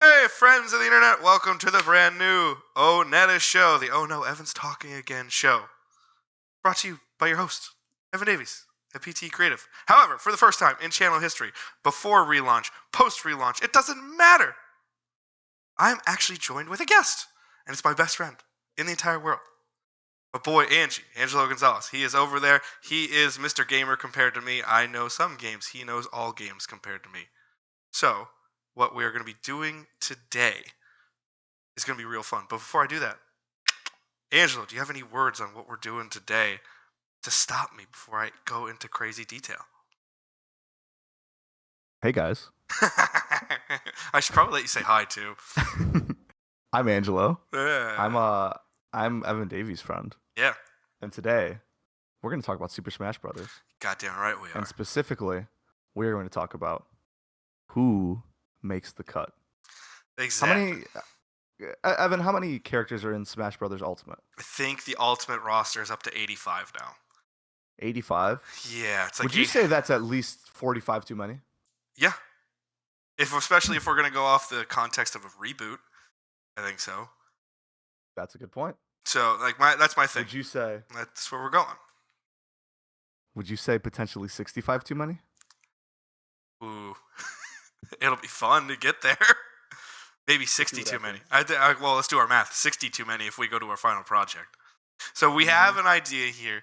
Hey, friends of the internet, welcome to the brand new O.N.E.T.A show, the Oh No, Evan's Talking Again show. Brought to you by your host, Evan Davies at PT Creative. However, for the first time in channel history, before relaunch, post relaunch, it doesn't matter. I'm actually joined with a guest, and it's my best friend in the entire world. My boy Angelo Gonzalez. He is over there. He is Mr. Gamer compared to me. I know some games. He knows all games compared to me. So, what we are going to be doing today is going to be real fun. But before I do that, Angelo, do you have any words on what we're doing today to stop me before I go into crazy detail? Hey guys. I should probably let you say hi too. I'm Angelo. I'm Yeah. I'm Evan Davies' friend. Yeah. And today we're going to talk about Super Smash Brothers. Goddamn right we are. And specifically, we're going to talk about who makes the cut. Exactly. Evan, how many characters are in Smash Brothers Ultimate? I think the ultimate roster is up to 85 now. 85? Yeah, it's like Would you say that's at least 45 too many? Yeah. Especially if we're gonna go off the context of a reboot, I think so. That's a good point. So that's my thing. Would you say That's where we're going. potentially 65 too many? Ooh. It'll be fun to get there. Maybe 60 too many. Well, let's do our math. 60 too many if we go to our final project. So we have an idea here.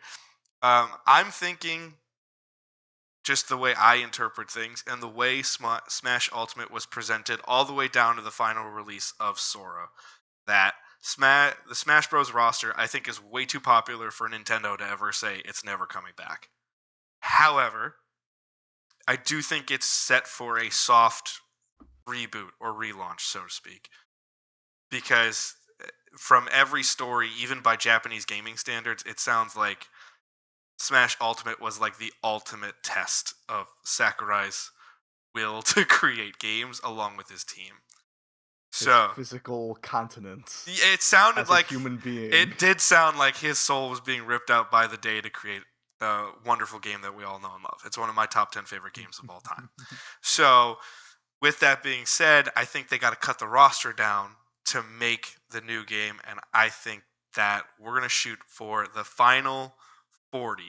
I'm thinking just the way I interpret things and the way Smash Ultimate was presented all the way down to the final release of Sora. That the Smash Bros. Roster, I think, is way too popular for Nintendo to ever say it's never coming back. However, I do think it's set for a soft reboot or relaunch, so to speak. Because from every story, even by Japanese gaming standards, it sounds like Smash Ultimate was like the ultimate test of Sakurai's will to create games along with his team. So his physical continence. It sounded as like a human being. It did sound like his soul was being ripped out by the day to create the wonderful game that we all know and love. It's one of my top 10 favorite games of all time. So, with that being said, I think they got to cut the roster down to make the new game, and I think that we're going to shoot for the final 40.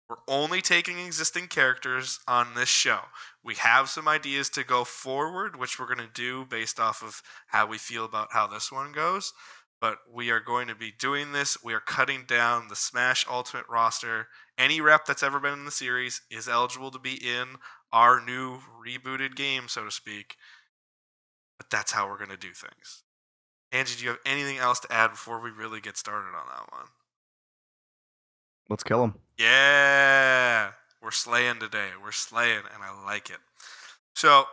We're only taking existing characters on this show. We have some ideas to go forward, which we're going to do based off of how we feel about how this one goes. But we are going to be doing this. We are cutting down the Smash Ultimate roster. Any rep that's ever been in the series is eligible to be in our new rebooted game, so to speak. But that's how we're going to do things. Angie, do you have anything else to add before we really get started on that one? Let's kill him. Yeah. We're slaying today. We're slaying, and I like it. So,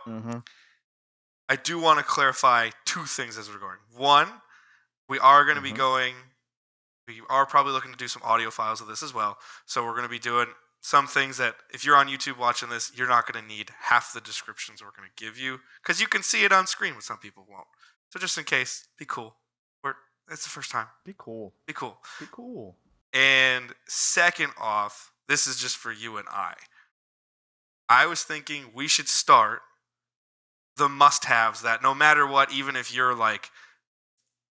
I do want to clarify two things as we're going. One, we are going to be going, we are probably looking to do some audio files of this as well. So we're going to be doing some things that, if you're on YouTube watching this, you're not going to need half the descriptions we're going to give you, because you can see it on screen, but some people won't. So just in case, be cool. It's the first time. Be cool. Be cool. Be cool. And second off, this is just for you and I. I was thinking we should start the must-haves that no matter what, even if you're like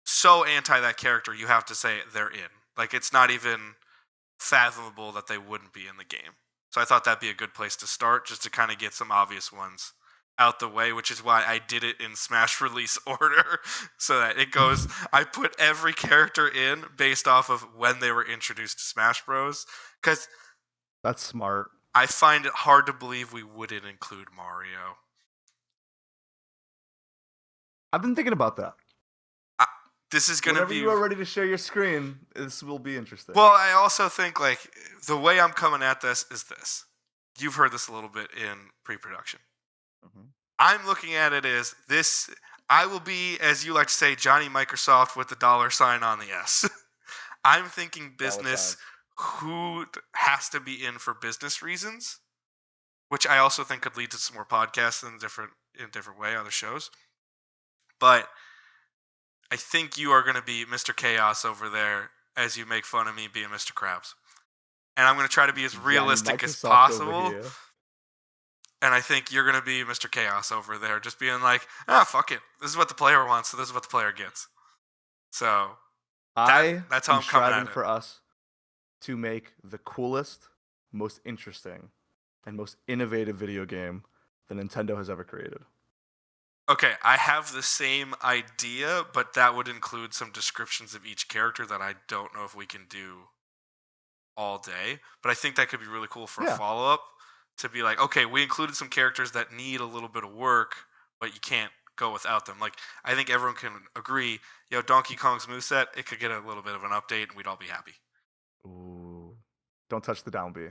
so anti that character, you have to say they're in. Like, it's not even fathomable that they wouldn't be in the game. So I thought that'd be a good place to start, just to kind of get some obvious ones out the way, which is why I did it in Smash release order, so that it goes, I put every character in based off of when they were introduced to Smash Bros. Because that's smart. I find it hard to believe we wouldn't include Mario. I've been thinking about that. This is gonna be. Whenever you are ready to share your screen, this will be interesting. Well, I also think, like, the way I'm coming at this is this. You've heard this a little bit in pre-production. I'm looking at it as this. I will be, as you like to say, Johnny Microsoft with the $sign on the S. I'm thinking business. Who has to be in for business reasons, which I also think could lead to some more podcasts in a different way, other shows. But I think you are going to be Mr. Chaos over there as you make fun of me being Mr. Krabs. And I'm going to try to be as realistic as possible. And I think you're going to be Mr. Chaos over there, just being like, fuck it. This is what the player wants, so this is what the player gets. So I that's how am I'm coming striving at it. for us to make the coolest, most interesting, and most innovative video game that Nintendo has ever created. Okay, I have the same idea, but that would include some descriptions of each character that I don't know if we can do all day. But I think that could be really cool for a Yeah. follow up to be like, okay, we included some characters that need a little bit of work, but you can't go without them. Like, I think everyone can agree, Donkey Kong's moveset, it could get a little bit of an update and we'd all be happy. Ooh. Don't touch the down B.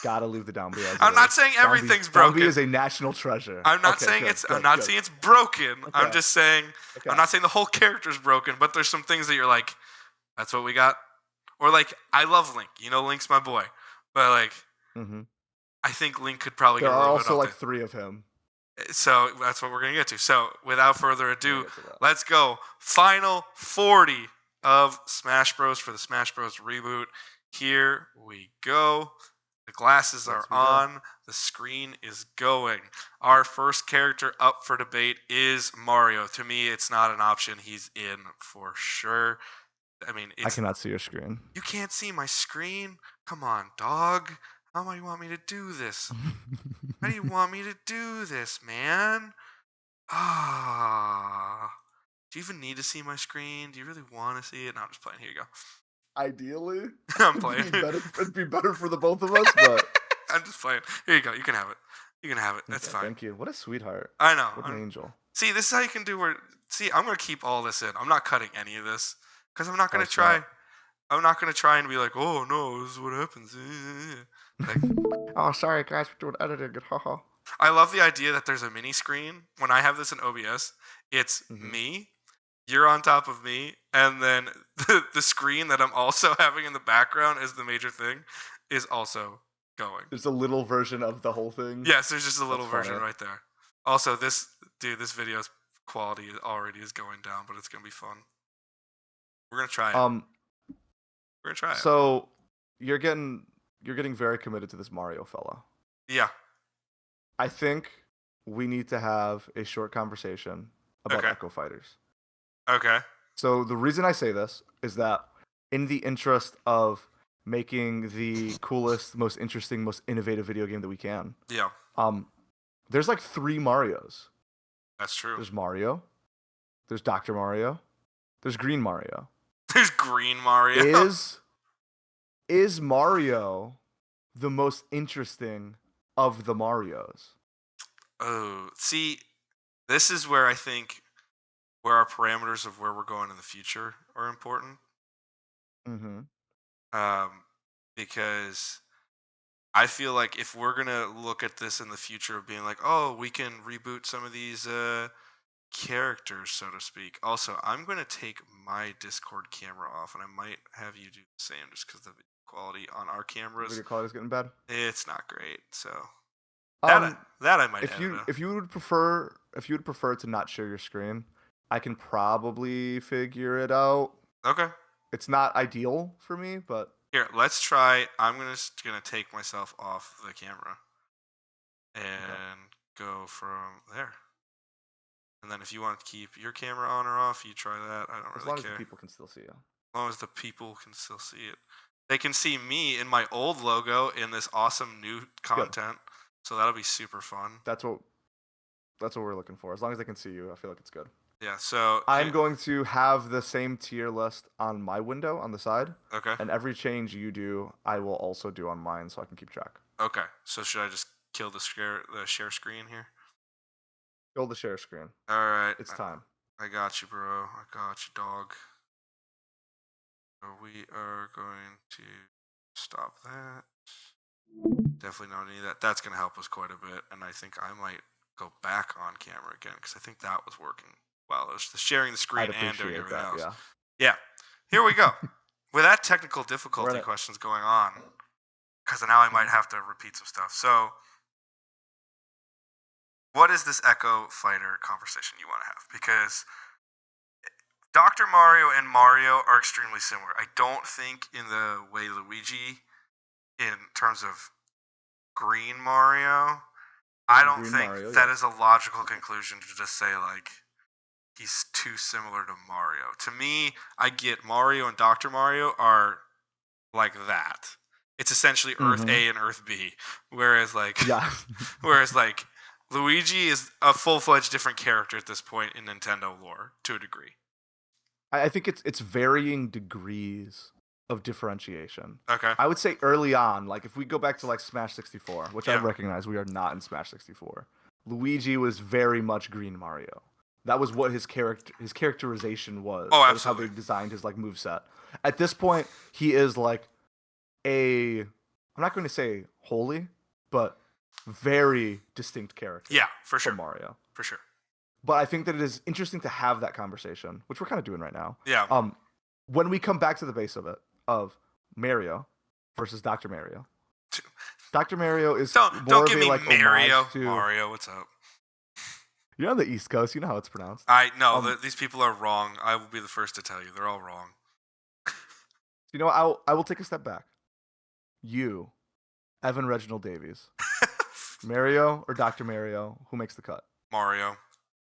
Gotta leave the down B as it I'm not is. saying everything's Down B broken. is a national treasure. I'm not Okay, saying good, it's. good, I'm not good. saying it's broken. I'm Okay. just saying. Okay. I'm not saying the whole character's broken, but there's some things that you're like, that's what we got. Or like, I love Link. Link's my boy, but like, Mm-hmm. I think Link could probably There get a are little bit also of like update. 3 of him. So that's what we're gonna get to. So without further We're ado, gonna get to that. let's go. Final 40 of Smash Bros. For the Smash Bros. Reboot. Here we go. The glasses are on. The screen is going. Our first character up for debate is Mario. To me, it's not an option. He's in for sure. I mean, I cannot see your screen. You can't see my screen? Come on, dog. How do you want me to do this? How do you want me to do this, man? Ah. Do you even need to see my screen? Do you really want to see it? No, I'm just playing. Here you go. Ideally, I'm playing. it'd be better for the both of us, but I'm just playing. Here you go. You can have it. You can have it. That's okay, fine. thank you. What a sweetheart. I know. What an angel. See, this is how you can do where. See, I'm gonna keep all this in. I'm not cutting any of this because I'm not gonna Oh, try. snap. I'm not gonna try and be like, oh no, this is what happens. Like, Oh, sorry guys, we're doing editing. Haha. I love the idea that there's a mini screen. When I have this in OBS, it's me, you're on top of me, and then the screen that I'm also having in the background as the major thing is also going. There's a little version of the whole thing. Yes, there's just a little That's version funny. right there. Also, this video's quality already is going down, but it's gonna be fun. We're gonna try it. We're gonna try it. So you're getting very committed to this Mario fella. Yeah. I think we need to have a short conversation about Echo Fighters. Okay. So the reason I say this is that in the interest of making the coolest, most interesting, most innovative video game that we can. Yeah. There's like 3 Marios. That's true. There's Mario. There's Dr. Mario. There's Green Mario. There's Green Mario. Is Mario the most interesting of the Marios? Oh, see, this is where I think where our parameters of where we're going in the future are important. Mm-hmm. Because I feel like if we're gonna look at this in the future of being like, oh, we can reboot some of these characters, so to speak. Also, I'm gonna take my Discord camera off, and I might have you do the same, just because the video quality on our cameras, Video quality's getting bad. It's not great. So that I might. If you would prefer to not share your screen, I can probably figure it out. Okay. It's not ideal for me, but here, let's try. I'm just gonna take myself off the camera and go from there. And then if you want to keep your camera on or off, you try that. I don't really care. As long as the people can still see you. As long as the people can still see it. They can see me in my old logo in this awesome new content. Good. So that'll be super fun. That's what we're looking for. As long as they can see you, I feel like it's good. Yeah, so I'm going to have the same tier list on my window on the side. Okay. And every change you do, I will also do on mine so I can keep track. Okay. So should I just kill the share screen here? Kill the share screen. All right. It's time. I got you, bro. I got you, dog. So we are going to stop that. Definitely don't need that. That's going to help us quite a bit. And I think I might go back on camera again because I think that was working well. It was the sharing the screen and doing everything else. Yeah. Here we go. With that technical difficulty questions going on, because now I might have to repeat some stuff. So, what is this Echo Fighter conversation you want to have? Because Dr. Mario and Mario are extremely similar. I don't think in the way Luigi, in terms of Green Mario, I don't Green think Mario, that yes. is a logical conclusion to just say like he's too similar to Mario. To me, I get Mario and Dr. Mario are like that. It's essentially Earth Mm-hmm. A and Earth B, whereas like Yeah. whereas like Luigi is a full-fledged different character at this point in Nintendo lore to a degree. I think it's varying degrees of differentiation. Okay. I would say early on, like if we go back to like Smash 64, which I Yeah. recognize we are not in Smash 64, Luigi was very much Green Mario. That was what his characterization was. Oh, That was how they absolutely. designed his like moveset. At this point, he is like a I'm not going to say wholly, but very distinct character Yeah, for from sure. Mario. For sure. But I think that it is interesting to have that conversation, which we're kind of doing right now. Yeah. When we come back to the base of it, of Mario versus Dr. Mario. Dr. Mario is more Don't of give a me like Mario. homage to. Mario, what's up? You're on the East Coast. You know how it's pronounced. I know Um, these people are wrong. I will be the first to tell you they're all wrong. you know, I will take a step back. You, Evan Reginald Davies, Mario or Dr. Mario, who makes the cut? Mario,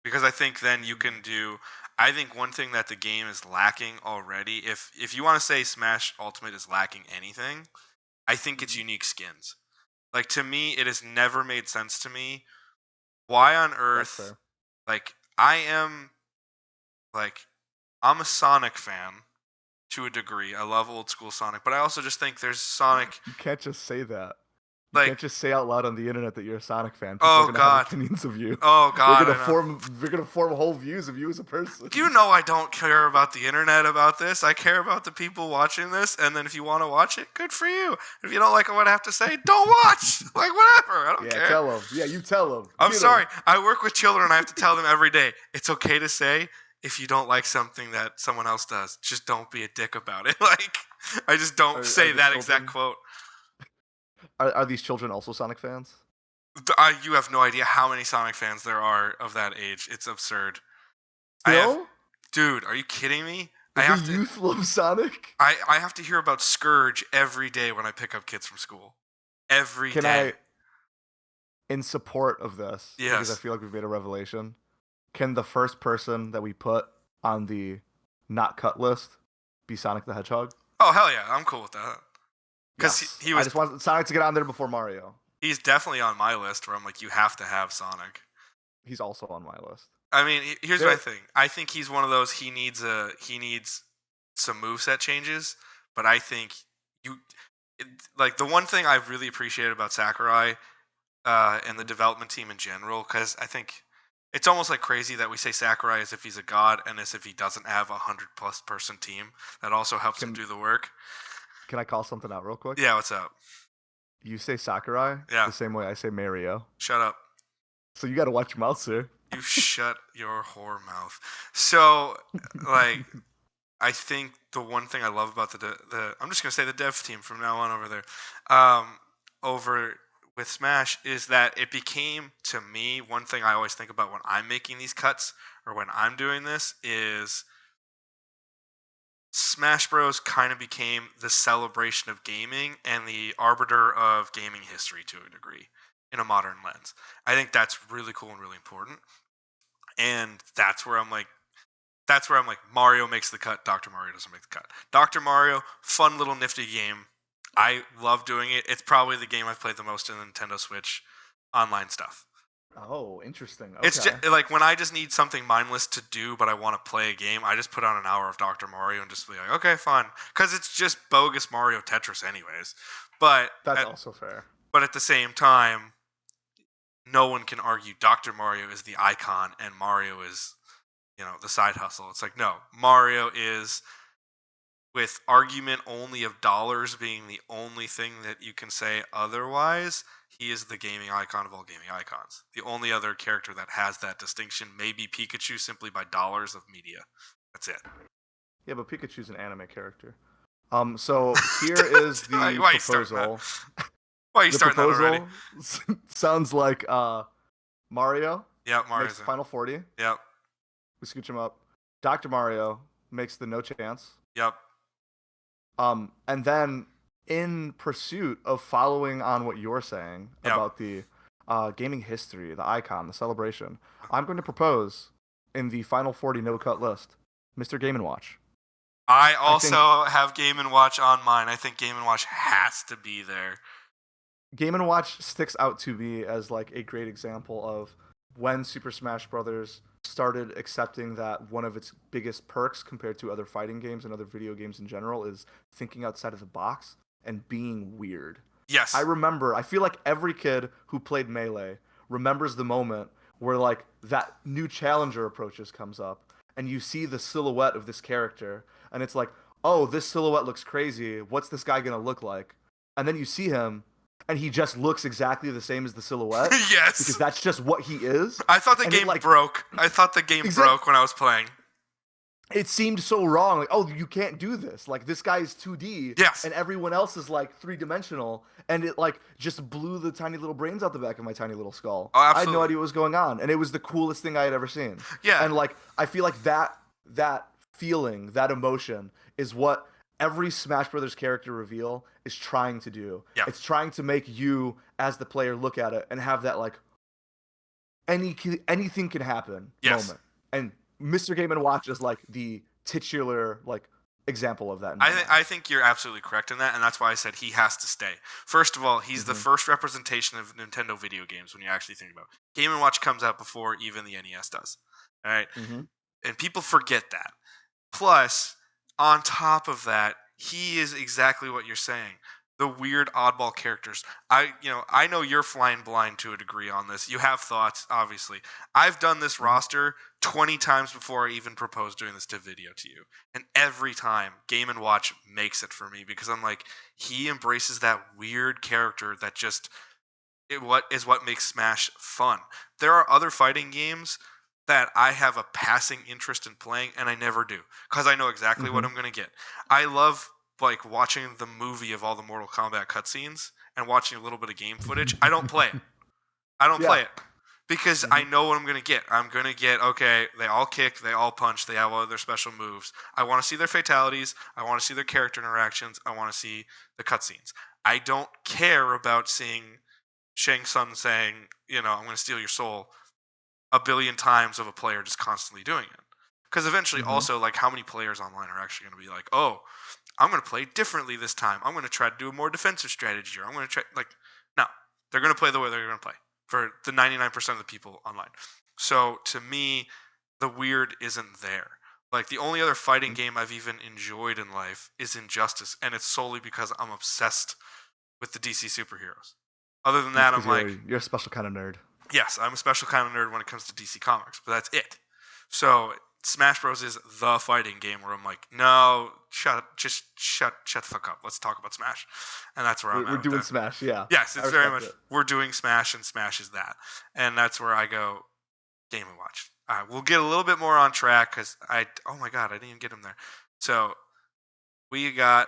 because I think then you can do. I think one thing that the game is lacking already, if you want to say Smash Ultimate is lacking anything, I think it's unique skins. Like to me, it has never made sense to me why on That's earth. fair. Like I am like I'm a Sonic fan to a degree. I love old school Sonic, but I also just think there's Sonic You can't just say that. You like can't just say out loud on the internet that you're a Sonic fan. People are oh gonna have god. opinions of you. Oh They're god, gonna I know. form whole views of you as a person. You know I don't care about the internet about this. I care about the people watching this, and then if you want to watch it, good for you. If you don't like what I have to say, don't watch. Like whatever, I don't Yeah, care. tell them. Yeah, you tell them. I'm Get sorry. 'em. I work with children. I have to tell them every day. It's okay to say if you don't like something that someone else does. Just don't be a dick about it. Like I just don't Are say these that exact children? quote. Are these children also Sonic fans? You have no idea how many Sonic fans there are of that age. It's absurd. I have, Still, dude. Are you kidding me? I the have to. youth love Sonic. I have to hear about Scourge every day when I pick up kids from school. Every Can day. I, in support of this, because I Yes. feel like we've made a revelation, can the first person that we put on the not cut list be Sonic the Hedgehog? Oh hell yeah, I'm cool with that. Because Yes. he I was just want Sonic to get on there before Mario. he's definitely on my list where I'm like you have to have Sonic. He's also on my list. I mean, here's my There, thing. I think he's one of those he needs some moveset changes, but I think you it, like the one thing I've really appreciated about Sakurai and the development team in general, because I think it's almost like crazy that we say Sakurai as if he's a god and as if he doesn't have 100+ person team that also helps him can do the work. can I call something out real quick? Yeah, what's up? You say Sakurai Yeah, the same way I say Mario. shut up. So you got to watch your mouth, sir. You shut your whore mouth. So, like, I think the one thing I love about the I'm just gonna say the dev team from now on over there, over with Smash is that it became to me one thing I always think about when I'm making these cuts or when I'm doing this is Smash Bros kind of became the celebration of gaming and the arbiter of gaming history to a degree in a modern lens. I think that's really cool and really important. And that's where I'm like Mario makes the cut, Dr. Mario doesn't make the cut. Dr. Mario, fun little nifty game. I love doing it. It's probably the game I've played the most in the Nintendo Switch online stuff. Oh, interesting. It's Okay. just like when I just need something mindless to do, but I want to play a game. I just put on an hour of Dr. Mario and just be like, okay, fine, because it's just bogus Mario Tetris, anyways. But That's at, also fair. but at the same time, no one can argue Dr. Mario is the icon and Mario is the side hustle. It's like no, Mario is with argument only of dollars being the only thing that you can say otherwise, he is the gaming icon of all gaming icons. The only other character that has that distinction may be Pikachu simply by dollars of media. That's it. Yeah, but Pikachu's an anime character. So here is the Why are you starting that? proposal. Why are you The starting that already? proposal sounds like Mario Yeah, makes Mario's the in. final 40. Yep. We scooch him up. Dr. Mario makes the no chance. Yep. And then in pursuit of following on what you're saying Yep. about the gaming history, the icon, the celebration, I'm going to propose in the final 40 no cut list, Mr. Game and Watch. I I think also have Game and Watch on mine. I think Game and Watch has to be there. Game and Watch sticks out to me as like a great example of when Super Smash Brothers started accepting that one of its biggest perks compared to other fighting games and other video games in general is thinking outside of the box and being weird. Yes. I feel like every kid who played Melee remembers the moment where like that new challenger approaches comes up and you see the silhouette of this character and it's like, "Oh, this silhouette looks crazy. What's this guy going to look like?" And then you see him and he just looks exactly the same as the silhouette because Yes. that's just what he is. I thought the And it game like broke. I thought the game broke when I was playing. it seemed so wrong. Like, oh, you can't do this. Like this guy is 2D, Yes. and everyone else is like 3-dimensional, and it like just blew the tiny little brains out the back of my tiny little skull. Oh, I had no absolutely. idea what was going on, and it was the coolest thing I had ever seen. Yeah. And like I feel like that feeling, that emotion, is what every Smash Brothers character reveal is trying to do. Yeah. It's trying to make you as the player look at it and have that like anything can happen Yes. moment. And Mr. Game and Watch is like the titular like example of that. I think you're absolutely correct in that, and that's why I said he has to stay. First of all, he's the first representation of Nintendo video games when you actually think about it. Game & Watch comes out before even the NES does. All right? And people forget that. Plus, on top of that, he is exactly what you're saying. The weird oddball characters. I know you're flying blind to a degree on this. You have thoughts, obviously. I've done this roster 20 times before I even proposed doing this video to you. And every time, Game & Watch makes it for me because I'm like, he embraces that weird character that just what makes Smash fun. There are other fighting games that I have a passing interest in playing, and I never do because I know exactly what I'm going to get. I love like watching the movie of all the Mortal Kombat cutscenes and watching a little bit of game footage. I don't play it. I don't play it because I know what I'm going to get. I'm going to get, okay, they all kick, they all punch, they have all their special moves. I want to see their fatalities. I want to see their character interactions. I want to see the cutscenes. I don't care about seeing Shang Tsung saying, I'm going to steal your soul a billion times of a player just constantly doing it. Because eventually also, like, how many players online are actually going to be like, oh, I'm going to play differently this time. I'm going to try to do a more defensive strategy, or I'm going to try, like, no. They're going to play the way they're going to play for the 99% of the people online. So, to me, the weird isn't there. Like, the only other fighting game I've even enjoyed in life is Injustice, and it's solely because I'm obsessed with the DC superheroes. Other than that, I'm like... You're a special kind of nerd. Yes, I'm a special kind of nerd when it comes to DC Comics, but that's it. So Smash Bros is the fighting game where I'm like, no, shut the fuck up. Let's talk about Smash, and that's where I'm at. We're doing Smash, yeah. Yes, it's very much we're doing Smash, and Smash is that, and that's where I go. Game & Watch. All right, we'll get a little bit more on track because oh my god, I didn't even get him there. So we got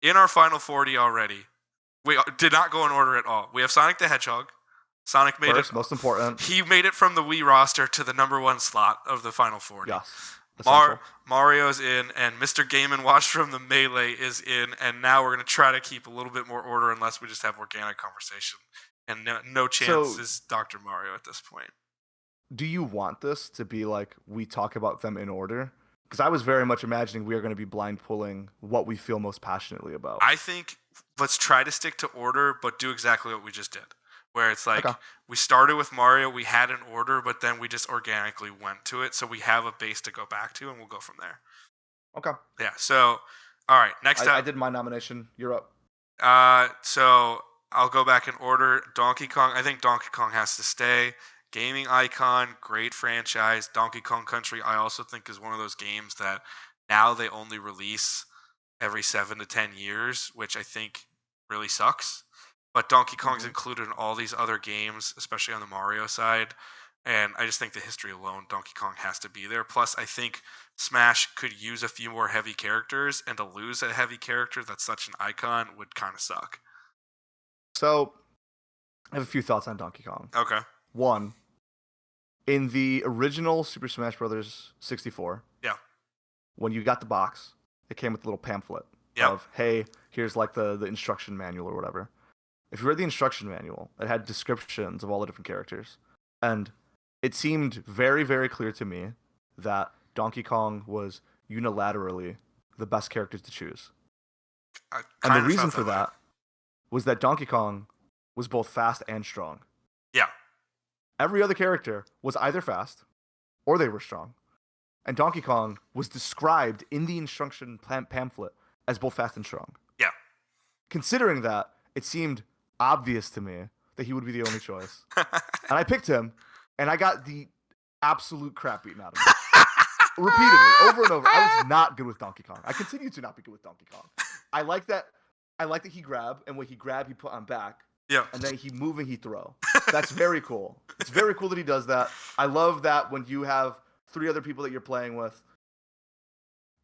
in our final 40 already. We did not go in order at all. We have Sonic the Hedgehog. Sonic made First, it. Most important. He made it from the Wii roster to the number 1 slot of the final 40. Yes. Mario's in, and Mr. Game & Watch from the Melee is in, and now we're going to try to keep a little bit more order unless we just have organic conversation. And no chance is Dr. Mario at this point. Do you want this to be like we talk about them in order? Because I was very much imagining we are going to be blind pulling what we feel most passionately about. I think let's try to stick to order, but do exactly what we just did. Where it's like we started with Mario, we had an order, but then we just organically went to it. So we have a base to go back to, and we'll go from there. Okay. Yeah. So, all right. Next up. I did my nomination. You're up. So I'll go back in order. Donkey Kong. I think Donkey Kong has to stay. Gaming icon, great franchise. Donkey Kong Country, I also think is one of those games that now they only release every 7 to 10 years, which I think really sucks. But Donkey Kong's included in all these other games, especially on the Mario side. And I just think the history alone, Donkey Kong has to be there. Plus, I think Smash could use a few more heavy characters, and to lose a heavy character that's such an icon would kind of suck. So, I have a few thoughts on Donkey Kong. Okay. One, in the original Super Smash Bros. 64, when you got the box, it came with a little pamphlet of, hey, here's like the instruction manual or whatever. if you read the instruction manual, it had descriptions of all the different characters, and it seemed very, very clear to me that Donkey Kong was unilaterally the best character to choose. I And the kind of reason felt for that way. that was that Donkey Kong was both fast and strong. Yeah. Every other character was either fast or they were strong. And Donkey Kong was described in the instruction pamphlet as both fast and strong. Yeah. Considering that, it seemed obvious to me that he would be the only choice. And I picked him, and I got the absolute crap beaten out of me. Repeatedly, over and over. I was not good with Donkey Kong. I continue to not be good with Donkey Kong. I like that he grab, and when he grab, he put on back. Yeah. And then he move and he throw. That's very cool. It's very cool that he does that. I love that when you have 3 other people that you're playing with,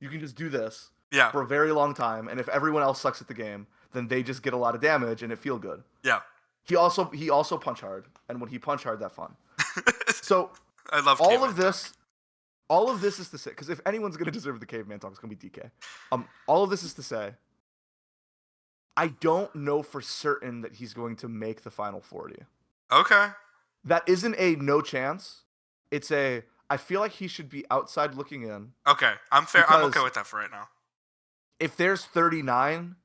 you can just do this Yeah. for a very long time, and if everyone else sucks at the game, then they just get a lot of damage and it feel good. Yeah. He also punch hard, and when he punch hard, that fun. So I love all Caveman of this, all of this is to say, because if anyone's gonna deserve the caveman talk, it's gonna be DK. All of this is to say, I don't know for certain that he's going to make the final 40. Okay. That isn't a no chance. It's a I feel like he should be outside looking in. Okay. I'm fair. I'm okay Because with that for right now. if there's 39,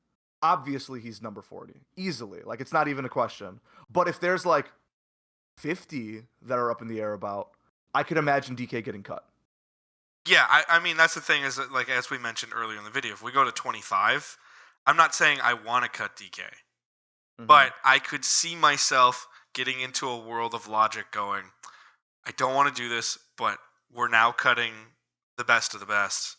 obviously he's number 40 easily. Like it's not even a question. But if there's like 50 that are up in the air about, I could imagine DK getting cut. Yeah, I mean that's the thing is that, like as we mentioned earlier in the video, if we go to 25, I'm not saying I want to cut DK, but I could see myself getting into a world of logic going, I don't want to do this, but we're now cutting the best of the best.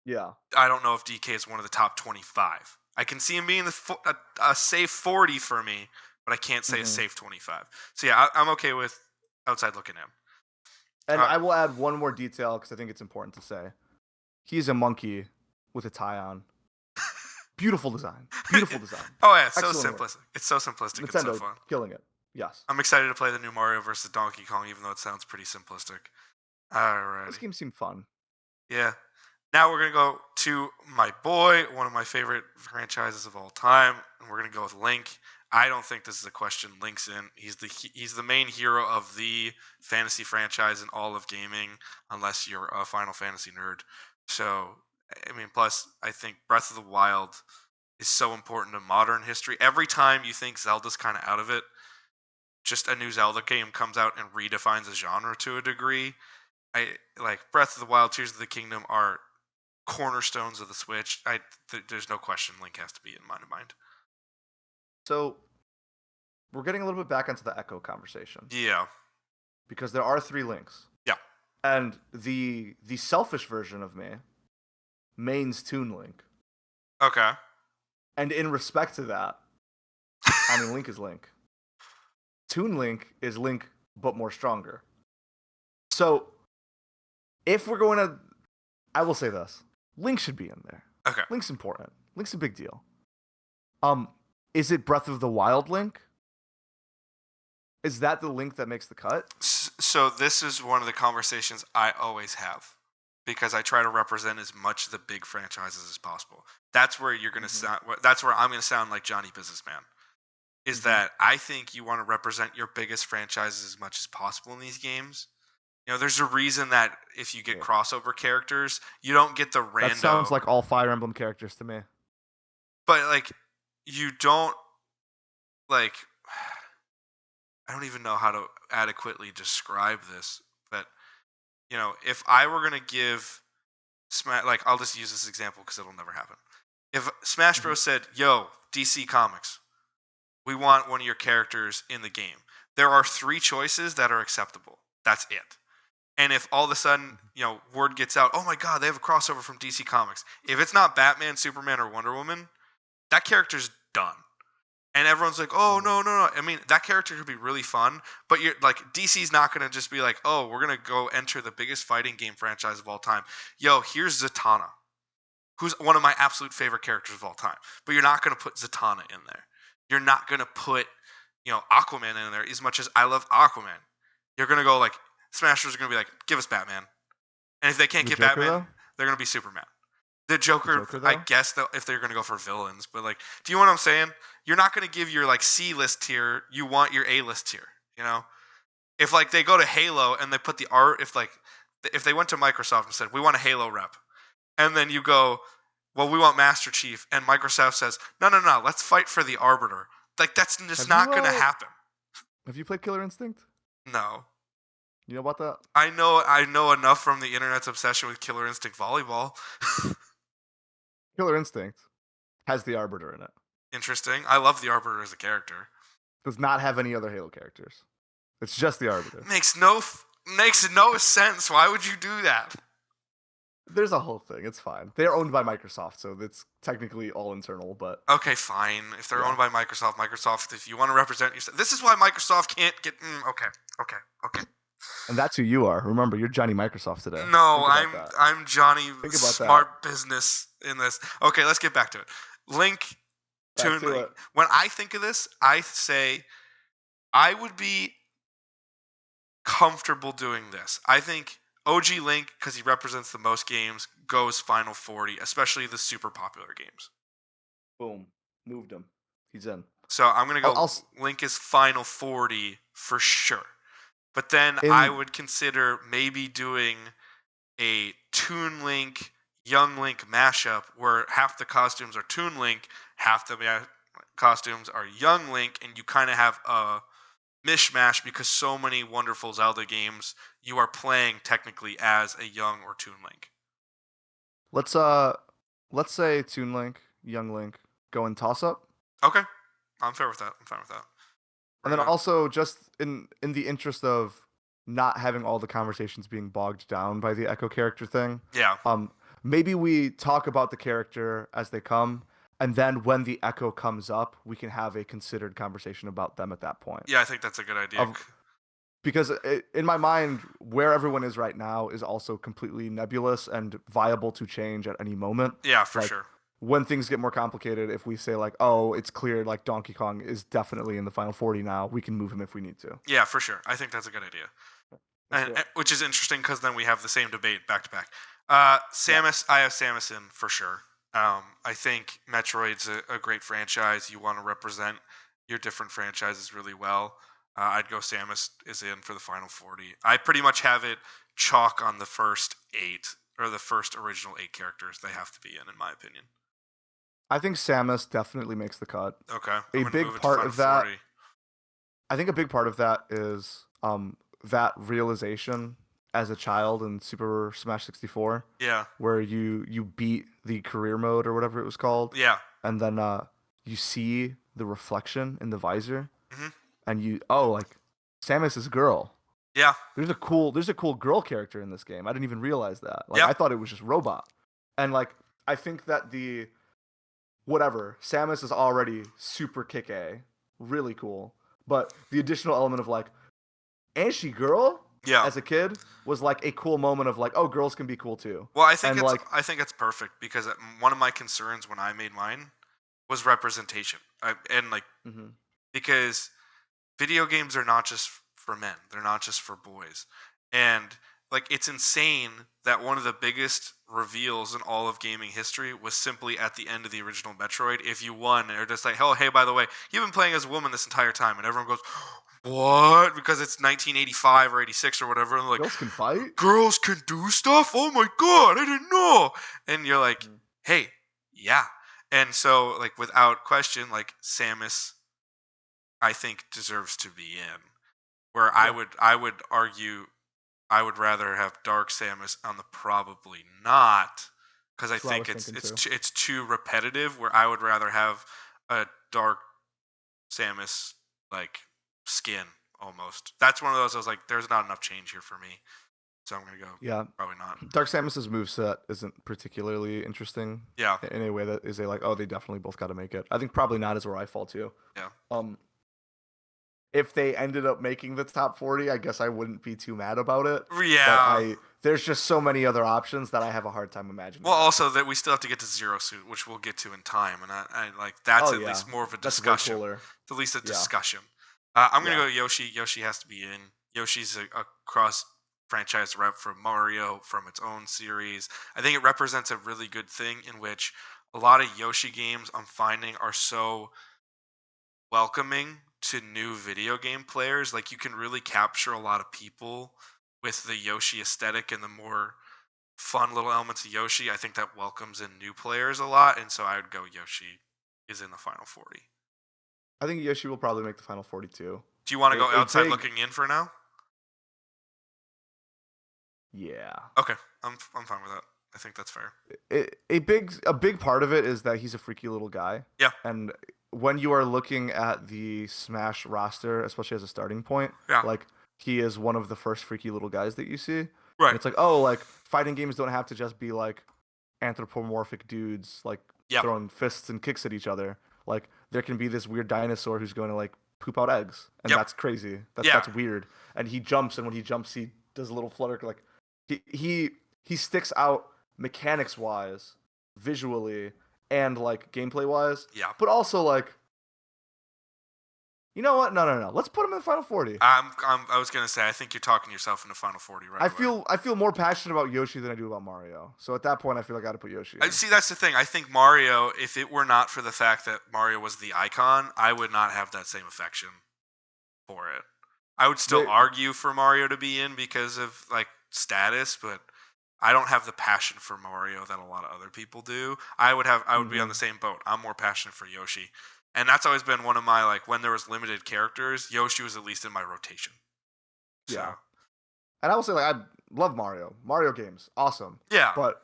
Yeah. I don't know if DK is one of the top 25. I can see him being a safe 40 for me, but I can't say a safe 25. So yeah, I'm okay with outside looking in. And I will add one more detail because I think it's important to say. He's a monkey with a tie on. Beautiful design. Beautiful design. Oh yeah, it's so Excellent simplistic. It's so simplistic. Nintendo It's so fun. killing it. Yes. I'm excited to play the new Mario vs. Donkey Kong, even though it sounds pretty simplistic. Alrighty. This game seemed fun. Yeah. Now we're gonna go to my boy, one of my favorite franchises of all time, and we're gonna go with Link. I don't think this is a question Link's in. He's the main hero of the fantasy franchise in all of gaming, unless you're a Final Fantasy nerd. So, I mean, plus I think Breath of the Wild is so important to modern history. Every time you think Zelda's kind of out of it, just a new Zelda game comes out and redefines a genre to a degree. I like Breath of the Wild, Tears of the Kingdom are cornerstones of the Switch. There's no question Link has to be in my mind. So we're getting a little bit back into the Echo conversation. Yeah. Because there are 3 Links. Yeah. And the selfish version of me mains Toon Link. Okay. And in respect to that, I mean Link is Link. Toon Link is Link but more stronger. So if we're going to, I will say this. Link should be in there. Okay. Link's important. Link's a big deal. Is it Breath of the Wild Link? Is that the Link that makes the cut? So this is one of the conversations I always have because I try to represent as much of the big franchises as possible. That's where you're going to sound. That's where I'm going to sound like Johnny Businessman. Is that I think you want to represent your biggest franchises as much as possible in these games. You know, there's a reason that if you get crossover characters, you don't get the rando. That sounds like all Fire Emblem characters to me. But like, you don't like. I don't even know how to adequately describe this, but you know, if I were gonna give like I'll just use this example because it'll never happen. If Smash Bros said, "Yo, DC Comics, we want one of your characters in the game," there are 3 choices that are acceptable. That's it. And if all of a sudden, you know, word gets out, "Oh my God, they have a crossover from DC Comics," if it's not Batman, Superman, or Wonder Woman, that character's done. And everyone's like, "Oh no, no, no!" I mean, that character could be really fun, but you're like, DC's not gonna just be like, "Oh, we're gonna go enter the biggest fighting game franchise of all time." Yo, here's Zatanna, who's one of my absolute favorite characters of all time. But you're not gonna put Zatanna in there. You're not gonna put, you know, Aquaman in there as much as I love Aquaman. You're gonna go like, Smashers are gonna be like, "Give us Batman," and if they can't get Joker, Batman, though? they're gonna be Superman. The Joker, Joker, I though? guess, if they're gonna go for villains, but like, do you know what I'm saying? you're not going to give your like C list tier. You want your A list tier. You know, if like they go to Halo and they put the art, if they went to Microsoft and said we want a Halo rep, and then you go, well, we want Master Chief, and Microsoft says, no, let's fight for the Arbiter. Like that's just Have you not going to happen. have you played Killer Instinct? No. You know about that? I know enough from the internet's obsession with Killer Instinct Volleyball. Killer Instinct has the Arbiter in it. Interesting. I love the Arbiter as a character. Does not have any other Halo characters. It's just the Arbiter. Makes no sense. Why would you do that? There's a whole thing. It's fine. They're owned by Microsoft, so it's technically all internal. But Okay, fine. If they're Yeah. owned by Microsoft, if you want to represent yourself, this is why Microsoft can't get. Okay. and that's who you are. Remember, you're Johnny Microsoft today. No, Think about that. I'm Johnny Think about Smart Business in this. Okay, let's get back to it. Link, Back Toon to Link. it. When I think of this, I say I would be comfortable doing this. I think OG Link, because he represents the most games, goes Final 40, especially the super popular games. Boom, moved him. He's in. So I'm gonna go. I'll Link is Final 40 for sure. But then In- I would consider maybe doing a Toon Link, Young Link mashup where half the costumes are Toon Link, half the costumes are Young Link, and you kind of have a mishmash because so many wonderful Zelda games you are playing technically as a Young or Toon Link. let's say Toon Link, Young Link, go in toss up. Okay, I'm fair with that. I'm fine with that. And then also, just in the interest of not having all the conversations being bogged down by the Echo character thing, Yeah. maybe we talk about the character as they come, and then when the Echo comes up, we can have a considered conversation about them at that point. Yeah, I think that's a good idea. Because in my mind, where everyone is right now is also completely nebulous and viable to change at any moment. Yeah, for Like, sure. When things get more complicated, if we say like, oh, it's clear like Donkey Kong is definitely in the final 40 now, we can move him if we need to. Yeah, for sure. I think that's a good idea. Which is interesting because then we have the same debate back to back. Samus, I have Samus in for sure. I think Metroid's a great franchise. You want to represent your different franchises really well. I'd go Samus is in for the final 40. I pretty much have it chalk on the first 8 or the first original 8 characters they have to be in my opinion. I think Samus definitely makes the cut. Okay. A big part of that. I think a big part of that is that realization as a child in Super Smash 64. Yeah. Where you beat the career mode or whatever it was called. Yeah. And then you see the reflection in the visor. Mm-hmm. And like Samus is a girl. Yeah. There's a cool girl character in this game. I didn't even realize that. Like I thought it was just robot. And like I think that Samus is already super kick A, really cool. But the additional element of like, and she girl? Yeah. As a kid was like a cool moment of like, oh, girls can be cool too. Well, I think it's perfect because one of my concerns when I made mine was representation. Because video games are not just for men; they're not just for boys, and like it's insane that one of the biggest reveals in all of gaming history was simply at the end of the original Metroid. If you won, they're just like, oh, hey, by the way, you've been playing as a woman this entire time, and everyone goes, what? Because it's 1985 or 86 or whatever. And like, girls can fight? Girls can do stuff? Oh my god, I didn't know. And you're like, hey, yeah. And so, like, without question, like, Samus, I think, deserves to be in. Where I would argue I would rather have Dark Samus on the probably not. Because I think it's too repetitive, where I would rather have a Dark Samus, like, skin almost. That's one of those I was like, there's not enough change here for me. So I'm gonna go probably not. Dark Samus's moveset isn't particularly interesting. Yeah. In a way that is like, oh, they definitely both gotta make it. I think probably not is where I fall too. Yeah. If they ended up making the top 40, I guess I wouldn't be too mad about it. Yeah. But there's just so many other options that I have a hard time imagining. Well, also that we still have to get to Zero Suit, which we'll get to in time, and I like that's at least more of a discussion. It's at least a discussion. I'm gonna go Yoshi. Yoshi has to be in. Yoshi's a cross franchise rep for Mario from its own series. I think it represents a really good thing in which a lot of Yoshi games I'm finding are so welcoming to new video game players. Like you can really capture a lot of people with the Yoshi aesthetic and the more fun little elements of Yoshi. I think that welcomes in new players a lot, and so I would go Yoshi is in the final 40. I think Yoshi will probably make the final 42. Do you want to go A outside big, looking in for now? yeah. Okay, I'm fine with that. I think that's fair. A big part of it is that he's a freaky little guy, Yeah, and when you are looking at the Smash roster, especially as a starting point, yeah, like he is one of the first freaky little guys that you see, and right. it's like, oh, like fighting games don't have to just be like anthropomorphic dudes like Yep, throwing fists and kicks at each other. Like there can be this weird dinosaur who's going to like poop out eggs, and yep, that's crazy. yeah, That's weird. And he jumps, and when he jumps, he does a little flutter. Like he sticks out mechanics wise, visually, and like gameplay wise. yeah. But also like, you know what? No. Let's put him in the final 40. I was gonna say I think you're talking yourself into final 40 right I away. feel more passionate about Yoshi than I do about Mario. So at that point, I feel like I got to put Yoshi I in. see. That's the thing. I think Mario, if it were not for the fact that Mario was the icon, I would not have that same affection for it. I would still They, argue for Mario to be in because of like status, but I don't have the passion for Mario that a lot of other people do. I would be on mhm, the same boat. I'm more passionate for Yoshi. And that's always been one of my like when there was limited characters, Yoshi was at least in my rotation. So, yeah. And I will say, like, I love Mario. Mario games, awesome. yeah. But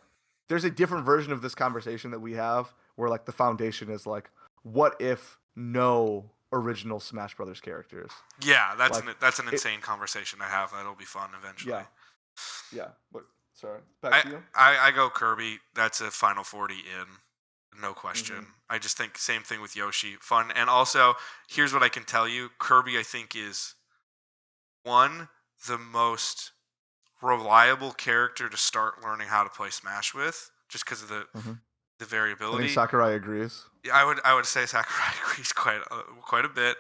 there's a different version of this conversation that we have where, like, the foundation is, like, what if no original Smash Brothers characters? Yeah, Like, that's an it, insane conversation to have. That'll be fun eventually. yeah, yeah. But, sorry. Back I to you. I go Kirby. That's a final 40 in, no Hmm. question. I just think same thing with Yoshi, fun. And also, here's what I can tell you: Kirby, I think, is one the most reliable character to start learning how to play Smash with, just because of Hmm. the I think variability. Sakurai agrees. Yeah, I would say Sakurai agrees quite a bit.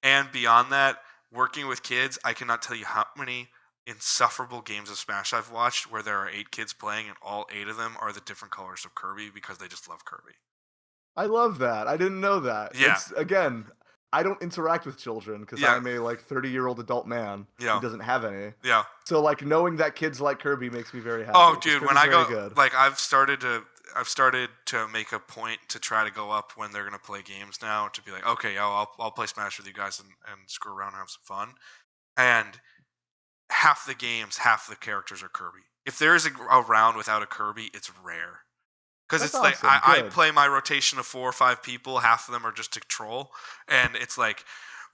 And beyond that, working with kids, I cannot tell you how many insufferable games of Smash I've watched where there are 8 kids playing and all 8 of them are the different colors of Kirby because they just love Kirby. I love that. I didn't know that. Yeah, It's, again, I don't interact with children because yeah, I'm a, like, 30-year-old adult man who yeah, doesn't have any. yeah. So, like, knowing that kids like Kirby makes me very happy Oh, because dude, when Kirby's I very go good. like I've started to make a point to try to go up when they're gonna play games now to be like, okay, I'll play Smash with you guys and screw around and have some fun. And half the games, half the characters are Kirby. If there is a round without a Kirby, it's rare. Because That's it's like awesome. I Good. play my rotation of 4 or 5 people, half of them are just to troll, and it's like,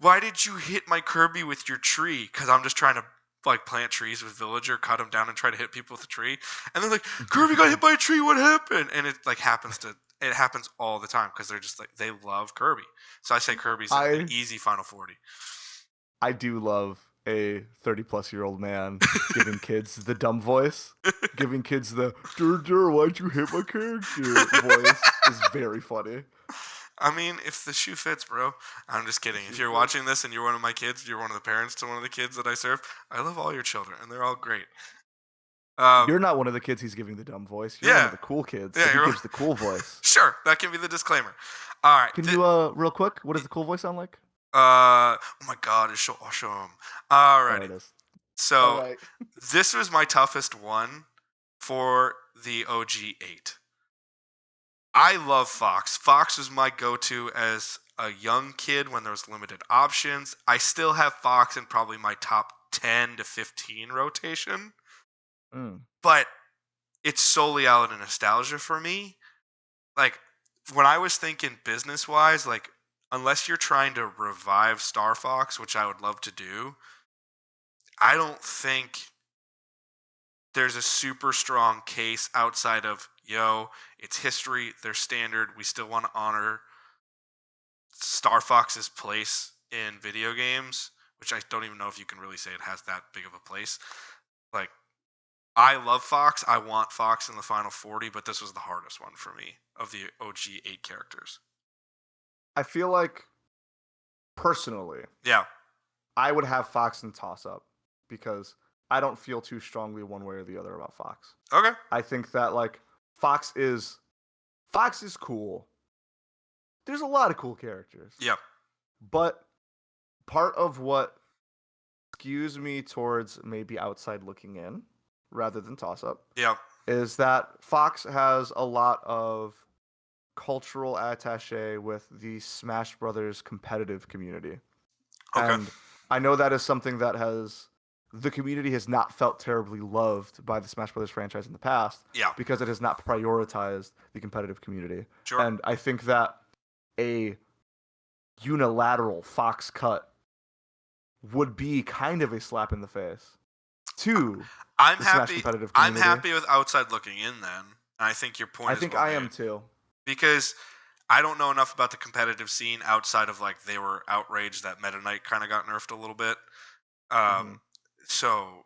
why did you hit my Kirby with your tree? Because I'm just trying to like plant trees with villager, cut them down, and try to hit people with a tree. And they're like, Kirby got hit by a tree. What happened? And it like it happens all the time because they're just like they love Kirby. So I say Kirby's an I easy final 40. I do love a 30-plus-year-old man giving kids the dumb voice. Giving kids the dur, why'd you hit my character voice is very funny. I mean, if the shoe fits, bro. I'm just The kidding. If shoe you're watching fits. this and you're one of my kids, you're one of the parents to one of the kids that I serve. I love all your children, and they're all great. Um, You're not one of the kids he's giving the dumb voice. You're one of yeah, the cool kids yeah. that he gives the cool voice. Sure. That can be the disclaimer. All right. Can you real quick, what does the cool voice sound like? Oh my God, it's so awesome. There Alrighty. it is. All So right. this was my toughest one for the OG 8. I love Fox. Fox was my go-to as a young kid when there was limited options. I still have Fox in probably my top 10 to 15 rotation, Mm. but it's solely out of nostalgia for me. Like when I was thinking business-wise, like unless you're trying to revive Star Fox, which I would love to do, I don't think there's a super strong case outside of it's history, their standard. We still want to honor Star Fox's place in video games, which I don't even know if you can really say it has that big of a place. Like, I love Fox. I want Fox in the final 40, but this was the hardest one for me of the OG 8 characters. I feel like personally, Yeah. I would have Fox in toss up because I don't feel too strongly one way or the other about Fox. Okay. I think that like Fox is cool. There's a lot of cool characters. Yeah. But part of what skews me towards maybe outside looking in rather than toss up Yeah. is that Fox has a lot of cultural attache with the Smash Brothers competitive community. Okay. And I know that is something that the community has not felt terribly loved by the Smash Brothers franchise in the past Yeah. because it has not prioritized the competitive community. Sure. And I think that a unilateral Fox cut would be kind of a slap in the face to I'm the Smash happy. competitive I'm community. happy with outside looking in. Then I think your I point is think well I made am too. because I don't know enough about the competitive scene outside of like they were outraged that Meta Knight kind of got nerfed a little bit. Hmm. So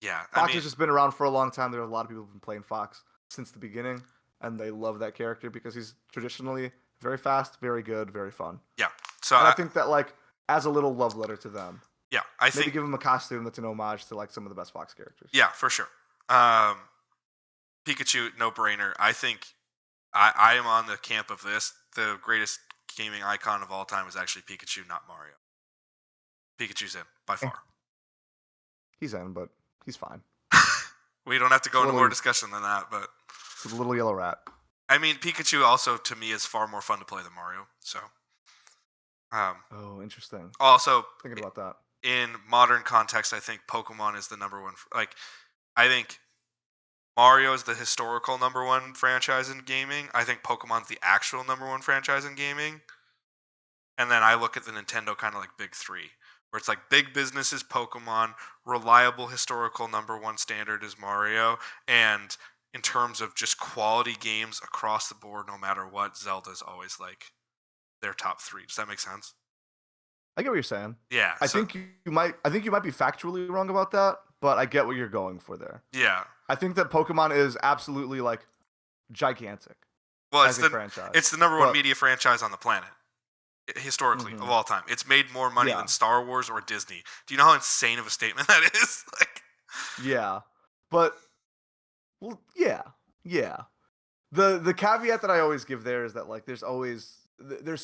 yeah, I Fox mean, has just been around for a long time. There are a lot of people who've been playing Fox since the beginning, and they love that character because he's traditionally very fast, very good, very fun. yeah. So And I think that like as a little love letter to them, yeah, I maybe think give him a costume that's an homage to like some of the best Fox characters. yeah for sure. Um, Pikachu, no brainer. I think I am on the camp of this. The greatest gaming icon of all time is actually Pikachu, not Mario. Pikachu's in by Eh, far. he's in, but he's fine. We don't have to It's go a into more little, discussion than that, but it's a little yellow rat. I mean, Pikachu also to me is far more fun to play than Mario. So, um, Oh, interesting. also Thinking about that. in modern context, I think Pokemon is the number one. Like, I think Mario is the historical number one franchise in gaming. I think Pokemon's the actual number one franchise in gaming. And then I look at the Nintendo kind of like big three, where it's like big business is Pokemon, reliable historical number one standard is Mario, and in terms of just quality games across the board, no matter what, Zelda's always like their top three. Does that make sense? I get what you're saying. Yeah. I So think you might. I think you might be factually wrong about that, but I get what you're going for there. yeah. I think that Pokemon is absolutely like gigantic Well, as a franchise, it's the number one but media franchise on the planet historically of mhm, all time. It's made more money than yeah, Star Wars or Disney. Do you know how insane of a statement that is? Like, yeah, but well, yeah, yeah. The caveat that I always give there is that like there's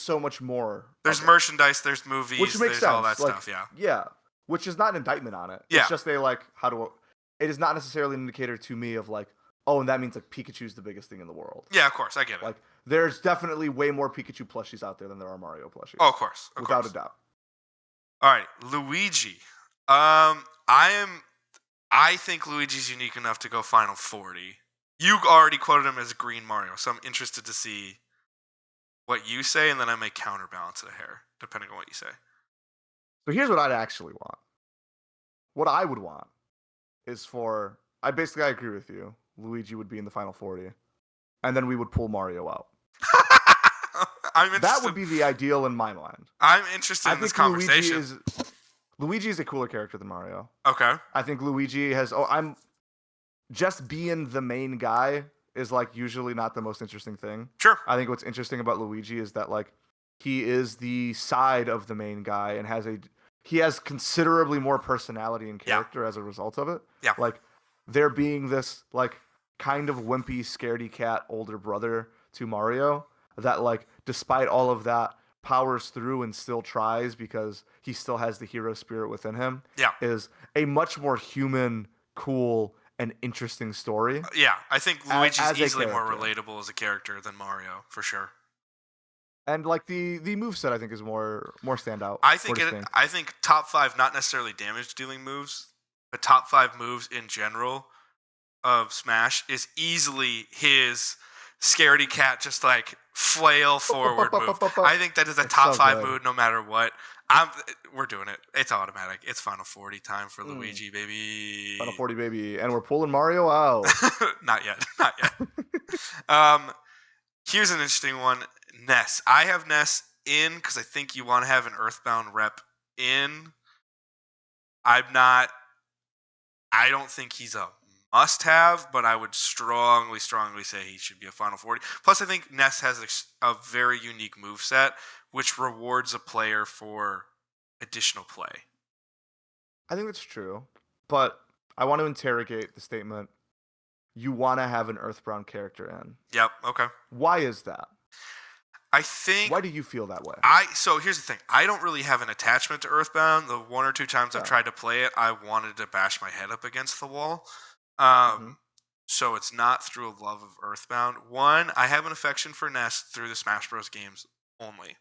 so much more there's of it, merchandise, there's which movies, makes there's all that sense. Like stuff. Yeah. yeah, which is not an indictment on it. Yeah. It's just a like how do it is not necessarily an indicator to me of like oh and that means like Pikachu's the biggest thing in the world. Yeah, of course, I get it. Like there's definitely way more Pikachu plushies out there than there are Mario Oh, plushies, of course, of without a course. doubt. All right, Luigi. I am. I think Luigi's unique enough to go Final 40. You already quoted him as Green Mario, so I'm interested to see what you say, and then I may counterbalance it a hair, depending on what you say. So here's what I'd actually want. What I would want is for I agree with you. Luigi would be in the final 40, and then we would pull Mario out. I'm That would interested. be the ideal in my mind. I'm interested I in this think conversation. Luigi is a cooler character than Mario. Okay. I think Luigi has I'm just being the main guy is like usually not the most interesting thing. Sure. I think what's interesting about Luigi is that like he is the side of the main guy and he has considerably more personality and Yeah. character as a result of it. Yeah. Like there being this like kind of wimpy, scaredy cat older brother to Mario that like despite all of that powers through and still tries because he still has the hero spirit within him Yeah. is a much more human, cool, and interesting story Yeah. I think Luigi's as a easily more character. relatable as a character than Mario, for sure. And like the moveset I think is more standout, I more think distinct. I think top five, not necessarily damage dealing moves, but top five moves in general of Smash is easily his scaredy cat just like flail forward move. I think that is a It's top so five good. move no matter what. We're doing it. It's automatic. It's Final 40 time for Luigi, baby. Final 40 baby, and we're pulling Mario out. Not yet. Not yet. Um, here's an interesting one. Ness. I have Ness in because I think you want to have an Earthbound rep in. I'm not. I don't think he's a must have, but I would strongly, strongly say he should be a Final 40. Plus, I think Ness has a very unique move set, which rewards a player for additional play. I think that's true, but I want to interrogate the statement. You want to have an Earthbound character in. Yep. Okay. Why is that? I think Why do you feel that way? so here's the thing. I don't really have an attachment to Earthbound. The one or two times I've Yeah. tried to play it, I wanted to bash my head up against the wall. Mm-hmm. So it's not through a love of Earthbound. One, I have an affection for Ness through the Smash Bros. Games only.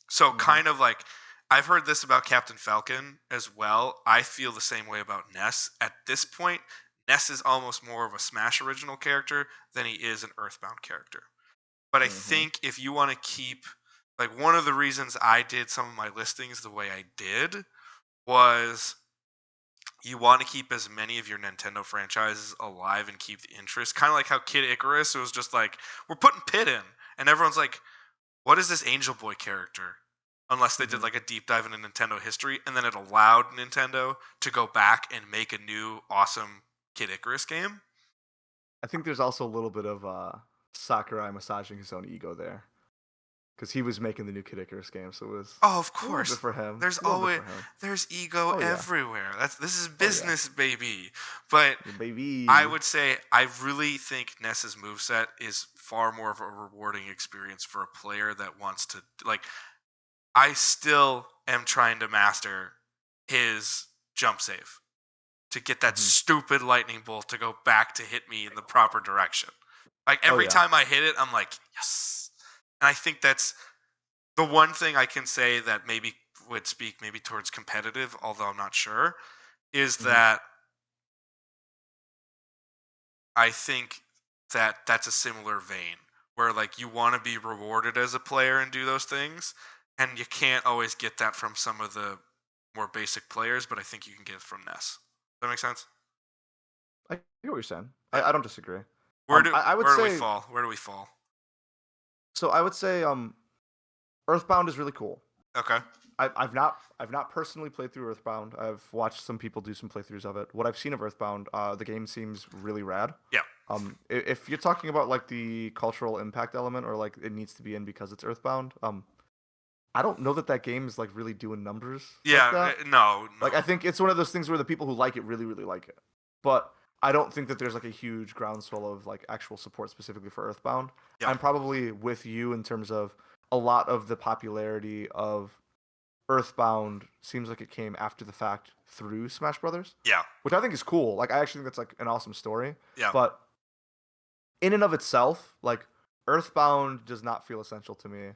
So Mm-hmm. kind of like I've heard this about Captain Falcon as well. I feel the same way about Ness. At this point, Ness is almost more of a Smash original character than he is an Earthbound character. But I Mm-hmm. think if you want to keep like one of the reasons I did some of my listings the way I did was you want to keep as many of your Nintendo franchises alive and keep the interest. Kind of like how Kid Icarus, it was just like, we're putting Pit in. And everyone's like, what is this Angel Boy character? Unless they did Mm-hmm. like a deep dive into Nintendo history. And then it allowed Nintendo to go back and make a new awesome Kid Icarus game. I think there's also a little bit of Sakurai massaging his own ego there, because he was making the new Kid Icarus game, so it was Oh, of a little bit course. for him. There's A little bit always for him. there's ego Oh yeah. everywhere. This is Oh yeah. business, baby. But Yeah, I baby. would say I really think Ness's moveset is far more of a rewarding experience for a player that wants to like I still am trying to master his jump save to get that Mm-hmm. stupid lightning bolt to go back to hit me in the proper direction. Like Oh every yeah. time I hit it, I'm like, yes. And I think that's the one thing I can say that maybe would speak maybe towards competitive, although I'm not sure, is Mm-hmm. that I think that that's a similar vein where like you want to be rewarded as a player and do those things, and you can't always get that from some of the more basic players, but I think you can get it from Ness. Does that make sense? I get what you're saying. Yeah. I don't disagree. Where do I would where do we say fall? Where do we fall? so. I would say Earthbound is really cool. Okay. I've not personally played through Earthbound. I've watched some people do some playthroughs of it. What I've seen of Earthbound, the game seems really rad. Yeah. If you're talking about like the cultural impact element, or like it needs to be in because it's Earthbound, I don't know that that game is like really doing numbers like Yeah. that. No. No. Like I think it's one of those things where the people who like it really really like it, but I don't think that there's like a huge groundswell of like actual support specifically for Earthbound. Yeah. I'm probably with you in terms of a lot of the popularity of Earthbound seems like it came after the fact through Smash Brothers, Yeah. which I think is cool. Like I actually think that's like an awesome story. Yeah. But in and of itself, like Earthbound does not feel essential to me,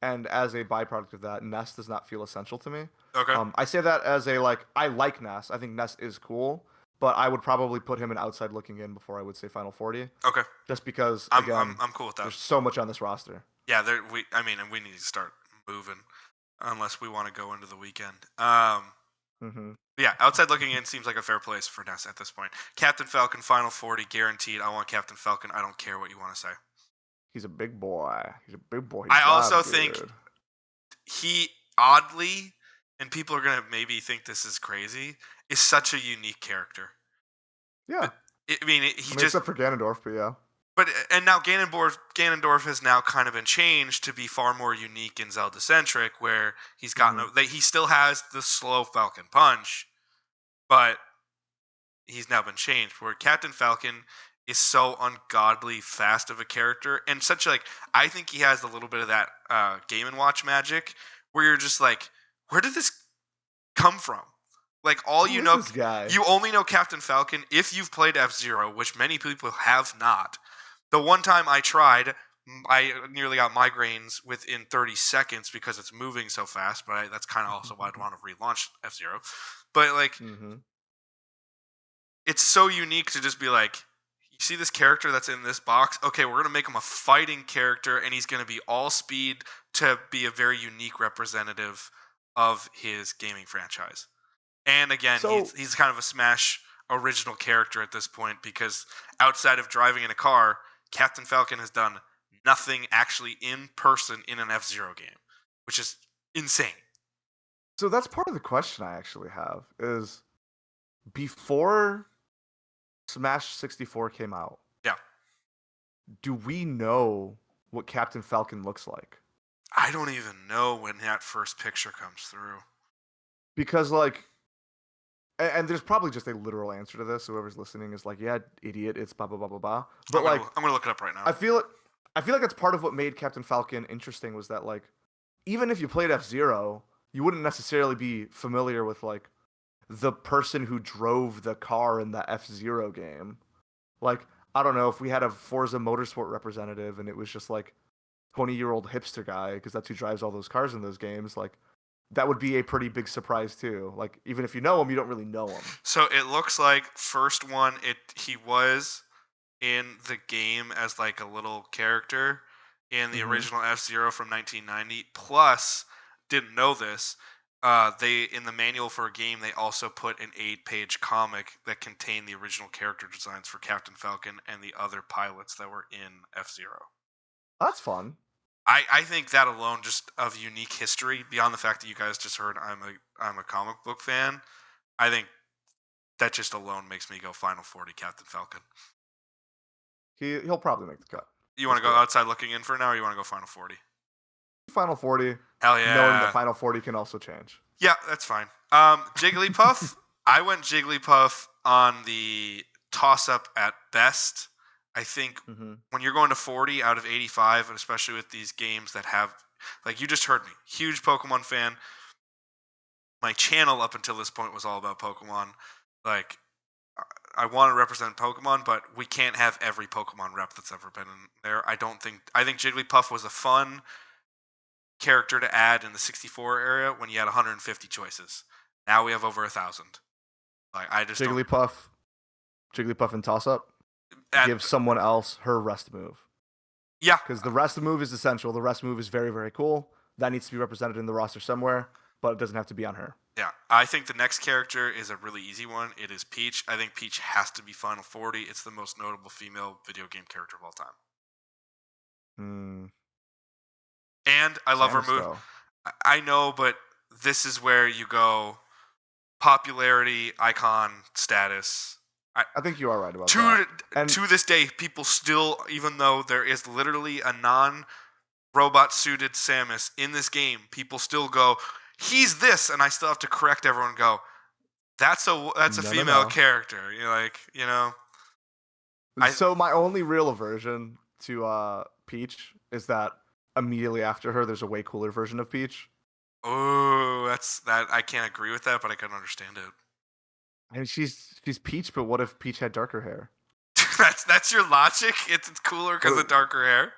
and as a byproduct of that, Ness does not feel essential to me. Okay. I say that as a like I like Ness. I think Ness is cool, but I would probably put him in outside looking in before I would say Final 40, Okay. just because I'm I'm again, I'm cool with that. there's so much on this roster. Yeah. There. And we need to start moving, unless we want to go into the weekend. Hmm. Yeah, outside looking in seems like a fair place for Ness at this point. Captain Falcon, Final 40, guaranteed. I want Captain Falcon. I don't care what you want to say. He's a big boy. He's a big boy. He I drives also think good. he, oddly, and people are going to maybe think this is crazy, is such a unique character. Yeah. He just. Except for Ganondorf, but yeah. But and now Ganondorf has now kind of been changed to be far more unique and Zelda centric, where he's gotten he still has the slow Falcon punch, but he's now been changed. Where Captain Falcon is so ungodly fast of a character, and such like I think he has a little bit of that Game and Watch magic, where you're just like, where did this come from? Like all Who is this guy? you only know Captain Falcon if you've played F-Zero, which many people have not. The one time I tried, I nearly got migraines within 30 seconds because it's moving so fast. But that's kind of also why I'd want to relaunch F-Zero. But like, Mm-hmm. it's so unique to just be like, you see this character that's in this box? Okay, we're gonna make him a fighting character, and he's gonna be all speed to be a very unique representative of his gaming franchise. And again, So he's kind of a Smash original character at this point because outside of driving in a car, Captain Falcon has done nothing actually in person in an F-Zero game, which is insane. so that's part of the question I actually have is before Smash 64 came out, Yeah. do we know what Captain Falcon looks like? I don't even know when that first picture comes through. Because like and there's probably just a literal answer to this. Whoever's listening is like, yeah, idiot, it's blah blah blah blah blah. But I'm gonna look it up right now. I feel it I feel like that's part of what made Captain Falcon interesting was that like even if you played F-Zero, you wouldn't necessarily be familiar with like the person who drove the car in the F-Zero game. Like, I don't know if we had a Forza Motorsport representative and it was just like 20-year-old hipster guy because that's who drives all those cars in those games, like that would be a pretty big surprise too. Like even if you know him, you don't really know him. So it looks like first one, he was in the game as like a little character in the Mm-hmm. original F-Zero from 1990. Plus, didn't know this. They in the manual for a game they also put an 8-page comic that contained the original character designs for Captain Falcon and the other pilots that were in F-Zero. That's fun. I think that alone, just of unique history, beyond the fact that you guys just heard I'm a comic book fan, I think that just alone makes me go Final 40 Captain Falcon. He'll probably make the cut. You want to go outside looking in for now, or you want to go Final 40? Final 40, Hell knowing that yeah. Final 40 can also change. Yeah, that's fine. Jigglypuff, I went Jigglypuff on the toss-up at best. I think Mm-hmm. when you're going to 40 out of 85, and especially with these games that have, like you just heard me, huge Pokemon fan. My channel up until this point was all about Pokemon. Like, I want to represent Pokemon, but we can't have every Pokemon rep that's ever been in there. I think Jigglypuff was a fun character to add in the 64 area when you had 150 choices. Now we have over 1,000. Like I just don't. Jigglypuff and toss up. Give someone else her rest move. Yeah, Because the rest move is essential. The rest move is very, very cool. That needs to be represented in the roster somewhere, but it doesn't have to be on her. yeah. I think the next character is a really easy one. It is Peach. I think Peach has to be Final 40. It's the most notable female video game character of all time. Hmm. And I love her Samus, move. though. I know, but this is where you go popularity, icon, status. I think you are right about To that. And to this day, people still, even though there is literally a non-robot suited Samus in this game, people still go, "He's this," and I still have to correct everyone. And go, that's a no, no, female no. character. You're like, I So my only real aversion to Peach is that immediately after her, there's a way cooler version of Peach. that's that I can't agree with that, but I can understand it. I mean, she's Peach, but what if Peach had darker hair? That's your logic. It's cooler because of darker hair.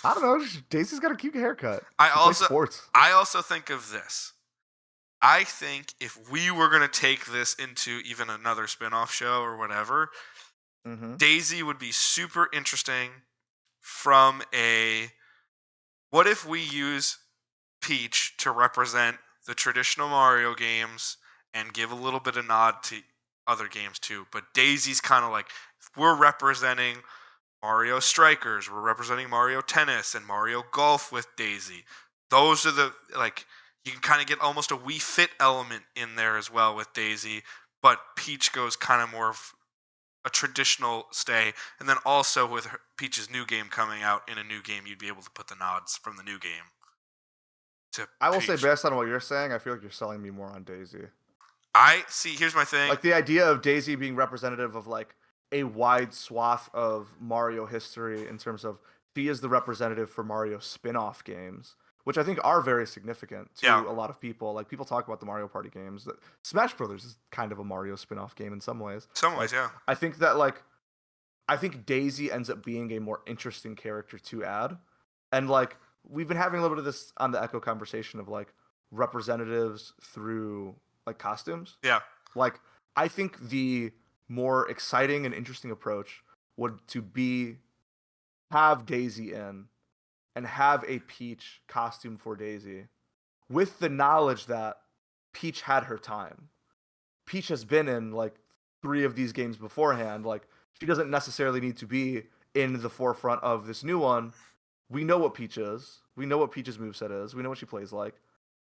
I don't know. Daisy's got a cute haircut. I She plays also sports. I also think of this. I think if we were going to take this into even another spin-off show or whatever, Mm-hmm. Daisy would be super interesting from a what if we use Peach to represent the traditional Mario games and give a little bit of nod to other games too. But Daisy's kind of like we're representing Mario Strikers, we're representing Mario Tennis and Mario Golf with Daisy. Those are the like you can kind of get almost a Wii Fit element in there as well with Daisy, but Peach goes kind of more of a traditional stay, and then also with Peach's new game coming out in a new game, you'd be able to put the nods from the new game to I will say, Peach. based on what you're saying, I feel like you're selling me more on Daisy. I see. Here's my thing. Like the idea of Daisy being representative of like a wide swath of Mario history in terms of she is the representative for Mario spin-off games, which I think are very significant to Yeah. a lot of people. Like people talk about the Mario Party games. Smash Brothers is kind of a Mario spin-off game in some ways. Some ways, yeah. I think that like I think Daisy ends up being a more interesting character to add. And like we've been having a little bit of this on the Echo conversation of like representatives through like costumes. Yeah. Like I think the more exciting and interesting approach would to be have Daisy in and have a Peach costume for Daisy with the knowledge that Peach had her time. Peach has been in like 3 of these games beforehand. Like she doesn't necessarily need to be in the forefront of this new one. We know what Peach is. We know what Peach's moveset is. We know what she plays like.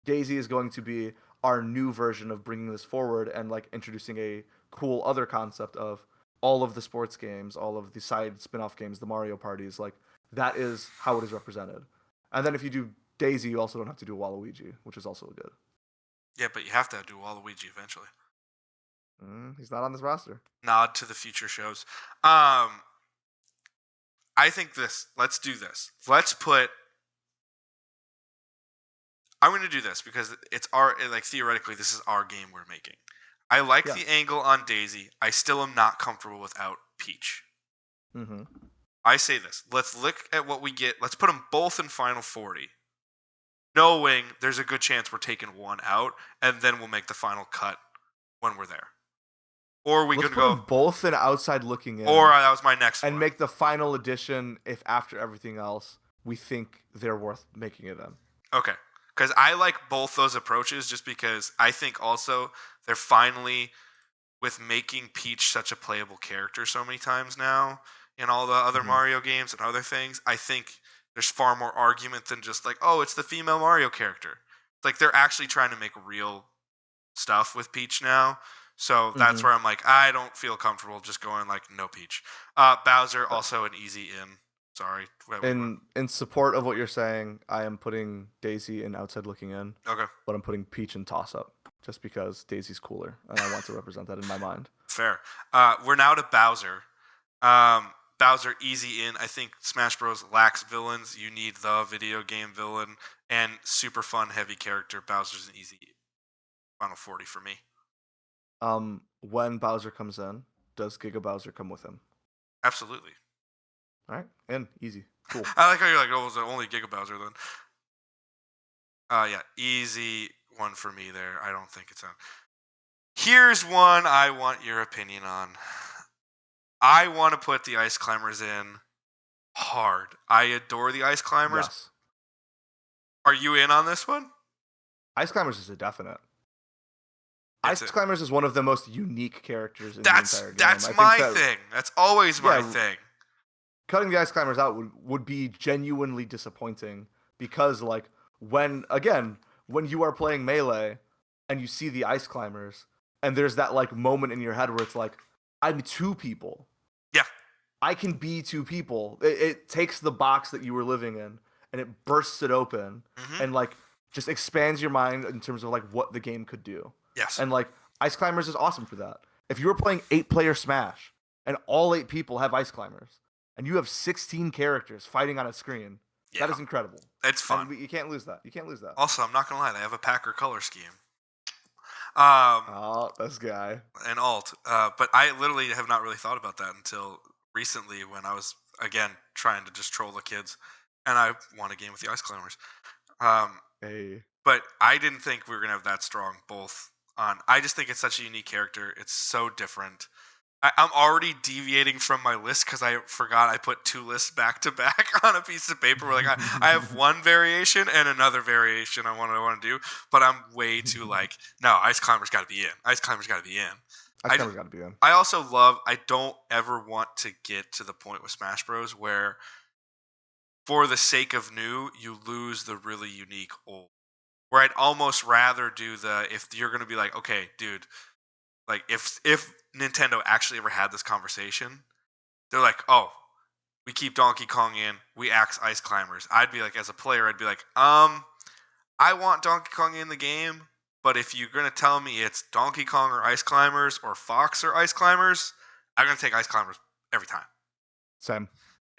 Daisy is going to be our new version of bringing this forward and like introducing a cool other concept of all of the sports games, all of the side spin-off games, the Mario parties. Like that is how it is represented. And then if you do Daisy, you also don't have to do Waluigi, which is also good. Yeah, but you have to do Waluigi eventually. He's not on this roster. Nod to the future shows. I I think this. Let's do this. Let's put. I'm going to do this because it's our like theoretically this is our game we're making. I like Yeah. the angle on Daisy. I still am not comfortable without Peach. Mm-hmm. I say this. Let's look at what we get. Let's put them both in Final 40. Knowing there's a good chance we're taking one out, and then we'll make the final cut when we're there. Or we Let's could put go. them both in outside looking in. Or that was my next and one. make the final edition if after everything else we think they're worth making it in. Okay. Because I like both those approaches just because I think also they're finally, with making Peach such a playable character so many times now in all the other Mario games and other things, I think there's far more argument than just like, oh, it's the female Mario character. Like they're actually trying to make real stuff with Peach now. So that's where I'm like, I don't feel comfortable just going like no Peach. Bowser also an easy in. Sorry. In support of what you're saying, I am putting Daisy in outside looking in. Okay. But I'm putting Peach in toss up just because Daisy's cooler and I want to represent that in my mind. Fair. We're now to Bowser. Bowser easy in. I think Smash Bros lacks villains. You need the video game villain and super fun heavy character. Bowser's an easy Final 40 for me. When Bowser comes in, does Giga Bowser come with him? Absolutely. All right, and easy, cool. I like how you're like, oh, it was only Giga Bowser then. Yeah, easy one for me there. I don't think it's on. Here's one I want your opinion on. I want to put the Ice Climbers in hard. I adore the Ice Climbers. Yes. Are you in on this one? Ice Climbers is a definite. Ice Climbers is one of the most unique characters in the entire game. That's my thing. That's always my thing. Cutting the Ice Climbers out would be genuinely disappointing because, like, when you are playing Melee and you see the Ice Climbers and there's that, like, moment in your head where it's like, I'm two people. Yeah. I can be two people. It takes the box that you were living in and it bursts it open and, like, just expands your mind in terms of, like, what the game could do. Yes. And, like, Ice Climbers is awesome for that. If you were playing 8-player Smash and all 8 people have Ice Climbers and you have 16 characters fighting on a screen, that is incredible. It's fun. And you can't lose that. You can't lose that. Also, I'm not going to lie. They have a Packer color scheme. Oh, this guy. And alt. But I literally have not really thought about that until recently when I was, again, trying to just troll the kids. And I won a game with the Ice Climbers. Hey. But I didn't think we were going to have that strong both on. I just think it's such a unique character. It's so different. I'm already deviating from my list because I forgot I put 2 lists back to back on a piece of paper. Where like I have one variation and another variation I want to do, but I'm way too like, no, Ice Climber's got to be in. Ice Climber's got to be in. Ice Climber's got to be in. I also love. I don't ever want to get to the point with Smash Bros. Where, for the sake of new, you lose the really unique old. Where I'd almost rather do if you're going to be like, okay, dude, like if Nintendo actually ever had this conversation, they're like, oh, we keep Donkey Kong in, we axe Ice Climbers. I'd be like, as a player, I'd be like, I want Donkey Kong in the game, but if you're going to tell me it's Donkey Kong or Ice Climbers or Fox or Ice Climbers, I'm going to take Ice Climbers every time. Same.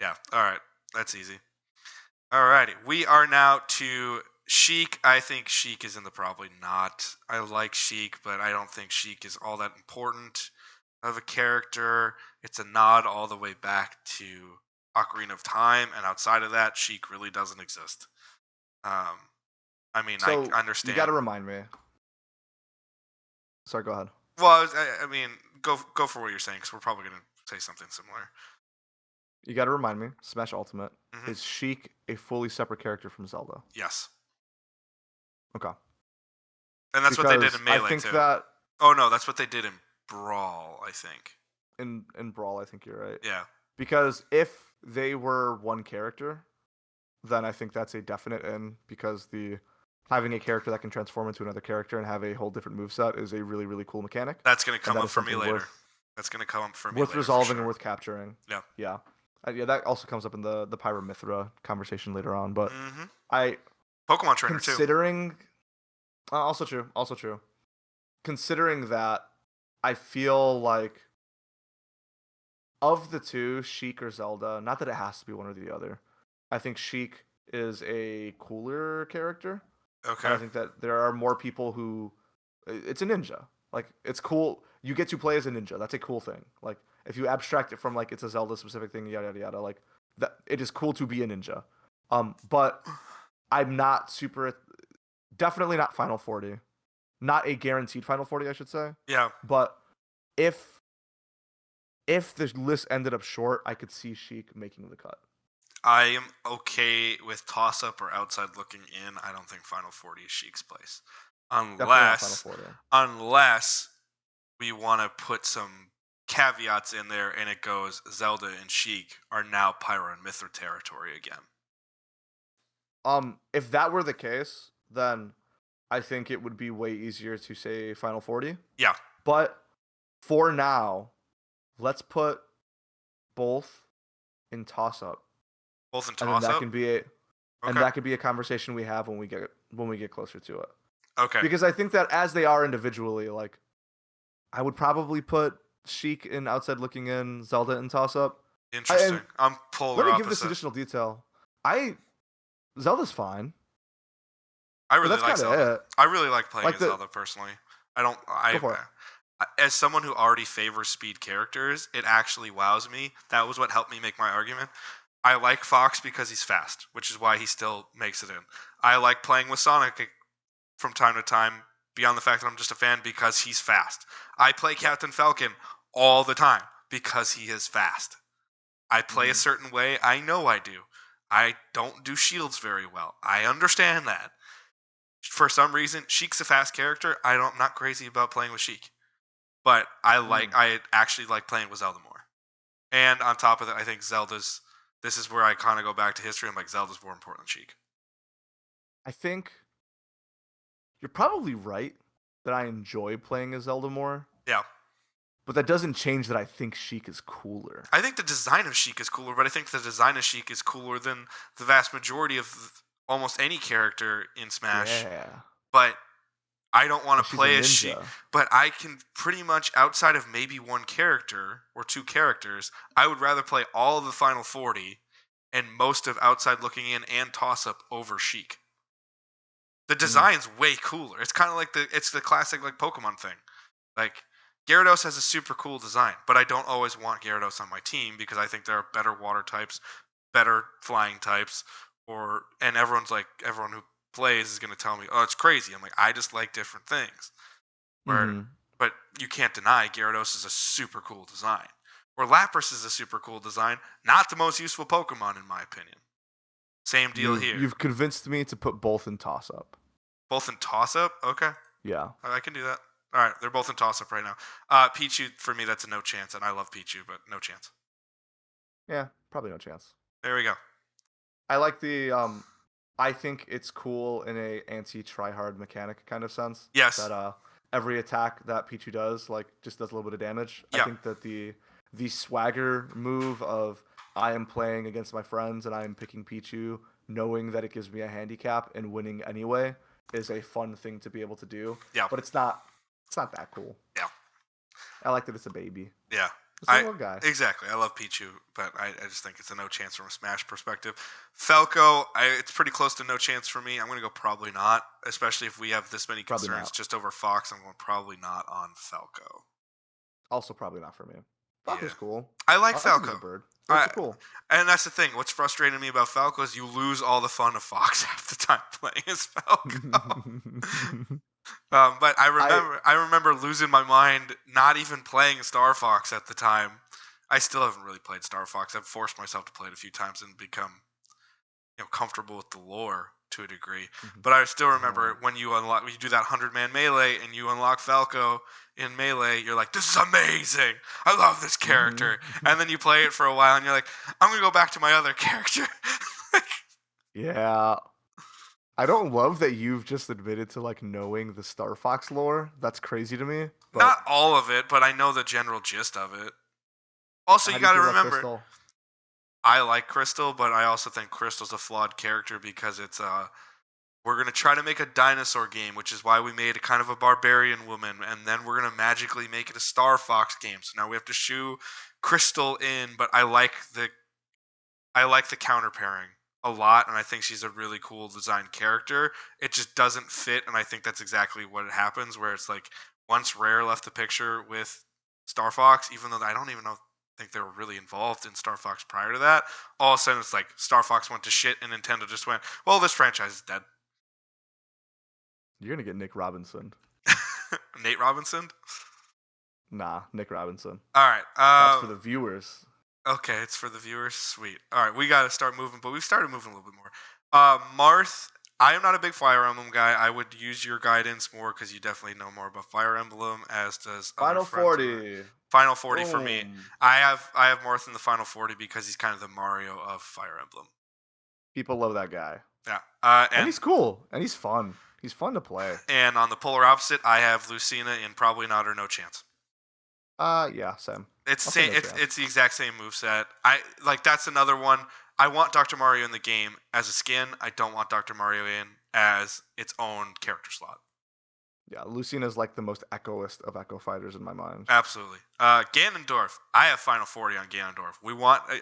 Yeah, all right, that's easy. All righty, we are now to Sheik. I think Sheik is in the probably not. I like Sheik, but I don't think Sheik is all that important of a character. It's a nod all the way back to Ocarina of Time, and outside of that, Sheik really doesn't exist. I mean, so I understand. You got to remind me. Sorry, go ahead. Well, I mean, go for what you're saying, because we're probably going to say something similar. You got to remind me, Smash Ultimate, is Sheik a fully separate character from Zelda? Yes. Okay. And that's what they did in Melee, I think too. that... Oh, no, that's what they did in Brawl, I think. In Brawl, I think you're right. Yeah. Because if they were one character, then I think that's a definite in, because having a character that can transform into another character and have a whole different moveset is a really, really cool mechanic. That's going to come up for me later. That's going to come up for me later. Worth resolving and worth capturing. Yeah. Yeah. Yeah, that also comes up in the Pyra/Mythra conversation later on. But Pokemon Trainer, too. Also true. Considering that, I feel like of the two, Sheik or Zelda, not that it has to be one or the other. I think Sheik is a cooler character, and Okay. I think that there are more people who it's a ninja. Like it's cool. You get to play as a ninja. That's a cool thing. Like if you abstract it from like it's a Zelda specific thing, yada yada yada. Like that, it is cool to be a ninja. But I'm not super. Definitely not Final 40. Not a guaranteed Final 40, I should say. Yeah. But if if the list ended up short, I could see Sheik making the cut. I am okay with toss up or outside looking in. I don't think Final 40 is Sheik's place. Definitely not Final Unless 40. unless we want to put some caveats in there and it goes Zelda and Sheik are now Pyro and Mithra territory again. If that were the case, then I think it would be way easier to say Final 40. Yeah. But for now, let's put both in toss up. Both in And then toss that up? can be a and Okay. that could be a conversation we have when we get closer to it. Okay. Because I think that as they are individually, like I would probably put Sheik in outside looking in, Zelda in toss up. Interesting. And I'm let polar me give this opposite. additional detail. I Zelda's fine, I but really that's like kind of Zelda. it. I really like playing Like as the Zelda personally. I don't. Go for it. As someone who already favors speed characters, it actually wows me. That was what helped me make my argument. I like Fox because he's fast, which is why he still makes it in. I like playing with Sonic from time to time, beyond the fact that I'm just a fan because he's fast. I play Captain Falcon all the time because he is fast. I play a Mhm. certain way. I know I do. I don't do shields very well. I understand that. For some reason, Sheik's a fast character. I'm not crazy about playing with Sheik, but Mm. I actually like playing with Zelda more. And on top of that, I think Zelda's. This is where I kind of go back to history. I'm like Zelda's more important than Sheik. I think you're probably right that I enjoy playing as Zelda more, Yeah, but that doesn't change that I think Sheik is cooler. I think the design of Sheik is cooler, but I think the design of Sheik is cooler than the vast majority of almost any character in Smash. Yeah. But I don't want And to she's a play as Sheik. ninja. But I can pretty much, outside of maybe one character or two characters, I would rather play all of the Final 40 and most of Outside Looking In and Toss Up over Sheik. The Mm. design's way cooler. It's kind of like it's the classic like Pokemon thing. Like Gyarados has a super cool design, but I don't always want Gyarados on my team because I think there are better water types, better flying types, and everyone who plays is going to tell me, "Oh, it's crazy." I'm like, "I just like different things." Where Mhm. but you can't deny Gyarados is a super cool design. Or Lapras is a super cool design, not the most useful Pokemon in my opinion. Same deal here. You've convinced me to put both in toss up. Both in toss up? Okay. Yeah. I can do that. All right, they're both in toss up right now. Pichu for me, that's a no chance, and I love Pichu, but no chance. Yeah, probably no chance. There we go. I like the I think it's cool in a anti tryhard mechanic kind of sense Yes. that every attack that Pichu does like just does a little bit of damage. I Yeah. think that the swagger move of I am playing against my friends and I am picking Pichu knowing that it gives me a handicap and winning anyway is a fun thing to be able to do. Yeah. But it's not that cool. Yeah. I like that it's a baby. Yeah. It's a little guy. Exactly. I love Pichu, but I just think it's a no chance from a Smash perspective. Falco, it's pretty close to no chance for me. I'm going to go probably not, especially if we have this many Probably concerns not. just over Fox. I'm going probably not on Falco. Also probably not for me. Yeah. Falco's cool. I like I think he's Falco. a bird. Birds are cool. And that's the thing. What's frustrating me about Falco is you lose all the fun of Fox half the time playing as Falco. But I remember losing my mind not even playing Star Fox at the time. I still haven't really played Star Fox. I've forced myself to play it a few times and become comfortable with the lore to a degree. But I still remember when you do that 100-man melee and you unlock Falco in melee, you're like, this is amazing. I love this character. And then you play it for a while and you're like, I'm gonna go back to my other character. Yeah. I don't love that you've just admitted to like knowing the Star Fox lore. That's crazy to me. But Not all of it, but I know the general gist of it. Also, how you do you got to feel about remember, Crystal? I like Crystal, but I also think Crystal's a flawed character because it's we're gonna try to make a dinosaur game, which is why we made a kind of a barbarian woman, and then we're gonna magically make it a Star Fox game. So now we have to Crystal in, but I like the counter pairing a lot, and I think she's a really cool designed character. It just doesn't fit, and I think that's exactly what happens. Where it's like once Rare left the picture with Star Fox, even though I don't even think they were really involved in Star Fox prior to that. All of a sudden, it's like Star Fox went to shit, and Nintendo just went, "Well, this franchise is dead." You're gonna get Nick Robinson. Nate Robinson. Nah, Nick Robinson. All right. That's for the viewers. Okay, it's for the viewers. Sweet. All right, we got to start moving, but we've started moving a little bit more. Marth, I am not a big Fire Emblem guy. I would use your guidance more because you definitely know more about Fire Emblem, as does other Final friends of 40. mine. Final 40 for me. Boom. I have Marth in the Final 40 because he's kind of the Mario of Fire Emblem. People love that guy. Yeah. And he's cool. And he's fun. He's fun to play. And on the polar opposite, I have Lucina in Probably Not or No Chance. Yeah, same. It's I'll same. say no chance. It's the exact same moveset. That's another one. I want Dr. Mario in the game as a skin. I don't want Dr. Mario in as its own character slot. Yeah, Lucina's like the most echoist of echo fighters in my mind. Absolutely. Ganondorf. I have Final 40 on Ganondorf.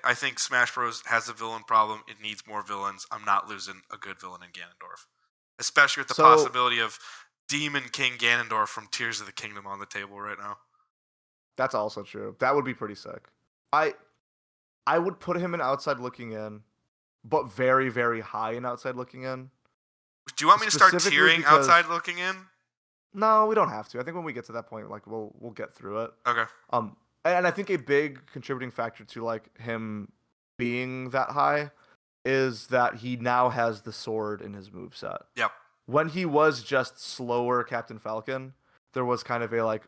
I think Smash Bros. Has a villain problem. It needs more villains. I'm not losing a good villain in Ganondorf. Especially with the possibility of Demon King Ganondorf from Tears of the Kingdom on the table right now. That's also true. That would be pretty sick. I would put him in outside looking in, but very, very high in outside looking in. Do you want me to start tiering outside looking in? No, we don't have to. I think when we get to that point, like we'll get through it. Okay. And I think a big contributing factor to like him being that high is that he now has the sword in his moveset. Yep. When he was just slower Captain Falcon, there was kind of a like,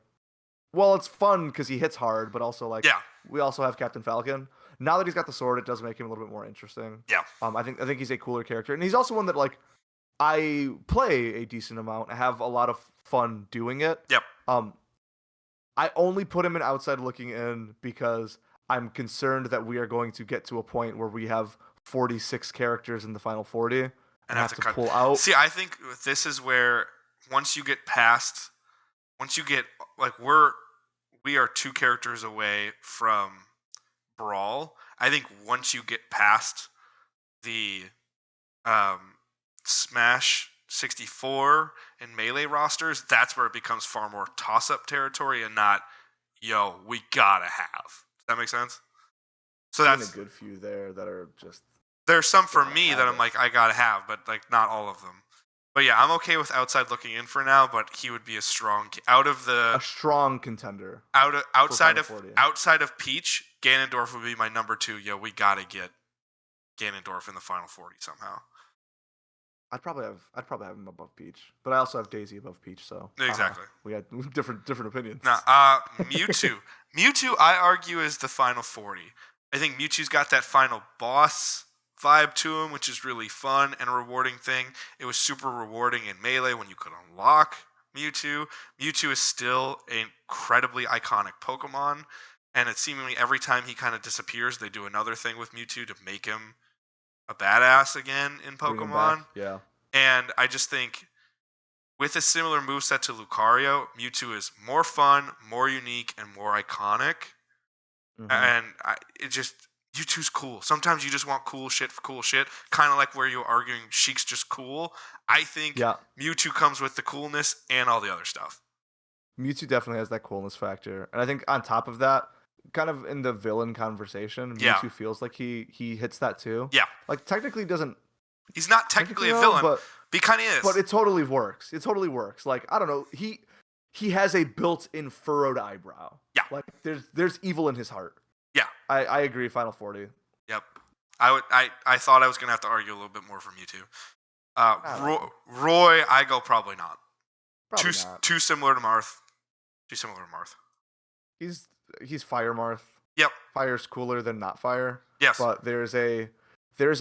well, it's fun because he hits hard, but also like, we also have Captain Falcon. Now that he's got the sword, it does make him a little bit more interesting. Yeah. I think he's a cooler character, and he's also one that like I play a decent amount. I have a lot of fun doing it. Yep. I only put him in outside looking in because I'm concerned that we are going to get to a point where we have 46 characters in the final 40 and have to pull out. See, I think this is where once you get like we are 2 characters away from Brawl. I think once you get past the Smash 64 and Melee rosters, that's where it becomes far more toss-up territory and not, yo, we gotta have. Does that make sense? So that's a good few there that are just. There's some for me that I'm like, I gotta have, but like not all of them. But yeah, I'm okay with outside looking in for now. But he would be a strong strong contender. Outside of Peach, Ganondorf would be my number 2. Yo, we gotta get Ganondorf in the final 40 somehow. I'd probably have him above Peach, but I also have Daisy above Peach. So exactly, we had different opinions. Nah, Mewtwo. Mewtwo, I argue, is the final 40. I think Mewtwo's got that final boss vibe to him, which is really fun and a rewarding thing. It was super rewarding in Melee when you could unlock Mewtwo. Mewtwo is still an incredibly iconic Pokemon, and it's seemingly every time he kind of disappears, they do another thing with Mewtwo to make him a badass again in Pokemon. Yeah. And I just think with a similar moveset to Lucario, Mewtwo is more fun, more unique, and more iconic. Mm-hmm. And Mewtwo's cool. Sometimes you just want cool shit for cool shit. Kind of like where you're arguing Sheik's just cool. I think Mewtwo comes with the coolness and all the other stuff. Mewtwo definitely has that coolness factor. And I think on top of that, kind of in the villain conversation, Mewtwo feels like he hits that too. Yeah. Like technically doesn't. He's not technically a villain, but he kind of is. But it totally works. It totally works. Like, I don't know. He has a built-in furrowed eyebrow. Yeah. Like there's evil in his heart. Yeah. I agree. Final 40. Yep. I thought I was gonna have to argue a little bit more for Mewtwo. Roy, I go probably not. Probably not. Too similar to Marth. He's Fire Marth. Yep. Fire's cooler than not Fire. Yes. But there's a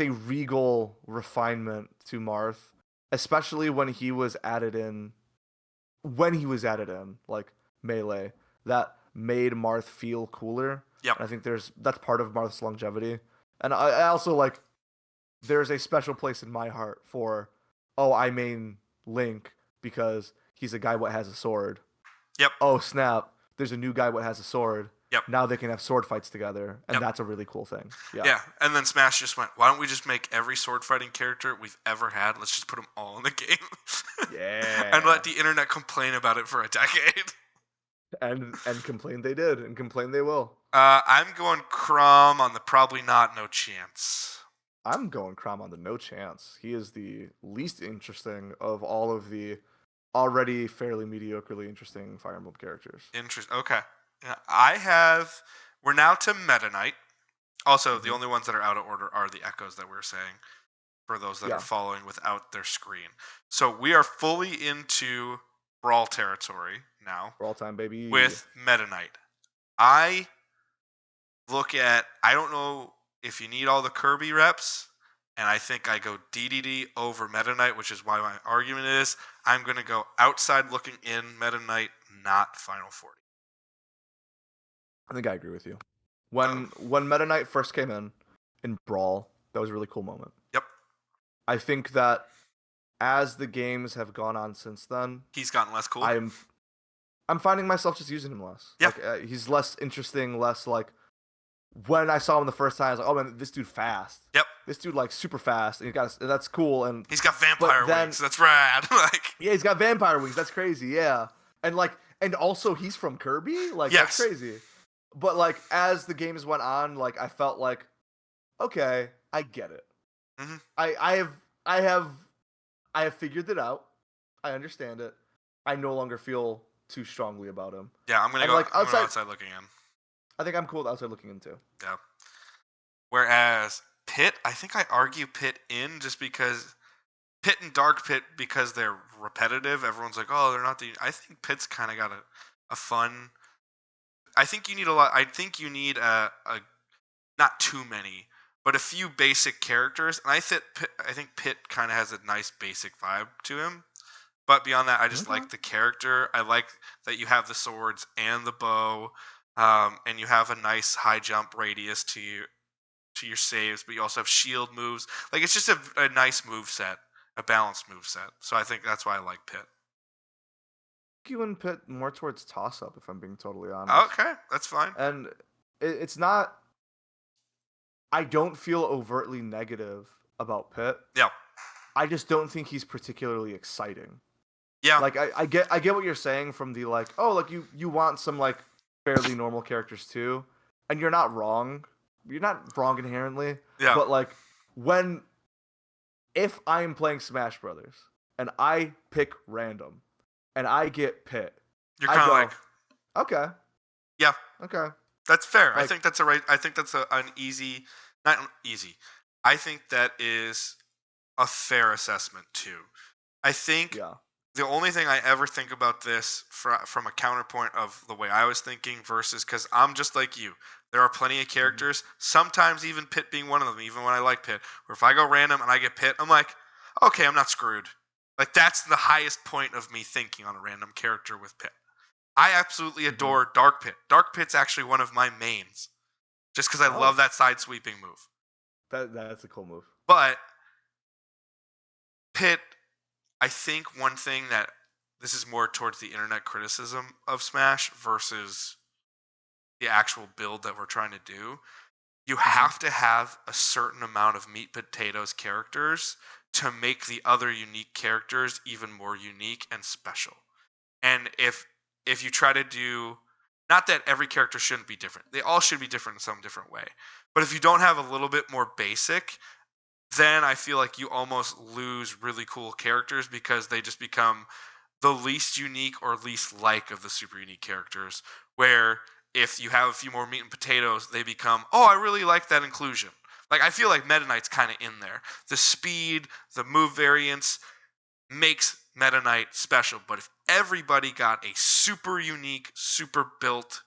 regal refinement to Marth, especially when he was added in, like Melee, that made Marth feel cooler. Yep. And I think that's part of Marth's longevity. And I also like, there's a special place in my heart for, I main Link because he's a guy what has a sword. Yep. Oh snap, there's a new guy what has a sword. Yep. Now they can have sword fights together, and Yep. that's a really cool thing. Yeah. Yeah, and then Smash just went, why don't we just make every sword fighting character we've ever had? Let's just put them all in the game. And Yeah. let the internet complain about it for a decade. And complain they did, and complain they will. I'm going Crom on the probably not, no chance. I'm going Crom on the no chance. He is the least interesting of all of the already fairly mediocrely interesting Fire Emblem characters. Okay. Yeah, we're now to Meta Knight. Also, the only ones that are out of order are the echoes that we were saying, for those that Yeah. are following without their screen. So we are fully into Brawl territory now For all time, baby. with Meta Knight. I don't know if you need all the Kirby reps, and I think I go DDD over Meta Knight, which is why my argument is I'm going to go outside looking in Meta Knight, not Final 40. I think I agree with you. When Meta Knight first came in Brawl, that was a really cool moment. Yep. I think that as the games have gone on since then, He's gotten less cool. I'm finding myself just using him less. Yeah. Like, he's less interesting, less like when I saw him the first time, I was like, oh man, this dude fast. Yep. This dude like super fast, and that's cool. And he's got vampire wings. That's rad. Yeah, he's got vampire wings. That's crazy. Yeah, and also he's from Kirby. Like yes. That's crazy. But like as the games went on, like I felt like, okay, I get it. Mm-hmm. I have figured it out. I understand it. I no longer feel too strongly about him. Yeah, I'm gonna go outside looking in. I think I'm cool with outside looking in too. Yeah. Whereas Pit, I think I argue Pit in just because Pit and Dark Pit, because they're repetitive. Everyone's like, oh, they're not the. I think Pit's kind of got a fun. I think you need a lot. I think you need a not too many, but a few basic characters. And I think Pit kind of has a nice basic vibe to him. But beyond that, I just like the character. I like that you have the swords and the bow, and you have a nice high jump radius to your saves. But you also have shield moves. Like it's just a nice move set, a balanced move set. So I think that's why I like Pit. You and Pit more towards toss up, if I'm being totally honest. Okay, that's fine. And it's not. I don't feel overtly negative about Pit. Yeah. I just don't think he's particularly exciting. Yeah. Like I get what you're saying from the like, oh, like you want some like fairly normal characters too, and you're not wrong. You're not wrong inherently. Yeah. But like if I am playing Smash Brothers and I pick random and I get Pit, you're kind of like, okay. Yeah. Okay. That's fair. Like, I think that's an easy, not easy. I think that is a fair assessment too. I think the only thing I ever think about this from a counterpoint of the way I was thinking versus, because I'm just like you. There are plenty of characters, sometimes even Pit being one of them, even when I like Pit, where if I go random and I get Pit, I'm like, okay, I'm not screwed. Like that's the highest point of me thinking on a random character with Pit. I absolutely adore Dark Pit. Dark Pit's actually one of my mains, just because I love that side sweeping move. That's a cool move. But Pit, I think one thing that this is more towards the internet criticism of Smash versus the actual build that we're trying to do. You have to have a certain amount of meat potatoes characters to make the other unique characters even more unique and special. And if you try to do, not that every character shouldn't be different, they all should be different in some different way. But if you don't have a little bit more basic, then I feel like you almost lose really cool characters because they just become the least unique or least like of the super unique characters. Where if you have a few more meat and potatoes, they become, oh, I really like that inclusion. Like I feel like Meta Knight's kind of in there. The speed, the move variance makes Meta Knight special. But if everybody got a super unique, super built,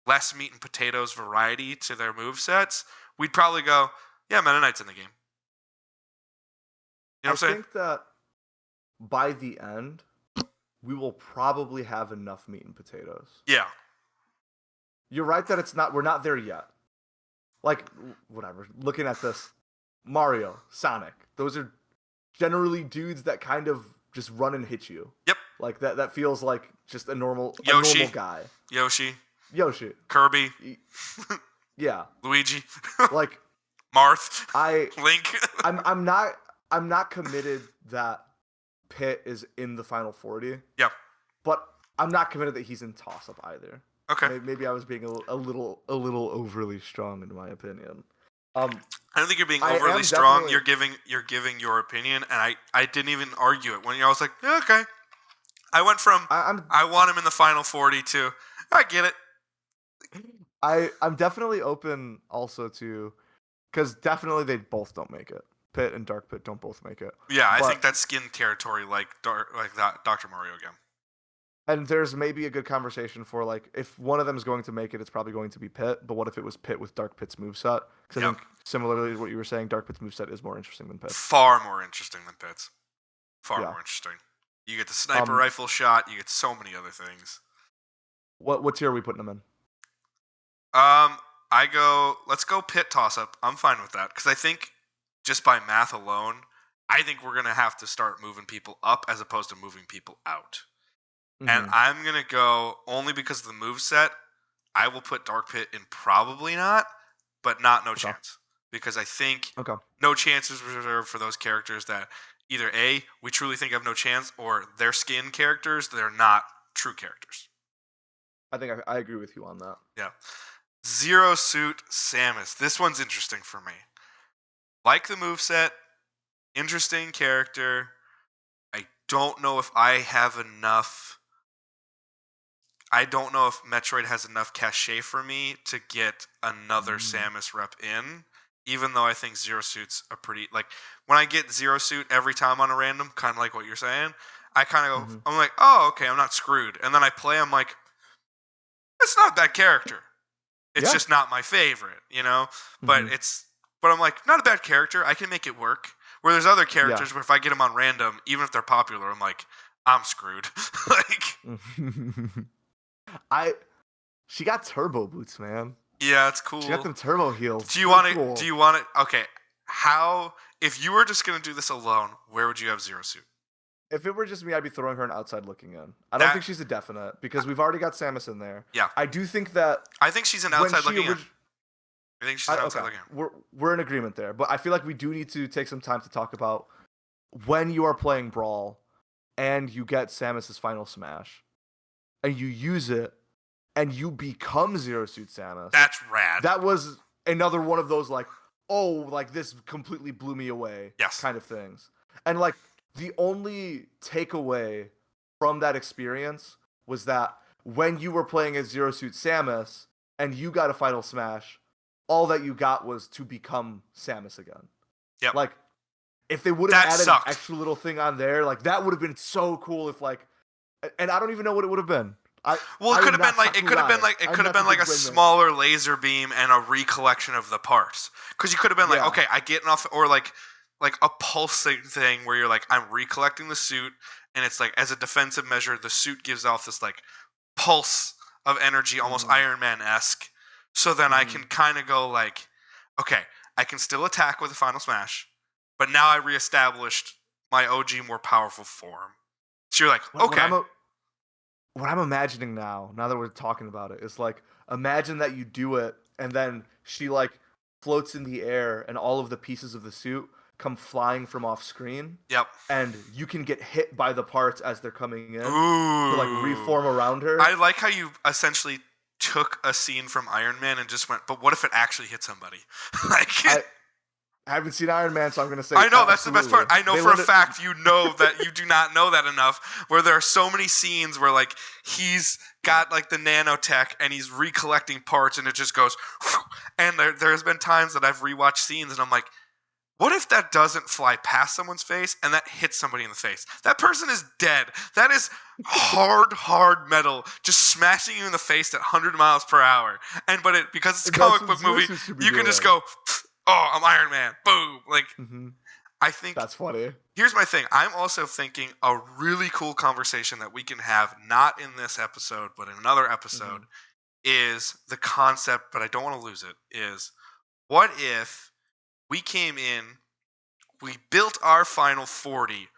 less meat and potatoes variety to their movesets, we'd probably go, yeah, Meta Knight's in the game. You know what I'm saying? I think that by the end, we will probably have enough meat and potatoes. Yeah. You're right that we're not there yet. Like, whatever. Looking at this, Mario, Sonic, those are generally dudes that kind of just run and hit you. Yep. Like that feels like just a normal Yoshi. guy. Yoshi. Yoshi. Kirby, Yeah. Luigi, Like Marth, I Link. I'm not committed that Pitt is in the final 40, Yep. but I'm not committed that he's in toss up either. Okay. Maybe I was being a little overly strong in my opinion. I don't think you're being I overly am strong. definitely You're giving your opinion, and I didn't even argue it when I was like, yeah, okay. I went from I'm I want him in the final 40 to I get it. I'm definitely open also to, because definitely they both don't make it. Pit and Dark Pit don't both make it. Yeah, I think But that's skin territory, like that Dr. Mario again. and there's maybe a good conversation for like if one of them is going to make it, it's probably going to be Pit. But what if it was Pit with Dark Pit's moveset? Because I Yep. think similarly to what you were saying, Dark Pit's moveset is more interesting than Pit's. Far more interesting than Pitts. Far Yeah. more interesting. You get the sniper rifle shot. You get so many other things. What tier are we putting them in? Let's go Pit toss up. I'm fine with that because I think just by math alone, I think we're gonna have to start moving people up as opposed to moving people out. And I'm going to go only because of the move set. I will put Dark Pit in probably not, but not no chance. Because I think no chance is reserved for those characters that either A, we truly think have no chance, or they're skin characters, they're not true characters. I think I agree with you on that. Yeah. Zero Suit Samus. This one's interesting for me. Like the moveset, interesting character. I don't know if I have enough. I don't know if Metroid has enough cachet for me to get another Samus rep in, even though I think Zero Suit's a pretty, like, when I get Zero Suit every time on a random, kind of like what you're saying, I kind of go, I'm like, oh, okay, I'm not screwed. And then I play, I'm like, it's not a bad character. It's just not my favorite, you know? But I'm like, not a bad character. I can make it work. Where there's other characters where if I get them on random, even if they're popular, I'm like, I'm screwed. She got turbo boots, man. Yeah, it's cool. She got them turbo heels. Do you want it? Do you want it? Okay. If you were just gonna do this alone, where would you have Zero Suit? If it were just me, I'd be throwing her an outside looking in. I don't think she's a definite because we've already got Samus in there. Yeah. I do think that. I think she's an outside looking in. I think she's an outside looking in. We're in agreement there, but I feel like we do need to take some time to talk about when you are playing Brawl and you get Samus's final smash and you use it and you become Zero Suit Samus. That's rad. That was another one of those like, oh, like this completely blew me away kind of things. And like the only takeaway from that experience was that when you were playing as Zero Suit Samus and you got a final smash, all that you got was to become Samus again. Yep. Like if they would have added an extra little thing on there, like that would have been so cool if like, and I don't even know what it would have been. It could have been like a smaller laser beam and a recollection of the parts. Because you could have been like, okay, I get enough, or like a pulsing thing where you're like, I'm recollecting the suit, and it's like as a defensive measure, the suit gives off this like pulse of energy, almost Iron Man-esque. So then I can kind of go like, okay, I can still attack with a final smash, but now I reestablished my OG more powerful form. So you're like, okay. What I'm imagining now that we're talking about it, is like, imagine that you do it, and then she like floats in the air, and all of the pieces of the suit come flying from off screen. Yep. And you can get hit by the parts as they're coming in to like reform around her. I like how you essentially took a scene from Iron Man and just went, but what if it actually hit somebody? I haven't seen Iron Man, so I'm going to say I know, that's the best part. I know for a fact you know that you do not know that enough, where there are so many scenes where, like, he's got, like, the nanotech, and he's recollecting parts, and it just goes, and there's been times that I've rewatched scenes, and I'm like, what if that doesn't fly past someone's face, and that hits somebody in the face? That person is dead. That is hard metal, just smashing you in the face at 100 miles per hour. Because it's a comic book movie, you can just go, oh, I'm Iron Man. Boom. Like, I think that's funny. Here's my thing. I'm also thinking a really cool conversation that we can have, not in this episode, but in another episode, is the concept, but I don't want to lose it, is what if we came in, we built our final 40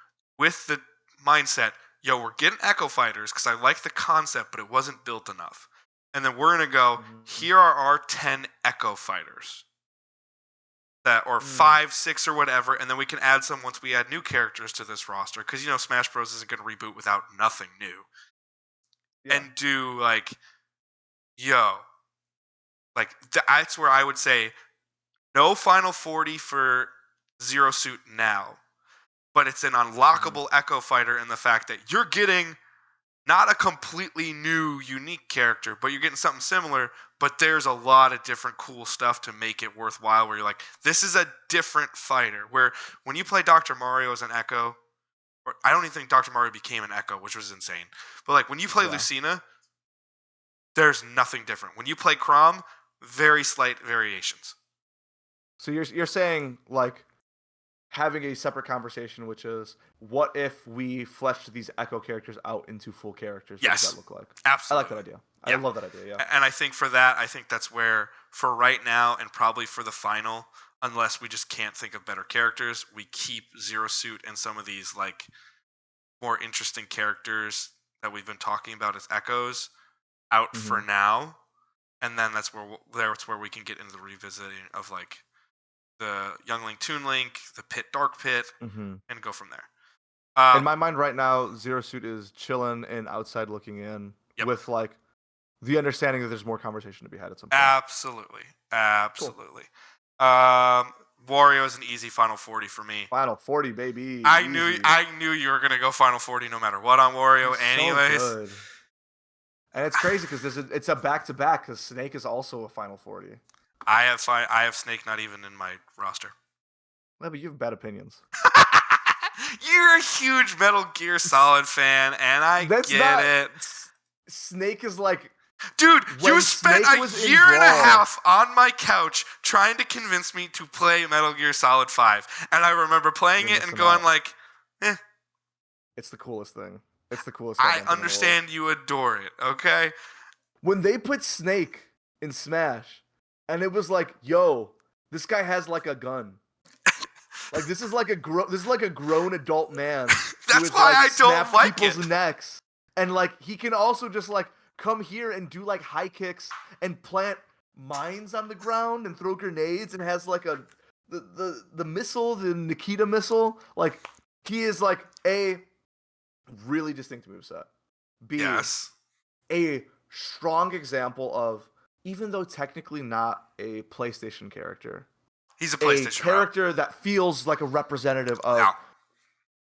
with the mindset, yo, we're getting Echo Fighters because I like the concept, but it wasn't built enough. and then we're gonna go. Mhm. Here are our 10 Echo fighters. Or 5, 6, or whatever, and then we can add some once we add new characters to this roster. Because Smash Bros. Isn't going to reboot without nothing new. Yeah. And do yo, that's where I would say no Final 40 for Zero Suit now, but it's an unlockable Echo fighter in the fact that you're getting not a completely new, unique character, but you're getting something similar, but there's a lot of different cool stuff to make it worthwhile where you're like, this is a different fighter. Where when you play Dr. Mario as an Echo, or I don't even think Dr. Mario became an Echo, which was insane. But when you play Lucina, there's nothing different. When you play Chrom, very slight variations. So you're saying having a separate conversation, which is what if we fleshed these Echo characters out into full characters? What Yes. does that look like? Absolutely. I like that idea. Yeah. I love that idea. Yeah. And I think for that, that's where, for right now, and probably for the final, unless we just can't think of better characters, we keep Zero Suit and some of these more interesting characters that we've been talking about as Echoes out for now, and then that's where we can get into the revisiting of the Young Link, Toon Link, the Pit, Dark Pit, and go from there. In my mind right now, Zero Suit is chilling and outside looking in with the understanding that there's more conversation to be had at some point. Absolutely. Cool. Wario is an easy Final 40 for me. Final 40, baby. I knew you were gonna go Final 40 no matter what on Wario. He's anyways. So good. And it's crazy because it's a back-to-back because Snake is also a Final 40. I have Snake not even in my roster. Yeah, but you have bad opinions. You're a huge Metal Gear Solid fan, and I get it. Snake is dude, you spent a year and a half on my couch trying to convince me to play Metal Gear Solid 5, and I remember playing it and going eh. It's the coolest thing. It's the coolest. I understand you adore it, okay? When they put Snake in Smash, and it was yo, this guy has a gun. This is like a grown adult man. That's why I don't like people's necks, and he can also just come here and do high kicks and plant mines on the ground and throw grenades and has the missile, the Nikita missile. He is a really distinct moveset. B, a strong example of, even though technically not a PlayStation character, he's a PlayStation character that feels like a representative of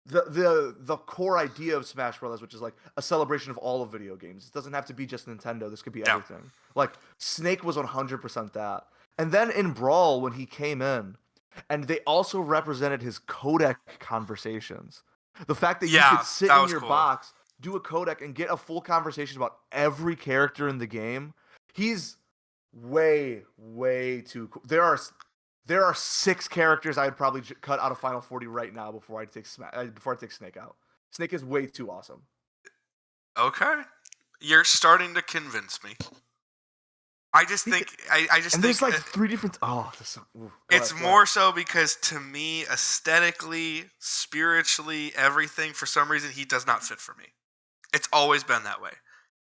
the core idea of Smash Brothers, which is a celebration of all of video games. It doesn't have to be just Nintendo. This could be everything. Snake was 100% that. And then in Brawl, when he came in, and they also represented his codec conversations. The fact that you could sit in your box, do a codec, and get a full conversation about every character in the game. He's way, way too cool. There are 6 characters I would probably cut out of Final 40 right now before I take Snake out. Snake is way too awesome. Okay, you're starting to convince me. I just think there's 3 different. It's more so because to me, aesthetically, spiritually, everything, for some reason, he does not fit for me. It's always been that way.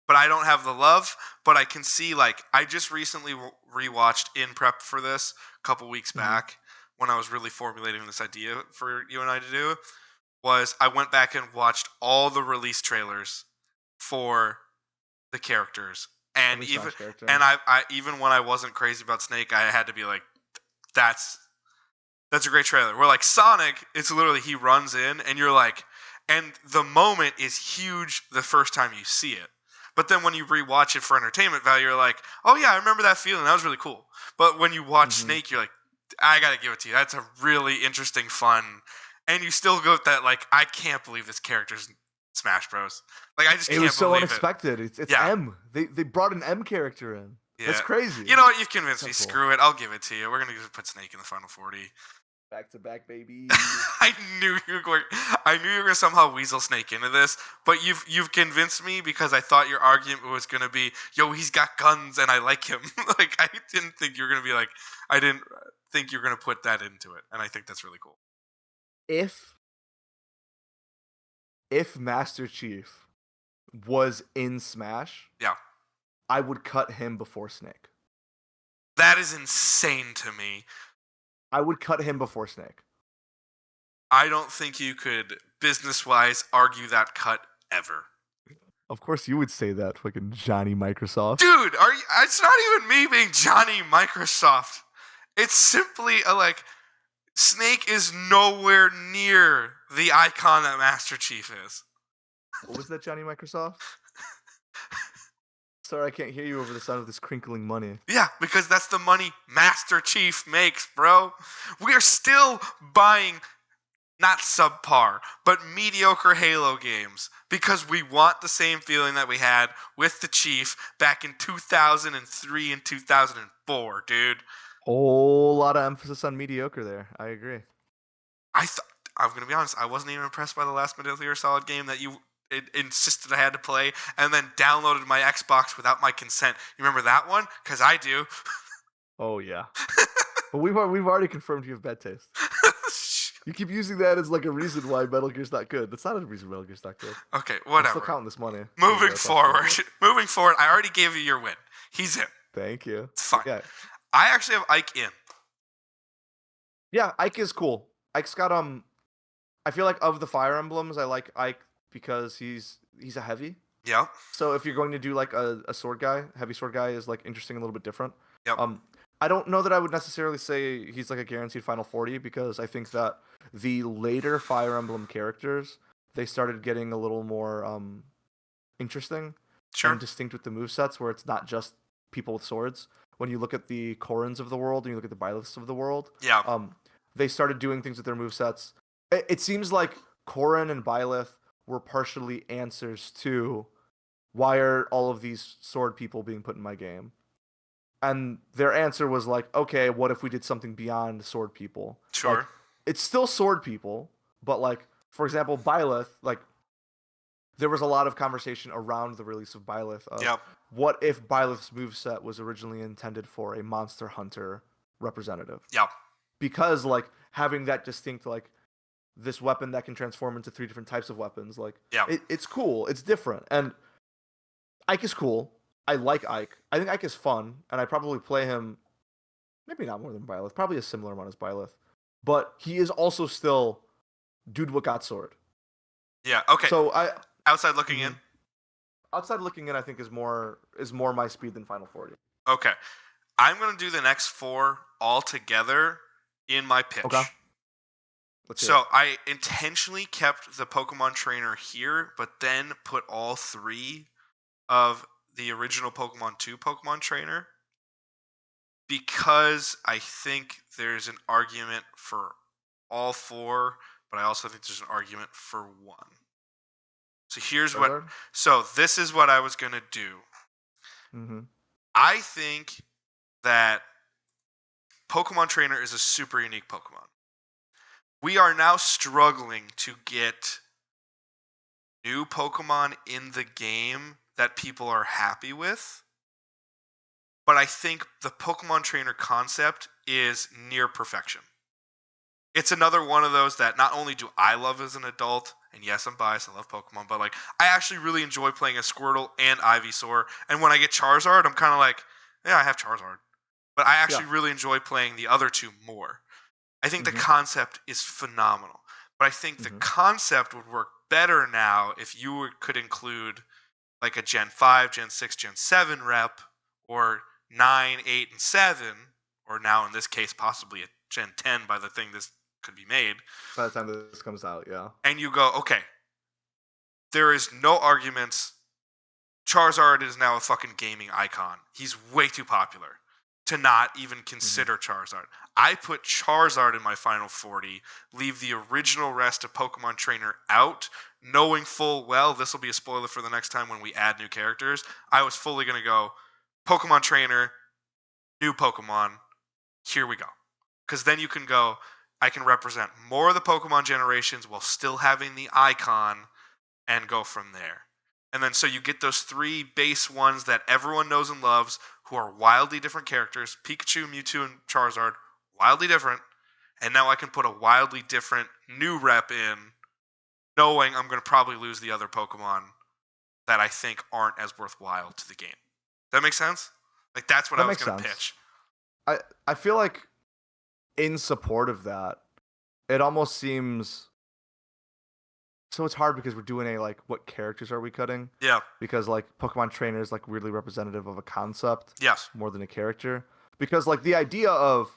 But I don't have the love. But I can see, I just recently rewatched in prep for this a couple weeks back when I was really formulating this idea for you and I to do. Was I went back and watched all the release trailers for the characters. And I even when I wasn't crazy about Snake, I had to be that's a great trailer. Where Sonic, it's literally he runs in and you're and the moment is huge the first time you see it. But then when you rewatch it for entertainment value, you're oh yeah, I remember that feeling. That was really cool. But when you watch Snake, you're I gotta give it to you. That's a really interesting, fun, and you still go with that I can't believe this character's Smash Bros. I just can't believe it. Was so unexpected. It's M. They brought an M character in. Yeah. That's crazy. You know what? You've convinced me. Cool. Screw it. I'll give it to you. We're gonna put Snake in the Final 40. Back to back, baby. I knew you were gonna somehow weasel Snake into this, but you've convinced me because I thought your argument was gonna be, yo, he's got guns and I like him. I didn't think you were gonna be I didn't think you were gonna put that into it, and I think that's really cool. If Master Chief was in Smash, I would cut him before Snake. That is insane to me. I would cut him before Snake. I don't think you could, business-wise, argue that cut ever. Of course, you would say that, fucking Johnny Microsoft. Dude, it's not even me being Johnny Microsoft. It's simply Snake is nowhere near the icon that Master Chief is. What was that, Johnny Microsoft? Sorry, I can't hear you over the sound of this crinkling money. Yeah, because that's the money Master Chief makes, bro. We are still buying not subpar, but mediocre Halo games because we want the same feeling that we had with the Chief back in 2003 and 2004, dude. Whole lot of emphasis on mediocre there. I agree. I'm going to be honest, I wasn't even impressed by the last Metal Gear Solid game that you insisted I had to play and then downloaded my Xbox without my consent. You remember that one? Because I do. Oh, yeah. But we've already confirmed you have bad taste. You keep using that as like a reason why Metal Gear's not good. That's not a reason Metal Gear's not good. Okay, I'm whatever. still counting this money. Moving forward, I already gave you your win. He's in. Thank you. It's fine. Yeah. I actually have Ike in. Yeah, Ike is cool. Ike's got I feel like of the Fire Emblems, I like Ike because he's a heavy. Yep. So if you're going to do like a sword guy, heavy sword guy is like interesting, a little bit different. Yep. I don't know that I would necessarily say he's like a guaranteed Final 40 because I think that the later Fire Emblem characters, they started getting a little more interesting and distinct with the movesets where it's not just people with swords. When you look at the Korrins of the world and you look at the Byleths of the world, they started doing things with their movesets. It seems like Korrin and Byleth were partially answers to why are all of these sword people being put in my game? And their answer was like, okay, what if we did something beyond sword people? Sure. Like, it's still sword people, but like, for example, Byleth, like, there was a lot of conversation around the release of Byleth of what if Byleth's moveset was originally intended for a Monster Hunter representative? Yep. Because like having that distinct like this weapon that can transform into 3 different types of weapons, like it's cool, it's different, and Ike is cool. I like Ike. I think Ike is fun, and I probably play him maybe not more than Byleth, probably a similar amount as Byleth, but he is also still dude what got sword. Yeah. Okay. So outside looking in. Outside looking in, I think is more my speed than Final 40. Okay, I'm gonna do the next 4 all together in my pitch. Okay. So I intentionally kept the Pokemon trainer here, but then put all 3 of the original Pokemon 2 Pokemon trainer because I think there's an argument for all 4, but I also think there's an argument for 1. So here's this is what I was going to do. Mm-hmm. I think that Pokemon Trainer is a super unique Pokemon. We are now struggling to get new Pokemon in the game that people are happy with. But I think the Pokemon Trainer concept is near perfection. It's another one of those that not only do I love as an adult, and yes, I'm biased, I love Pokemon, but like I actually really enjoy playing as Squirtle and Ivysaur. And when I get Charizard, I'm kind of like, yeah, I have Charizard. But I actually really enjoy playing the other 2 more. I think the concept is phenomenal. But I think the concept would work better now if you could include like a Gen 5, Gen 6, Gen 7 rep, or 9, 8, and 7, or now in this case possibly a Gen 10 by the thing this could be made. By the time this comes out, yeah. And you go, okay, there is no arguments. Charizard is now a fucking gaming icon. He's way too popular to not even consider Charizard. I put Charizard in my final 40, leave the original rest of Pokemon Trainer out, knowing full well this will be a spoiler for the next time when we add new characters. I was fully going to go Pokemon Trainer, new Pokemon, here we go. Because then you can go, I can represent more of the Pokemon generations while still having the icon and go from there. And then so you get those 3 base ones that everyone knows and loves who are wildly different characters. Pikachu, Mewtwo, and Charizard, wildly different. And now I can put a wildly different new rep in, knowing I'm going to probably lose the other Pokemon that I think aren't as worthwhile to the game. That makes sense? Like, that's what That I was makes going to sense. pitch. I feel like in support of that, it almost seems so it's hard because we're doing a like what characters are we cutting? Yeah. Because like Pokemon Trainer is like weirdly representative of a concept Yes. more than a character. Because like the idea of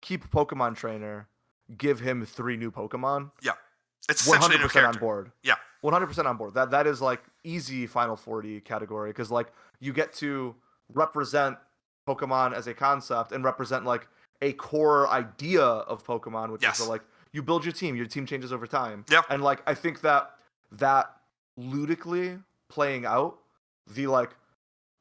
keep Pokemon Trainer, give him 3 new Pokemon, Yeah. It's essentially a new 100% on character. board. Yeah. 100% on board. That is like easy Final 40 category because like you get to represent Pokemon as a concept and represent like a core idea of Pokemon, which is the Yes. like you build your team changes over time. Yeah. And like I think that ludically playing out the like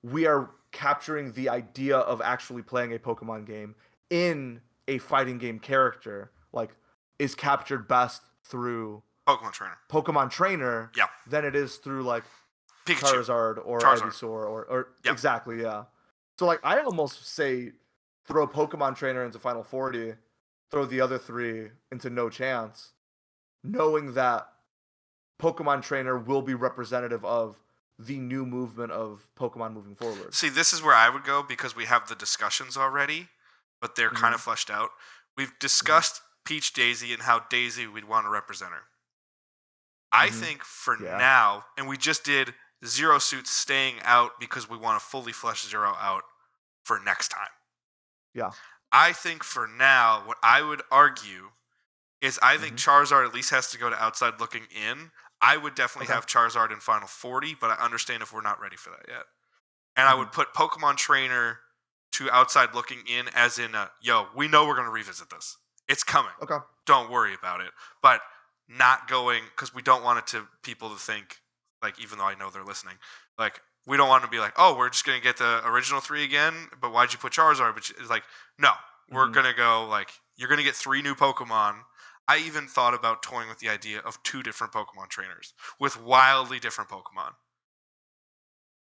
we are capturing the idea of actually playing a Pokemon game in a fighting game character, like is captured best through Pokemon Trainer. Pokemon Trainer Yeah. than it is through like Pikachu. Charizard or Charizard. Ivysaur or Yeah. exactly, yeah. So like I almost say throw Pokemon Trainer into Final 40, throw the other 3 into No Chance, knowing that Pokemon Trainer will be representative of the new movement of Pokemon moving forward. See, this is where I would go because we have the discussions already, but they're kind of fleshed out. We've discussed Peach Daisy and how Daisy we'd want to represent her. I think for now, and we just did Zero Suit staying out because we want to fully flesh Zero out for next time. Yeah. I think for now, what I would argue is I think Charizard at least has to go to outside looking in. I would definitely have Charizard in Final 40, but I understand if we're not ready for that yet. And I would put Pokemon Trainer to outside looking in as in, yo, we know we're going to revisit this. It's coming. Okay. Don't worry about it. But not going, because we don't want it to people to think, like, even though I know they're listening, like, we don't want to be like, oh, we're just going to get the original 3 again, but why'd you put Charizard? But it's like, no, we're going to go, like, you're going to get 3 new Pokemon. I even thought about toying with the idea of 2 different Pokemon trainers with wildly different Pokemon.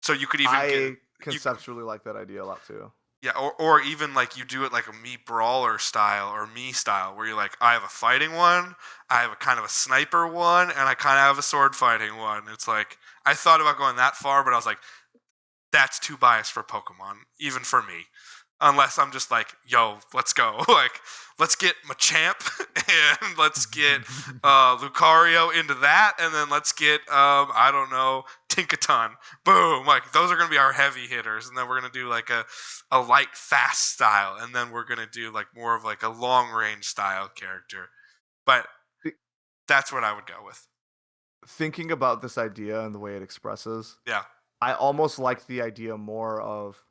So you could even conceptually like that idea a lot too. Yeah, or even like you do it like a me brawler style or me style where you're like, I have a fighting one, I have a kind of a sniper one, and I kind of have a sword fighting one. It's like I thought about going that far, but I was like, that's too biased for Pokemon, even for me. Unless I'm just like, yo, let's go. Like, let's get Machamp and let's get Lucario into that, and then let's get I don't know, Tinkaton. Boom! Like those are gonna be our heavy hitters, and then we're gonna do like a light fast style, and then we're gonna do like more of like a long range style character. But that's what I would go with. Thinking about this idea and the way it expresses, Yeah. I almost like the idea more of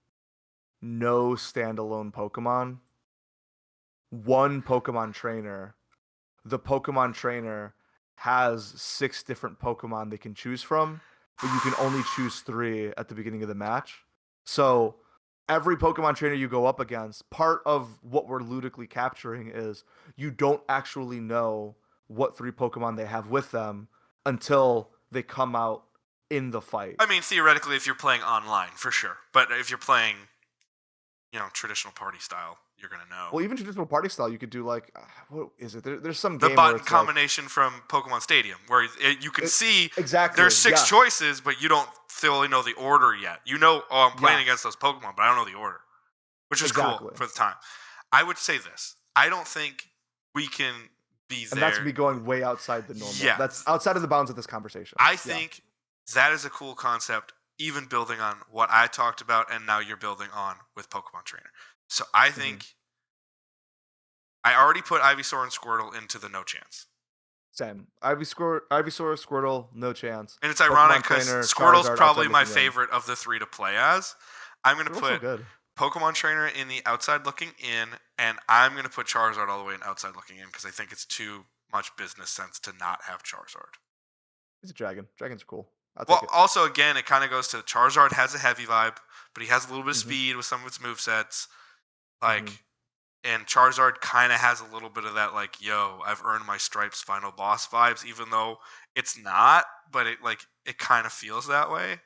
no standalone Pokemon. One Pokemon trainer. The Pokemon trainer has 6 different Pokemon they can choose from, but you can only choose 3 at the beginning of the match. So every Pokemon trainer you go up against, part of what we're ludically capturing is you don't actually know what 3 Pokemon they have with them until they come out in the fight. I mean, theoretically, if you're playing online, for sure. But if you're playing, traditional party style, you're gonna know. Well, even traditional party style, you could do like, what is it? There's some The game where button it's combination from Pokemon Stadium, where you can see exactly there's 6 choices, but you don't fully know the order yet. You know, oh, I'm playing against those Pokemon, but I don't know the order, which is cool for the time. I would say this: I don't think we can be there. And that's me going way outside the normal. Yeah. That's outside of the bounds of this conversation. I think that is a cool concept, even building on what I talked about, and now you're building on with Pokemon Trainer. So I think I already put Ivysaur and Squirtle into the no chance. Same. Ivysaur, Squirtle, no chance. And it's ironic because Squirtle's Charizard, probably my favorite of the 3 to play as. I'm going to put good. Pokemon Trainer in the outside looking in, and I'm going to put Charizard all the way in outside looking in because I think it's too much business sense to not have Charizard. He's a dragon. Dragons are cool. Well, also, again, it kind of goes to Charizard has a heavy vibe, but he has a little bit of speed with some of its movesets. Like, and Charizard kind of has a little bit of that, like, yo, I've earned my stripes final boss vibes, even though it's not, but it kind of feels that way.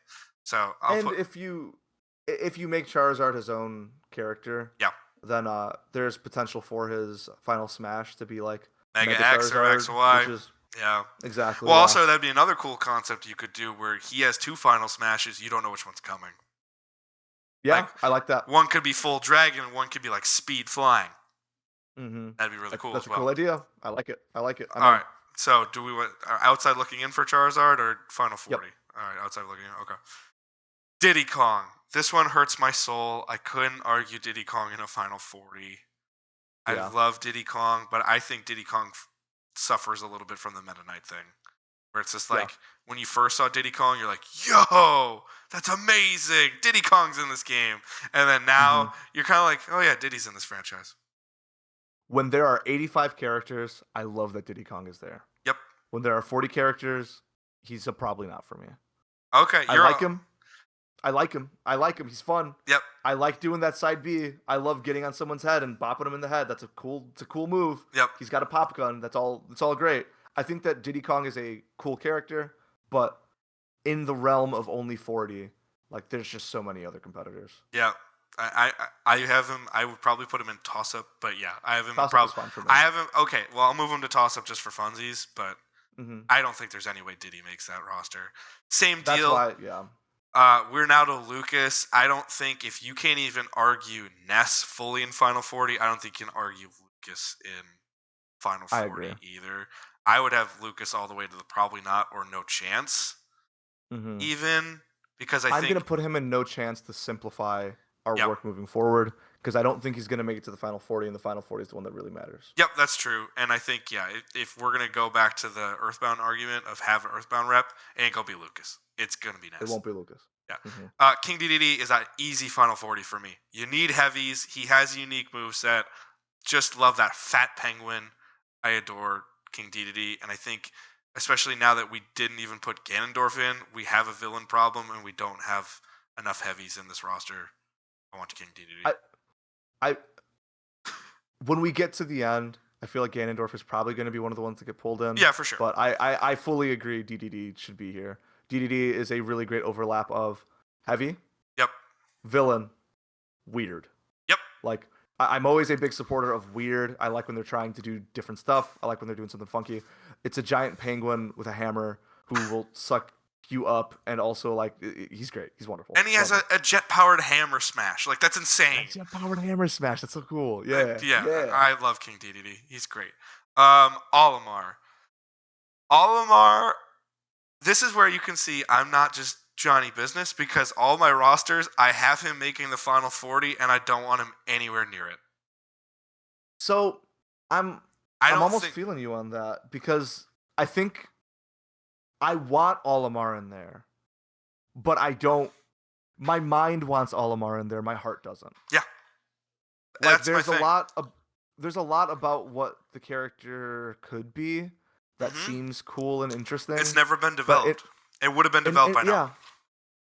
So if you make Charizard his own character, then there's potential for his final smash to be like Mega X or XY. Which is, yeah, exactly. Well, also that'd be another cool concept you could do where he has 2 final smashes. You don't know which one's coming. Yeah, I like that. one could be full dragon, and one could be like speed flying. Mm-hmm. That'd be really cool That's as a well. cool idea. I like it. I like it. I'm All in. right. So, do we want outside looking in for Charizard or Final Yep. 40? All right, outside looking in. Okay. Diddy Kong. This one hurts my soul. I couldn't argue Diddy Kong in a Final 40. I Yeah. love Diddy Kong, but I think Diddy Kong suffers a little bit from the Meta Knight thing, where it's just Yeah. like when you first saw Diddy Kong, you're like, "Yo, that's amazing! Diddy Kong's in this game," and then now you're kind of like, "Oh yeah, Diddy's in this franchise." When there are 85 characters, I love that Diddy Kong is there. Yep. When there are 40 characters, he's probably not for me. Okay, I like him. I like him. I like him. He's fun. Yep. I like doing that side B. I love getting on someone's head and bopping him in the head. It's a cool move. Yep. He's got a pop gun. That's all great. I think that Diddy Kong is a cool character, but in the realm of only 40, like there's just so many other competitors. Yeah. I have him. I would probably put him in toss up, but yeah, I have him. Toss-up is fun for me. I have him. Okay, well, I'll move him to toss up just for funsies, but I don't think there's any way Diddy makes that roster. Same That's deal. why, yeah. We're now to Lucas. I don't think if you can't even argue Ness fully in Final 40, I don't think you can argue Lucas in Final 40 I agree. either. I would have Lucas all the way to the probably not or no chance. Even because I'm going to put him in no chance to simplify our Yep. work moving forward because I don't think he's going to make it to the Final 40, and the Final 40 is the one that really matters. Yep, that's true. And I think, yeah, if we're going to go back to the Earthbound argument of have an Earthbound rep, it ain't going to be Lucas. It's going to be Ness. It won't be Lucas. Yeah. King DDD is an easy Final 40 for me. You need heavies. He has a unique moveset. Just love that fat penguin. I adore King DDD. And I think, especially now that we didn't even put Ganondorf in, we have a villain problem and we don't have enough heavies in this roster. I want King DDD. When we get to the end, I feel like Ganondorf is probably going to be one of the ones that get pulled in. Yeah, for sure. But I fully agree DDD should be here. DDD is a really great overlap of heavy, Yep, villain, weird. Yep. Like, I'm always a big supporter of weird. I like when they're trying to do different stuff. I like when they're doing something funky. It's a giant penguin with a hammer who will suck you up, and also, like, he's great. He's wonderful. And he has a jet-powered hammer smash. Like, that's insane. Jet-powered hammer smash. That's so cool. Yeah. I love King DDD. He's great. Olimar. Olimar, this is where you can see I'm not just Johnny Business, because all my rosters, I have him making the Final 40, and I don't want him anywhere near it. So, I'm almost feeling you on that, because I think I want Olimar in there, but I don't. My mind wants Olimar in there. My heart doesn't. Yeah, like there's a lot about what the character could be that seems cool and interesting. It's never been developed. It would have been developed by now.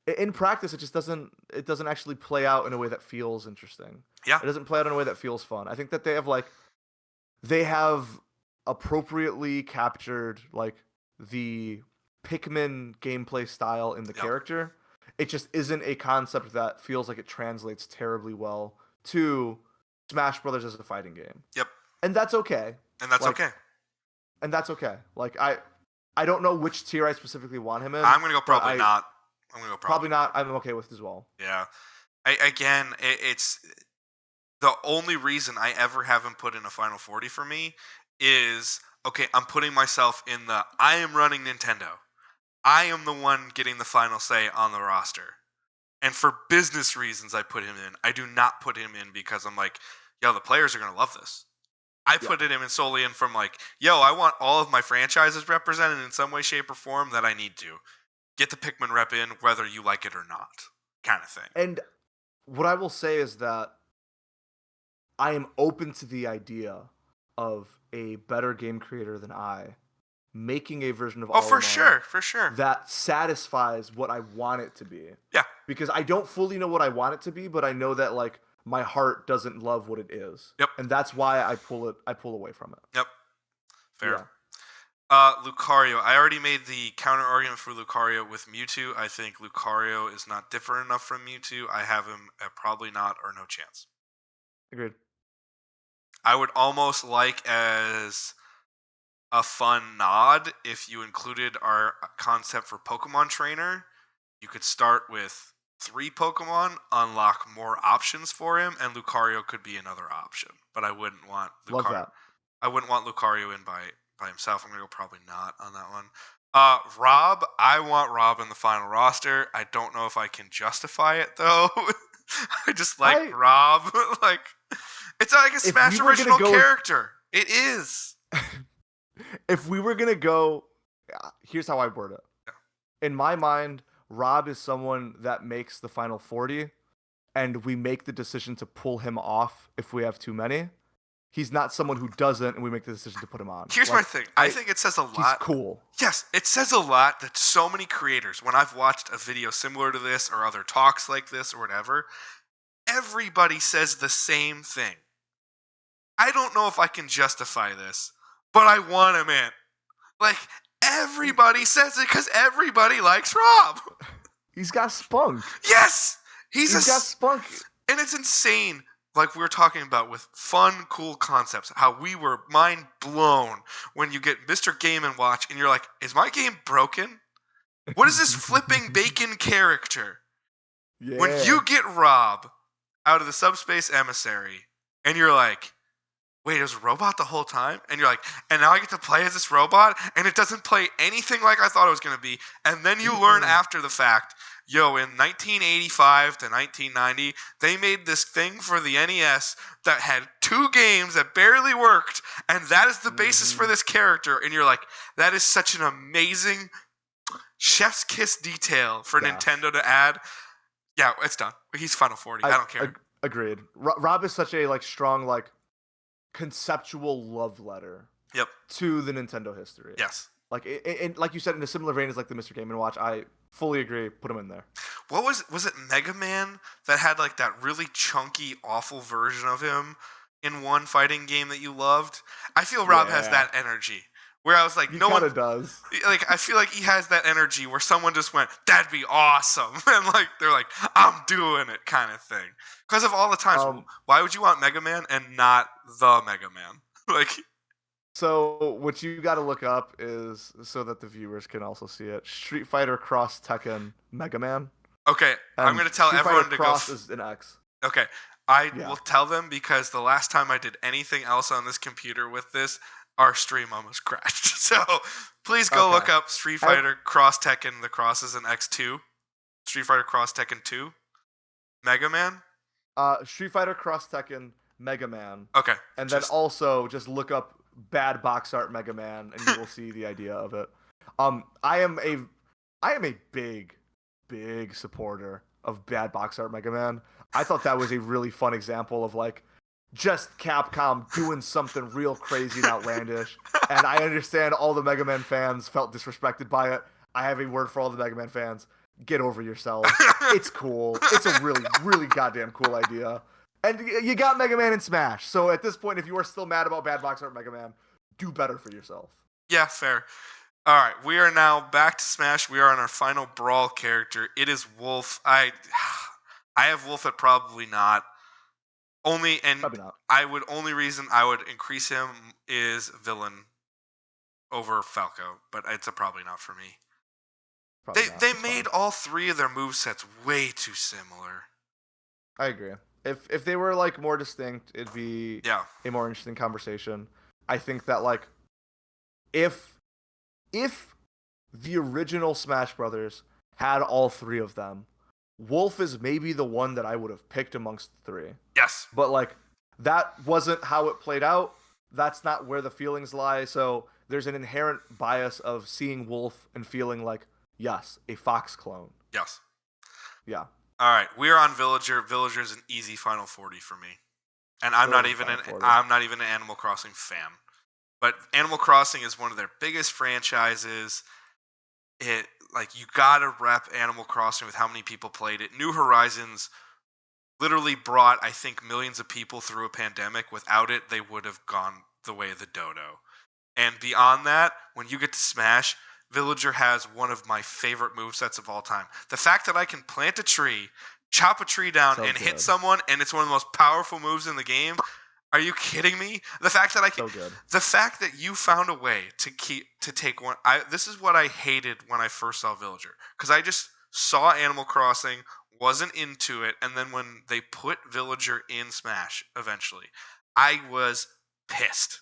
Yeah. In practice, it just doesn't. It doesn't actually play out in a way that feels interesting. Yeah. It doesn't play out in a way that feels fun. I think that they have appropriately captured like the Pikmin gameplay style in the character. It just isn't a concept that feels like it translates terribly well to Smash Brothers as a fighting game. Yep. And that's okay. And that's okay. And that's okay. Like I don't know which tier I specifically want him in. I'm gonna go probably not. I'm gonna go probably not. I'm okay with it as well. Yeah. It's the only reason I ever have him put in a Final 40 for me is okay. I'm putting myself in the I am running Nintendo. I am the one getting the final say on the roster. And for business reasons, I put him in. I do not put him in because I'm like, yo, the players are going to love this. I put it in solely in from like, yo, I want all of my franchises represented in some way, shape, or form that I need to. Get the Pikmin rep in, whether you like it or not, kind of thing. And what I will say is that I am open to the idea of a better game creator than I making a version of for sure that satisfies what I want it to be. Yeah, because I don't fully know what I want it to be, but I know that like my heart doesn't love what it is. Yep. And that's why I pull away from it. Yep. Fair. Yeah. Lucario. I already made the counter argument for Lucario with Mewtwo. I think Lucario is not different enough from Mewtwo. I have him at probably not or no chance. Agreed. I would almost like as a fun nod if you included our concept for Pokemon Trainer. You could start with 3 Pokemon unlock more options for him, and Lucario could be another option. But I wouldn't want Love Lucario. that. I wouldn't want Lucario in by himself. I'm gonna go probably not on that one. Rob, I want Rob in the final roster. I don't know if I can justify it though. I just like I Rob. Like, it's like a if Smash we were gonna original go character. It is. if we were gonna go, here's how I word it. Yeah. In my mind, Rob is someone that makes the final 40, and we make the decision to pull him off if we have too many. He's not someone who doesn't, and we make the decision to put him on. Here's my thing. I think it says a He's lot. cool. Yes, it says a lot that so many creators, when I've watched a video similar to this or other talks like this or whatever, everybody says the same thing. I don't know if I can justify this, but I want him in. Like, everybody says it because everybody likes Rob. He's got spunk. Yes! He's got spunk. And it's insane, like we were talking about with fun, cool concepts, how we were mind blown when you get Mr. Game & Watch and you're like, is my game broken? What is this flipping bacon character? Yeah. When you get Rob out of the subspace emissary and you're like, wait, it was a robot the whole time? And you're like, and now I get to play as this robot and it doesn't play anything like I thought it was going to be. And then you learn after the fact, yo, in 1985 to 1990, they made this thing for the NES that had 2 games that barely worked, and that is the basis for this character. And you're like, that is such an amazing chef's kiss detail for Nintendo to add. Yeah, it's done. He's Final 40. I don't care. Agreed. Rob is such a strong conceptual love letter. Yep. To the Nintendo history. Yes. Like like you said, in a similar vein as like the Mr. Game & Watch, I fully agree. Put him in there. What was it Mega Man that had like that really chunky, awful version of him in one fighting game that you loved? I feel Rob has that energy. Where I was like, He no one does. Like, I feel like he has that energy where someone just went, "That'd be awesome," and like they're like, "I'm doing it," kind of thing. Because of all the times, why would you want Mega Man and not the Mega Man? Like. So what you got to look up is, so that the viewers can also see it, Street Fighter Cross Tekken Mega Man. Okay, I'm going to tell everyone to go. Cross is an X. Okay, I will tell them because the last time I did anything else on this computer with this, our stream almost crashed. So please go look up Street Fighter Cross Tekken. The cross is an X2. Street Fighter Cross Tekken 2. Mega Man. Street Fighter Cross Tekken Mega Man. Okay. And then also just look up bad box art Mega Man, and you will see the idea of it. I am a big supporter of bad box art Mega Man. I thought that was a really fun example of just Capcom doing something real crazy and outlandish. And I understand all the Mega Man fans felt disrespected by it. I have a word for all the Mega Man fans. Get over yourselves. It's cool. It's a really goddamn cool idea. And you got Mega Man in Smash. So at this point, if you are still mad about bad box art Mega Man, do better for yourself. Yeah, fair. All right, we are now back to Smash. We are on our final Brawl character. It is Wolf. I have Wolf at probably not. Probably not. Only reason I would increase him is villain over Falco, but it's a probably not for me. They made all 3 of their movesets way too similar. I agree. If they were more distinct, it'd be a more interesting conversation. I think that if the original Smash Brothers had all 3 of them, Wolf is maybe the one that I would have picked amongst the 3. Yes. But that wasn't how it played out. That's not where the feelings lie. So there's an inherent bias of seeing Wolf and feeling yes, a Fox clone. Yes. Yeah. All right, we are on Villager. Villager is an easy Final 40 for me, and I'm not even an Animal Crossing fan. But Animal Crossing is one of their biggest franchises. You gotta rep Animal Crossing with how many people played it. New Horizons literally brought, I think, millions of people through a pandemic. Without it, they would have gone the way of the dodo. And beyond that, when you get to Smash, Villager has one of my favorite movesets of all time. The fact that I can plant a tree, chop a tree down, and hit someone, and it's one of the most powerful moves in the game. Are you kidding me? The fact that the fact that you found a way to take one. This is what I hated when I first saw Villager, because I just saw Animal Crossing, wasn't into it, and then when they put Villager in Smash eventually, I was pissed.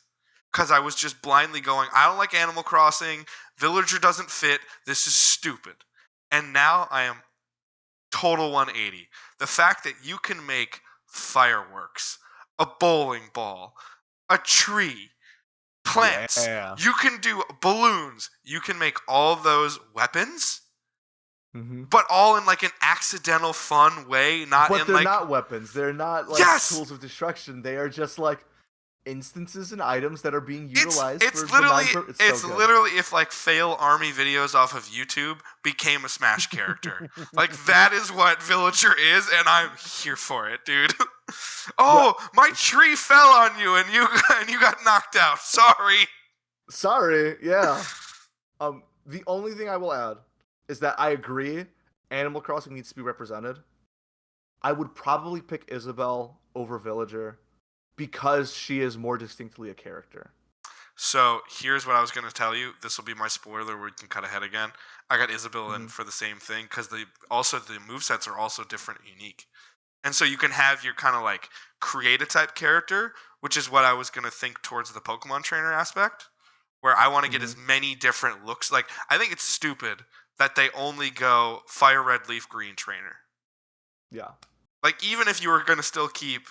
Because I was just blindly going, I don't like Animal Crossing, Villager doesn't fit, this is stupid. And now I am total 180. The fact that you can make fireworks, a bowling ball, a tree, plants, Yeah. you can do balloons, you can make all those weapons, Mm-hmm. but all in like an accidental fun way, not But in they're like, not weapons. They're not like yes, tools of destruction. They are just like instances and items that are being it's utilized it's for literally benign purpose. It's so it's good. literally if like fail army videos off of YouTube became a Smash character. Like that is what Villager is, and I'm here for it, dude. But Oh, my tree fell on you, and you got knocked out. Sorry. sorry, yeah. The only thing I will add is that I agree Animal Crossing needs to be represented. I would probably pick Isabelle over Villager because she is more distinctly a character. So here's what I was gonna tell you. This will be my spoiler where we can cut ahead again. I got Isabel in Mhm. for the same thing because the movesets are also different and unique. And so you can have your kind of like create a type character, which is what I was gonna think towards the Pokemon trainer aspect, where I want to get as Mhm. many different looks. Like I think it's stupid that they only go fire red, leaf green trainer. Yeah. Like even if you were gonna still keep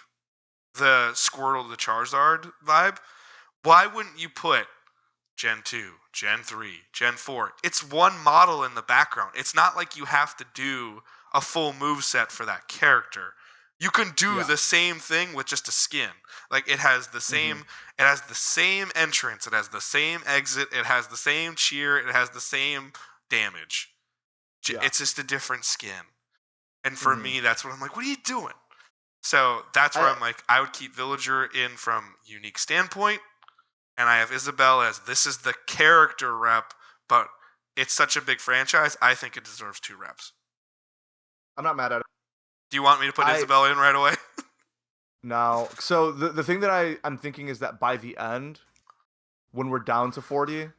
the Squirtle the Charizard vibe, why wouldn't you put Gen 2, Gen 3, Gen 4? It's one model in the background. It's not like you have to do a full move set for that character. You can do Yeah. the same thing with just a skin. Like it has the Mhm. same entrance, it has the same exit, it has the same cheer, it has the same damage. Yeah. It's just a different skin. And for Mhm. me, that's what I'm like, what are you doing? So that's where I I'm like, I would keep Villager in from unique standpoint, and I have Isabel as this is the character rep, but it's such a big franchise, I think it deserves 2 reps. I'm not mad at it. Do you want me to put I Isabel in right away? now so the thing that I'm thinking is that by the end, when we're down to 40,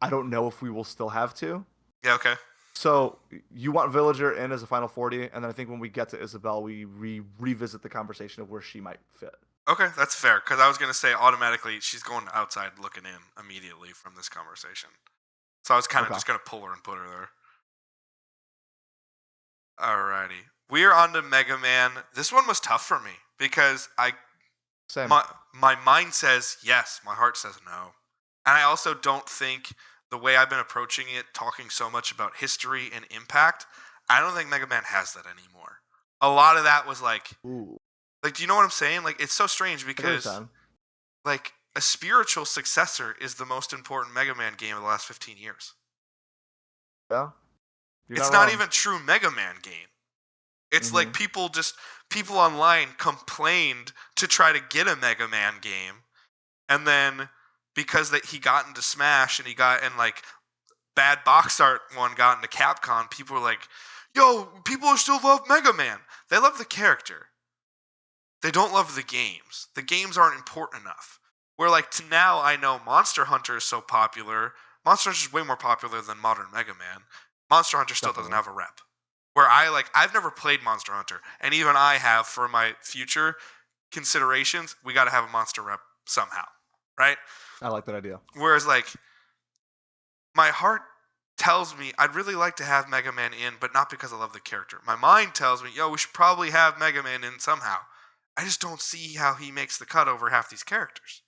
I don't know if we will still have to. Yeah, okay. So you want Villager in as a final 40, and then I think when we get to Isabel, we revisit the conversation of where she might fit. Okay, that's fair, because I was going to say automatically she's going outside looking in immediately from this conversation. So I was kind of Okay. just going to pull her and put her there. Alrighty. We are on to Mega Man. This one was tough for me because Same. my mind says yes, my heart says no. And I also don't think the way I've been approaching it, talking so much about history and impact, I don't think Mega Man has that anymore. A lot of that was Ooh. do you know what I'm saying? Like, it's so strange I get what you're because, saying. like, a spiritual successor is the most important Mega Man game of the last 15 years. Yeah. You're It's not not wrong. even true Mega Man game. It's like Mhm. people online complained to try to get a Mega Man game, and then because that he got into Smash and he got and like bad box art one got into Capcom, people were like, "Yo, people still love Mega Man. They love the character. They don't love the games. The games aren't important enough." Where like to now, I know Monster Hunter is so popular. Monster Hunter is way more popular than modern Mega Man. Monster Hunter still doesn't Definitely. have a rep. Where I've never played Monster Hunter, and even I have for my future considerations. We got to have a monster rep somehow, right? I like that idea. Whereas like my heart tells me I'd really like to have Mega Man in, but not because I love the character. My mind tells me, yo, we should probably have Mega Man in somehow. I just don't see how he makes the cut over half these characters.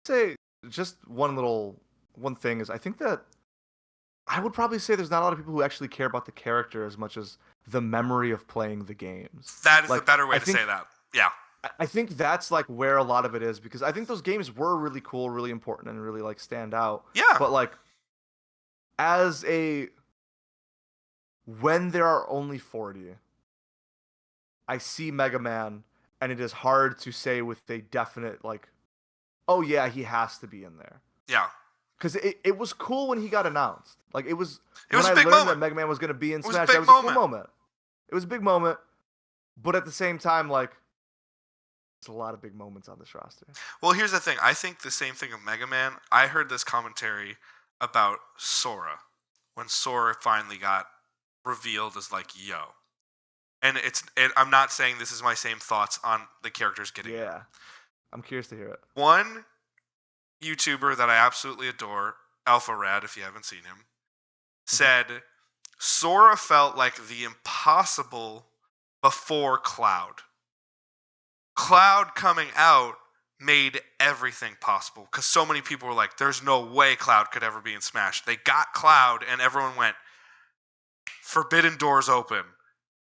Say just one thing is I think that I would probably say there's not a lot of people who actually care about the character as much as the memory of playing the games. That is the Like better way I to say think that. Yeah. I think that's like where a lot of it is because I think those games were really cool, really important, and really like stand out. Yeah. But like as a when there are only 40, I see Mega Man, and it is hard to say with a definite like, oh yeah, he has to be in there. Yeah. Because it was cool when he got announced. Like it was It when was a I big learned that moment. Mega Man was gonna be in It was a Smash. That big was a cool moment. moment. It was a big moment, but at the same time, like it's a lot of big moments on this roster. Well, here's the thing. I think the same thing of Mega Man. I heard this commentary about Sora when Sora finally got revealed as like, yo. And I'm not saying this is my same thoughts on the characters getting it. Yeah. I'm curious to hear it. One YouTuber that I absolutely adore, Alpha Rad, if you haven't seen him, said Sora felt like the impossible before Cloud. Cloud coming out made everything possible because so many people were like, there's no way Cloud could ever be in Smash. They got Cloud and everyone went, forbidden doors open.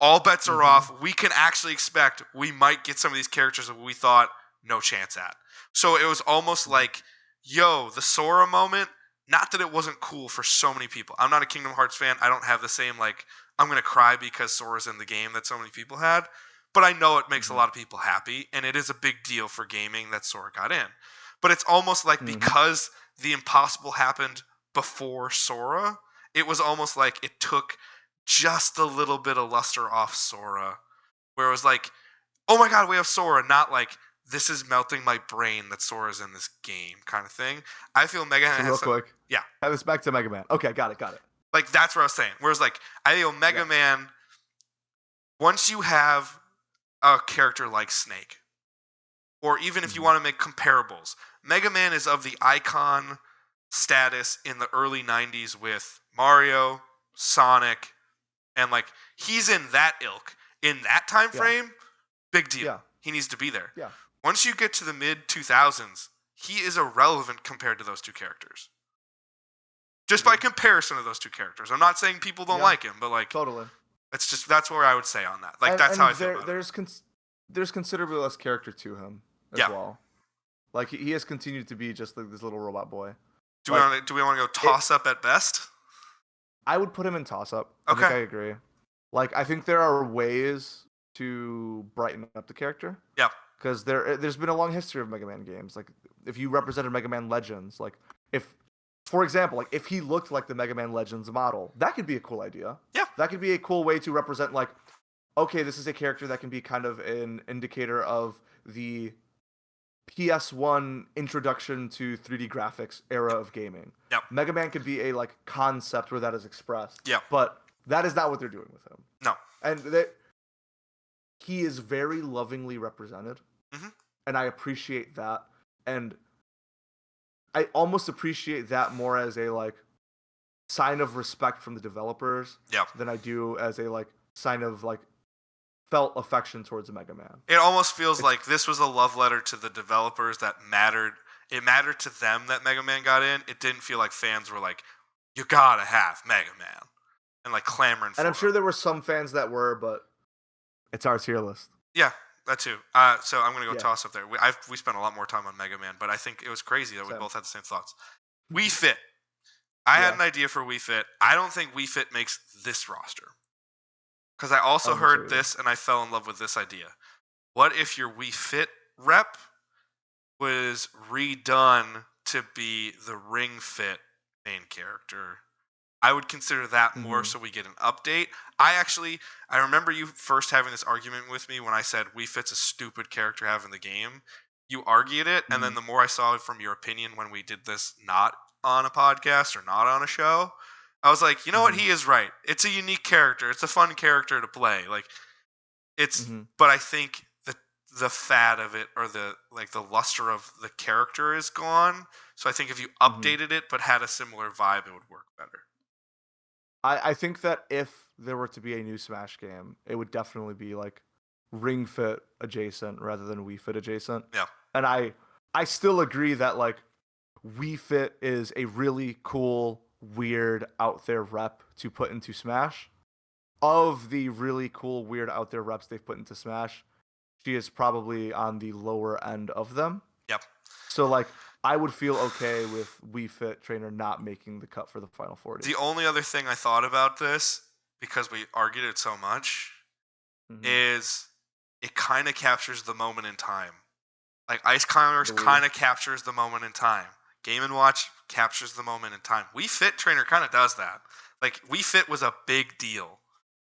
All bets are off. We can actually expect we might get some of these characters that we thought no chance at. So it was almost like, yo, the Sora moment, not that it wasn't cool for so many people. I'm not a Kingdom Hearts fan. I don't have the same, like, I'm going to cry because Sora's in the game that so many people had. But I know it makes a lot of people happy, and it is a big deal for gaming that Sora got in. But it's almost like because the impossible happened before Sora, it was almost like it took just a little bit of luster off Sora, where it was like, oh my god, we have Sora, not like, this is melting my brain that Sora's in this game kind of thing. I feel Mega Man So has real quick. yeah. Have this back to Mega Man. Okay, got it. Like, that's what I was saying. Whereas, like, I feel Mega Man, once you have a character like Snake, or even if you want to make comparables, Mega Man is of the icon status in the early 90s with Mario, Sonic, and like he's in that ilk. In that time frame, big deal. Yeah. He needs to be there. Yeah. Once you get to the mid 2000s, he is irrelevant compared to those two characters. Just by comparison of those two characters. I'm not saying people don't like him, but like Totally. that's where I would say on that. Like, that's how I feel about it. There's considerably less character to him as well. Like he has continued to be just like this little robot boy. Do we want to go toss up at best? I would put him in toss up. Okay. I think I agree. Like I think there are ways to brighten up the character. Yeah. Because there's been a long history of Mega Man games. Like if you represented Mega Man Legends, like if, for example, like if he looked like the Mega Man Legends model, that could be a cool idea. Yeah. That could be a cool way to represent like, okay, this is a character that can be kind of an indicator of the PS1 introduction to 3D graphics era of gaming. Yep. Mega Man could be a like concept where that is expressed. Yeah. But that is not what they're doing with him. No. And he is very lovingly represented. And I appreciate that. And I almost appreciate that more as a like sign of respect from the developers than I do as a like sign of like felt affection towards Mega Man. It almost feels like this was a love letter to the developers that mattered. It mattered to them that Mega Man got in. It didn't feel like fans were like, you gotta have Mega Man. And like clamoring for it. And I'm sure there were some fans that were, but it's our tier list. Yeah, that too. So I'm going to go toss up there. We spent a lot more time on Mega Man, but I think it was crazy that we both had the same thoughts. Wii Fit. I had an idea for Wii Fit. I don't think Wii Fit makes this roster. Because I also heard this and I fell in love with this idea. What if your Wii Fit rep was redone to be the Ring Fit main character? I would consider that more so we get an update. I remember you first having this argument with me when I said Wii Fit's a stupid character to have in the game. You argued it, and then the more I saw it from your opinion when we did this not on a podcast or not on a show, I was like, you know what? He is right. It's a unique character. It's a fun character to play. Like, it's, but I think the fad of it or the luster of the character is gone. So I think if you updated it but had a similar vibe, it would work better. I think that if there were to be a new Smash game, it would definitely be like Ring Fit adjacent rather than Wii Fit adjacent. Yeah. And I still agree that like Wii Fit is a really cool, weird, out there rep to put into Smash. Of the really cool, weird, out there reps they've put into Smash, she is probably on the lower end of them. Yep. So like I would feel okay with Wii Fit Trainer not making the cut for the Final 40. The only other thing I thought about this, because we argued it so much, is it kind of captures the moment in time. Like Ice Climbers kind of captures the moment in time. Game & Watch captures the moment in time. Wii Fit Trainer kind of does that. Like Wii Fit was a big deal.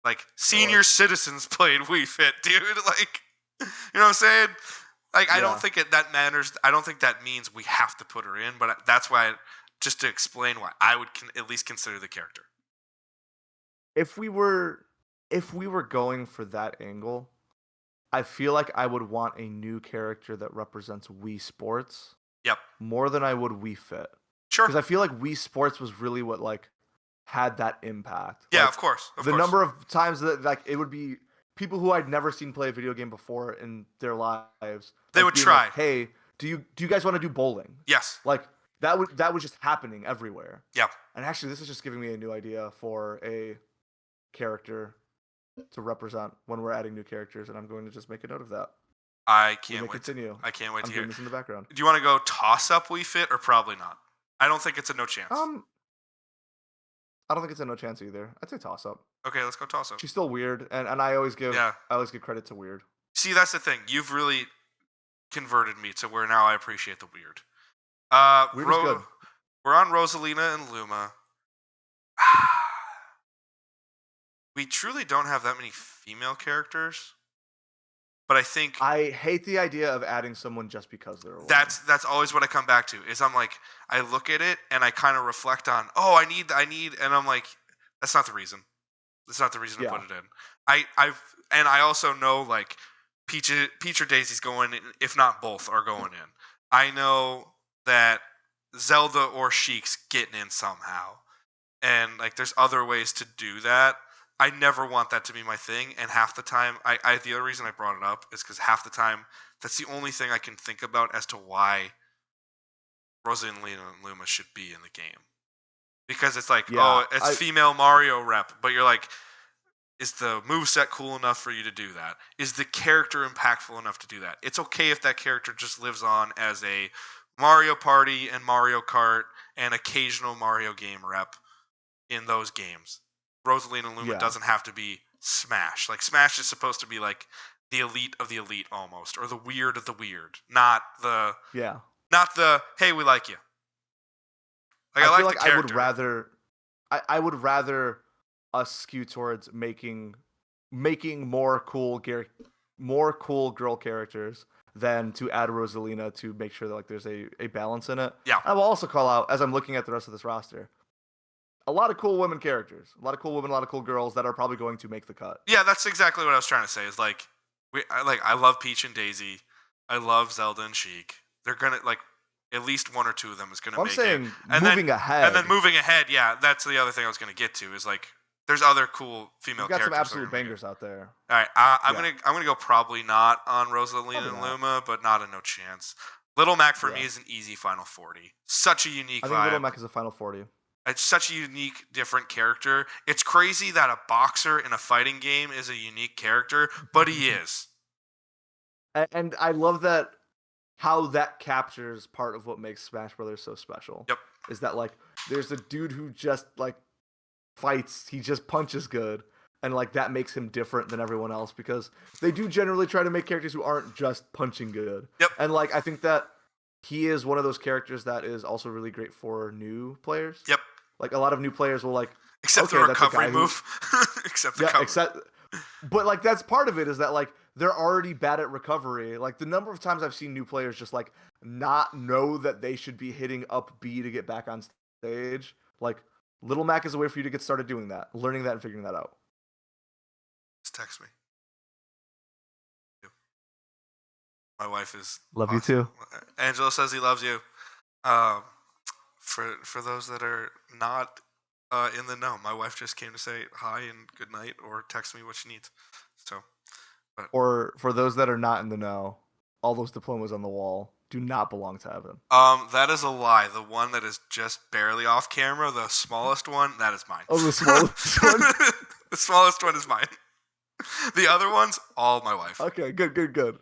Like senior citizens played Wii Fit, dude. Like, you know what I'm saying? Like, I don't think that matters. I don't think that means we have to put her in, but that's why, just to explain why, I would at least consider the character. If we were if we were going for that angle, I feel like I would want a new character that represents Wii Sports Yep. more than I would Wii Fit. Sure. Because I feel like Wii Sports was really what like had that impact. Yeah, Like of course. Of the course. number of times that like it would be people who I'd never seen play a video game before in their lives. They Like would being try. like, hey, do you guys want to do bowling? Yes. Like that was just happening everywhere. Yep. And actually this is just giving me a new idea for a character to represent when we're adding new characters, and I'm going to just make a note of that. I We can't may wait. continue. I can't wait I'm to hear. doing this in the background. Do you want to go toss up Wii Fit or probably not? I don't think it's a no chance. I don't think it's a no chance either. I'd say toss up. Okay, let's go toss up. She's still weird, and I always give Yeah. I always give credit to weird. See, that's the thing. You've really converted me to where now I appreciate the weird. Weird is good. We're on Rosalina and Luma. We truly don't have that many female characters, but I think I hate the idea of adding someone just because they're a woman. that's always what I come back to. Is I'm like I look at it and I kind of reflect on, oh, I need, and I'm like, that's not the reason. That's not the reason to put it in. I also know like Peach or Daisy's going in, if not both are going in. I know that Zelda or Sheik's getting in somehow, and like there's other ways to do that. I never want that to be my thing, and half the time, the other reason I brought it up is because half the time that's the only thing I can think about as to why Rosalina and Luma should be in the game. Because it's like, it's female Mario rep, but you're like, is the moveset cool enough for you to do that? Is the character impactful enough to do that? It's okay if that character just lives on as a Mario Party and Mario Kart and occasional Mario game rep in those games. Rosalina and Luma doesn't have to be Smash. Like Smash is supposed to be like the elite of the elite almost, or the weird of the weird, not the hey, we like you. Like, I feel like like the character. I would rather us skew towards making more cool girl characters than to add Rosalina to make sure that like there's a balance in it. Yeah. I will also call out, as I'm looking at the rest of this roster, a lot of cool women characters, a lot of cool women, a lot of cool girls that are probably going to make the cut. Yeah, that's exactly what I was trying to say. Is like, I love Peach and Daisy, I love Zelda and Sheik. They're gonna like at least one or two of them is gonna make it. I'm saying moving ahead. And then moving ahead, yeah, that's the other thing I was gonna get to. Is like, there's other cool female We've got characters. some absolute bangers out there. All right, I'm gonna go probably not on Rosalina and not. Luma, but not a no chance. Little Mac for me is an easy Final 40. Such a unique vibe. I think Little Mac is a Final 40. It's such a unique, different character. It's crazy that a boxer in a fighting game is a unique character, but he is. And I love that how that captures part of what makes Smash Brothers so special. Yep. Is that like there's a dude who just like fights, he just punches good, and like that makes him different than everyone else because they do generally try to make characters who aren't just punching good. Yep. And like I think that he is one of those characters that is also really great for new players. Yep. Like a lot of new players will like except the recovery move. But like that's part of it is that like they're already bad at recovery. Like the number of times I've seen new players just like not know that they should be hitting up B to get back on stage. Like Little Mac is a way for you to get started doing that, learning that and figuring that out. Just text me. My wife is love you too. Angelo says he loves you. For those that are not in the know, my wife just came to say hi and good night or text me what she needs. So, or for those that are not in the know, all those diplomas on the wall do not belong to Evan. That is a lie. The one that is just barely off camera, the smallest one, that is mine. Oh, the smallest one? The smallest one is mine. The other ones, all my wife. Okay, good.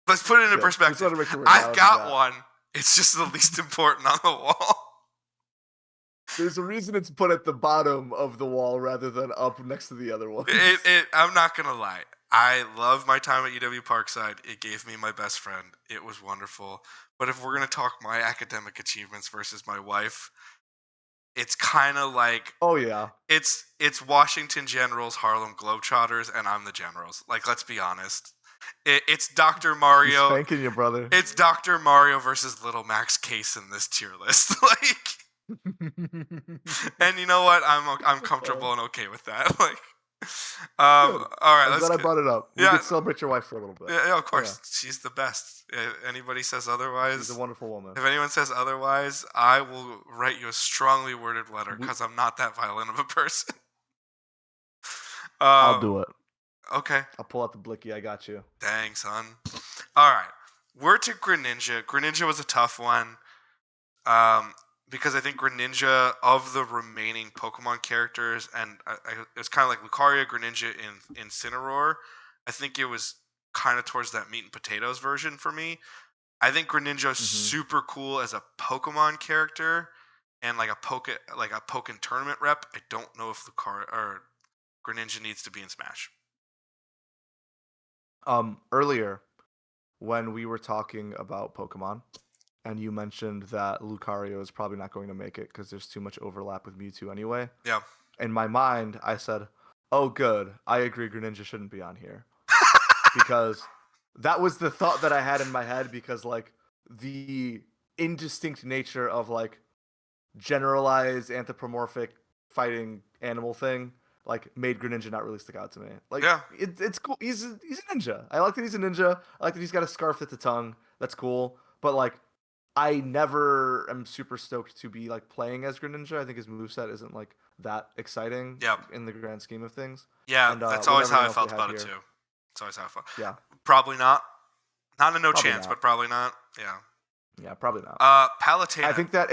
Let's put it into perspective. Sure I've got one. It's just the least important on the wall. There's a reason it's put at the bottom of the wall rather than up next to the other ones. I'm not going to lie. I love my time at UW Parkside. It gave me my best friend. It was wonderful. But if we're going to talk my academic achievements versus my wife, it's kind of like... Oh, yeah. It's Washington Generals, Harlem Globetrotters, and I'm the Generals. Like, let's be honest. It's Dr. Mario... He's spanking you, brother. It's Dr. Mario versus Little Max Case in this tier list. Like... And you know what? I'm comfortable and okay with that. Like... Good. All right, I'm let's glad I get. brought it up. We Yeah, could celebrate your wife for a little bit. yeah, of Yeah, course, she's the best. Anybody says she's a otherwise, wonderful woman. if anyone says otherwise, I will write you a strongly worded letter We, because I'm not that violent of a person. I'll Uh, do it. okay. I'll pull out the blicky. I got you. Dang, son. All right. We're to Greninja. Greninja was a tough one. Because I think Greninja, of the remaining Pokemon characters, and it's kind of like Lucario, Greninja, and Incineroar. I think it was kind of towards that meat and potatoes version for me. I think Greninja is Hmm. super cool as a Pokemon character and like a Pokken tournament rep. I don't know if Lucario or Greninja needs to be in Smash. Earlier when we were talking about Pokemon, and you mentioned that Lucario is probably not going to make it because there's too much overlap with Mewtwo anyway. Yeah. In my mind, I said, "Oh, good. I agree. Greninja shouldn't be on here," because that was the thought that I had in my head. Because like the indistinct nature of like generalized anthropomorphic fighting animal thing like made Greninja not really stick out to me. Like Yeah. it's cool. He's a ninja. I like that he's a ninja. I like that he's got a scarf at the tongue. That's cool. But like I never am super stoked to be like playing as Greninja. I think his moveset isn't like that exciting Yeah. in the grand scheme of things. Yeah. And That's with always how everything I else we felt have about it here, too. That's always how I felt. yeah, Probably not. Not a no probably chance, not. but probably not. Yeah. Yeah, probably not. I Palutena. think that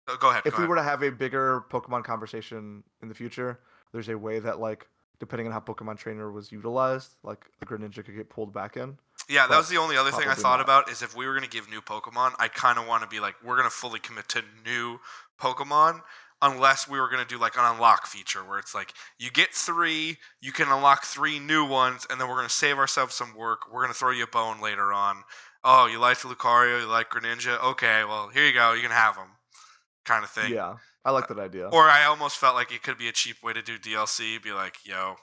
Oh, go ahead. Go if we ahead. were to have a bigger Pokemon conversation in the future, there's a way that like depending on how Pokemon Trainer was utilized, like a Greninja could get pulled back in, Yeah, that was but the only other thing I probably thought not. about is if we were going to give new Pokemon, I kind of want to be like, we're going to fully commit to new Pokemon unless we were going to do like an unlock feature where it's like, you get three, you can unlock three new ones, and then we're going to save ourselves some work. We're going to throw you a bone later on. Oh, you like Lucario, you like Greninja? Okay, well, here you go. You can have them, kind of thing. Yeah, I Uh, like that idea. Or I almost felt like it could be a cheap way to do DLC. Be like, yo,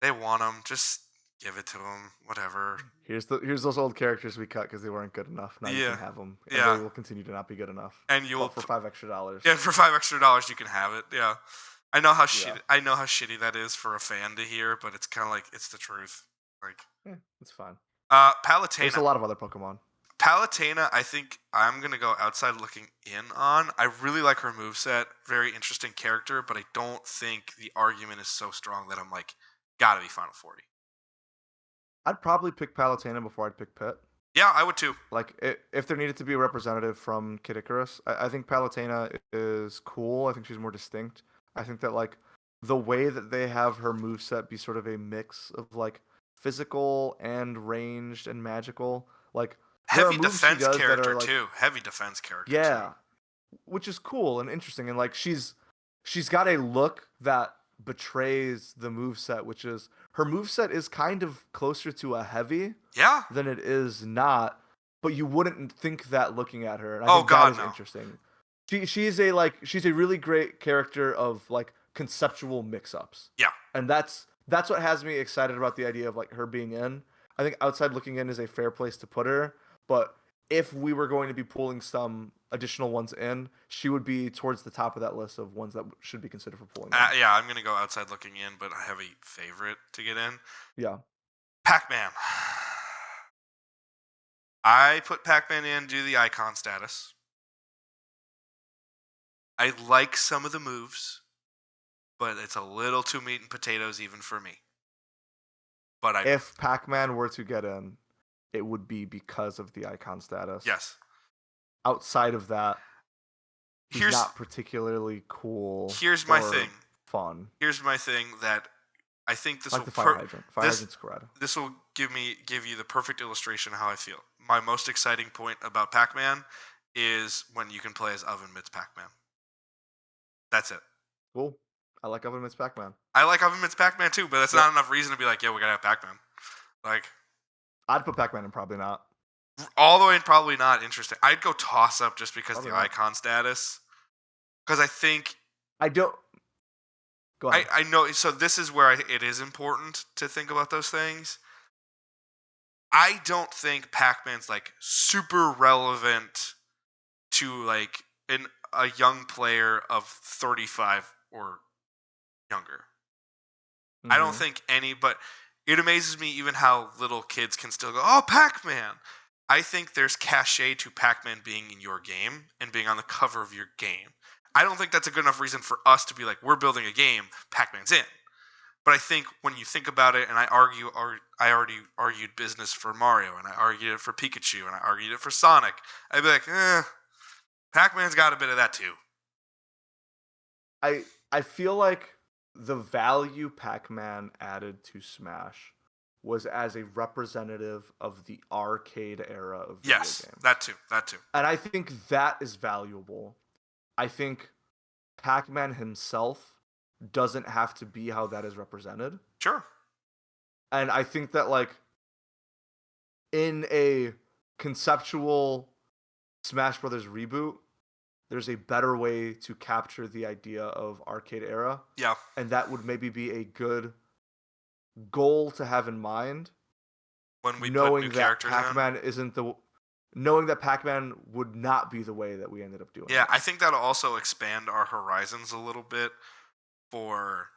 they want them, just give it to them, whatever. Here's those old characters we cut because they weren't good enough. Now you can Yeah, have them, and they yeah. will continue to not be good enough And you will, for $5 extra. yeah, for $5 extra you can have it. Yeah, I know how Yeah, shitty. I know how shitty that is for a fan to hear, but it's kind of like it's the truth. Like, yeah, it's fine. There's a Palutena. lot of other Pokemon. Palutena, I think I'm gonna go outside looking in on. I really like her moveset. Very interesting character, but I don't think the argument is so strong that I'm like, gotta be Final 40. I'd probably pick Palutena before I'd pick Pit. Yeah, I would too. Like if there needed to be a representative from Kid Icarus, I think Palutena is cool. I think she's more distinct. I think that like the way that they have her moveset be sort of a mix of like physical and ranged and magical. Like there are Heavy moves she defense does that character are like too. Heavy defense character too. yeah, which is cool and interesting and like she's got a look that betrays the moveset, which is her moveset is kind of closer to a heavy Yeah. than it is not, but you wouldn't think that looking at her, and I Oh think that God, is no. interesting. She's a really great character of like conceptual mix-ups, Yeah. and that's what has me excited about the idea of like her being in. I think outside looking in is a fair place to put her, but if we were going to be pulling some additional ones in, she would be towards the top of that list of ones that should be considered for pulling in. Yeah, I'm gonna go outside looking in, but I have a favorite to get in. Yeah. Pac-Man. I put Pac-Man in due to the icon status. I like some of the moves, but it's a little too meat and potatoes even for me. But I If Pac-Man were to get in, it would be because of the icon status. yes. Outside of that, he's Here's not particularly cool here's my or thing. fun. Here's my thing that I think this Like will the fire hydrant. Fire this hydrant's squad. this will give you the perfect illustration of how I feel. My most exciting point about Pac-Man is when you can play as Oven Mitts Pac-Man. That's it. Cool. I like Oven Mitts Pac-Man. I like Oven Mitts Pac-Man too, but that's Yep. not enough reason to be like, yeah, we gotta have Pac-Man. Like I'd put Pac-Man in probably not. all the way, probably not interesting. I'd go toss up just because Probably the not. icon status. Because I think I don't. Go ahead. I know. So this is where it is important to think about those things. I don't think Pac-Man's like super relevant to like a young player of 35 or younger. I don't Mm-hmm. think but it amazes me even how little kids can still go, oh, Pac-Man. I think there's cachet to Pac-Man being in your game and being on the cover of your game. I don't think that's a good enough reason for us to be like, we're building a game, Pac-Man's in. But I think when you think about it, and I already argued business for Mario, and I argued it for Pikachu, and I argued it for Sonic, I'd be like, Pac-Man's got a bit of that too. I feel like the value Pac-Man added to Smash was as a representative of the arcade era of video Yes, games. that too. That too. And I think that is valuable. I think Pac-Man himself doesn't have to be how that is represented. Sure. And I think that like in a conceptual Smash Brothers reboot, there's a better way to capture the idea of arcade era, Yeah. and that would maybe be a good goal to have in mind. When we put new Knowing that characters in. Pac-Man isn't the, knowing that Pac-Man would not be the way that we ended up doing. Yeah, it. I think that'll also expand our horizons a little bit for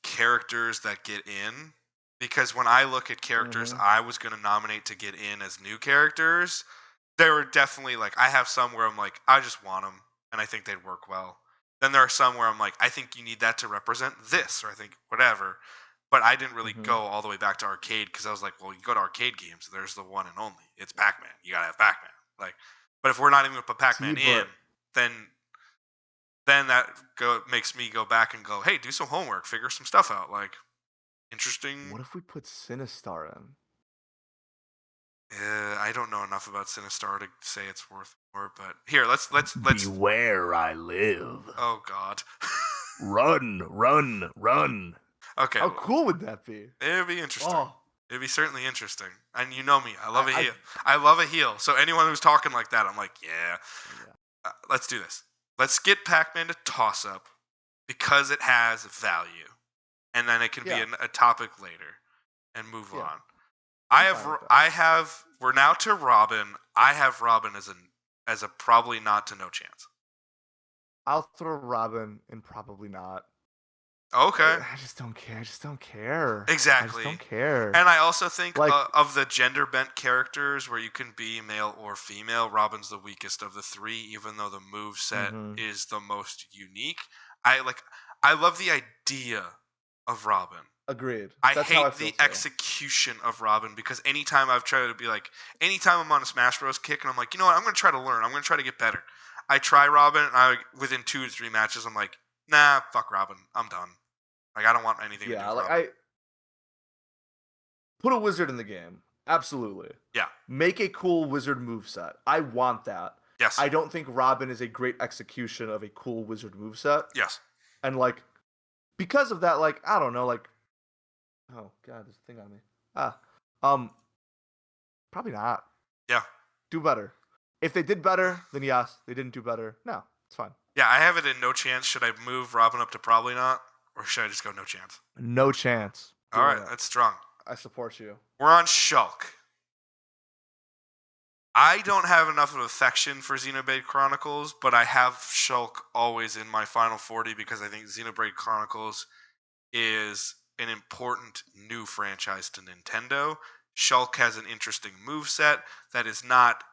characters that get in. Because when I look at characters I was going to nominate to get in as new characters, there were definitely like, I have some where I'm like, I just want them and I think they'd work well. Then there are some where I'm like, I think you need that to represent this, or I think whatever. But I didn't really go all the way back to arcade because I was like, well, you go to arcade games, there's the one and only. It's Pac-Man. You gotta have Pac-Man. Like, but if we're not even gonna put Pac-Man in, then that makes me go back and go, hey, do some homework, figure some stuff out. Like, interesting. What if we put Sinistar in? I don't know enough about Sinistar to say it's worth more, but here, let's. Beware, I live. Oh God. Run, run, run. Okay. How cool would that be? It'd be interesting. Oh. It'd be certainly interesting. And you know me, I love a heel. I love a heel. So anyone who's talking like that, I'm like, yeah. Let's do this. Let's get Pac-Man to toss up because it has value, and then it can be a topic later, and move on. We're now to Robin. I have Robin as a probably not to no chance. I'll throw Robin in probably not. Okay. I just don't care. I just don't care. Exactly. I just don't care. And I also think of the gender bent characters where you can be male or female, Robin's the weakest of the three, even though the move set is the most unique. I love the idea of Robin. Agreed. I hate the execution of Robin because anytime I've tried to be like, anytime I'm on a Smash Bros. Kick and I'm like, you know what, I'm going to try to learn. I'm going to try to get better. I try Robin and within 2 to 3 matches, I'm like, nah, fuck Robin. I'm done. Like, I don't want anything to do with Robin. Put a wizard in the game. Absolutely. Yeah. Make a cool wizard moveset. I want that. Yes. I don't think Robin is a great execution of a cool wizard moveset. Yes. And, like, because of that, like, I don't know, like, oh, God, there's a thing on me. Probably not. Yeah. Do better. If they did better, then yes. They didn't do better. No, it's fine. Yeah, I have it in no chance. Should I move Robin up to probably not? Or should I just go no chance? No chance. All right, that's strong. I support you. We're on Shulk. I don't have enough of affection for Xenoblade Chronicles, but I have Shulk always in my Final 40 because I think Xenoblade Chronicles is an important new franchise to Nintendo. Shulk has an interesting moveset that is not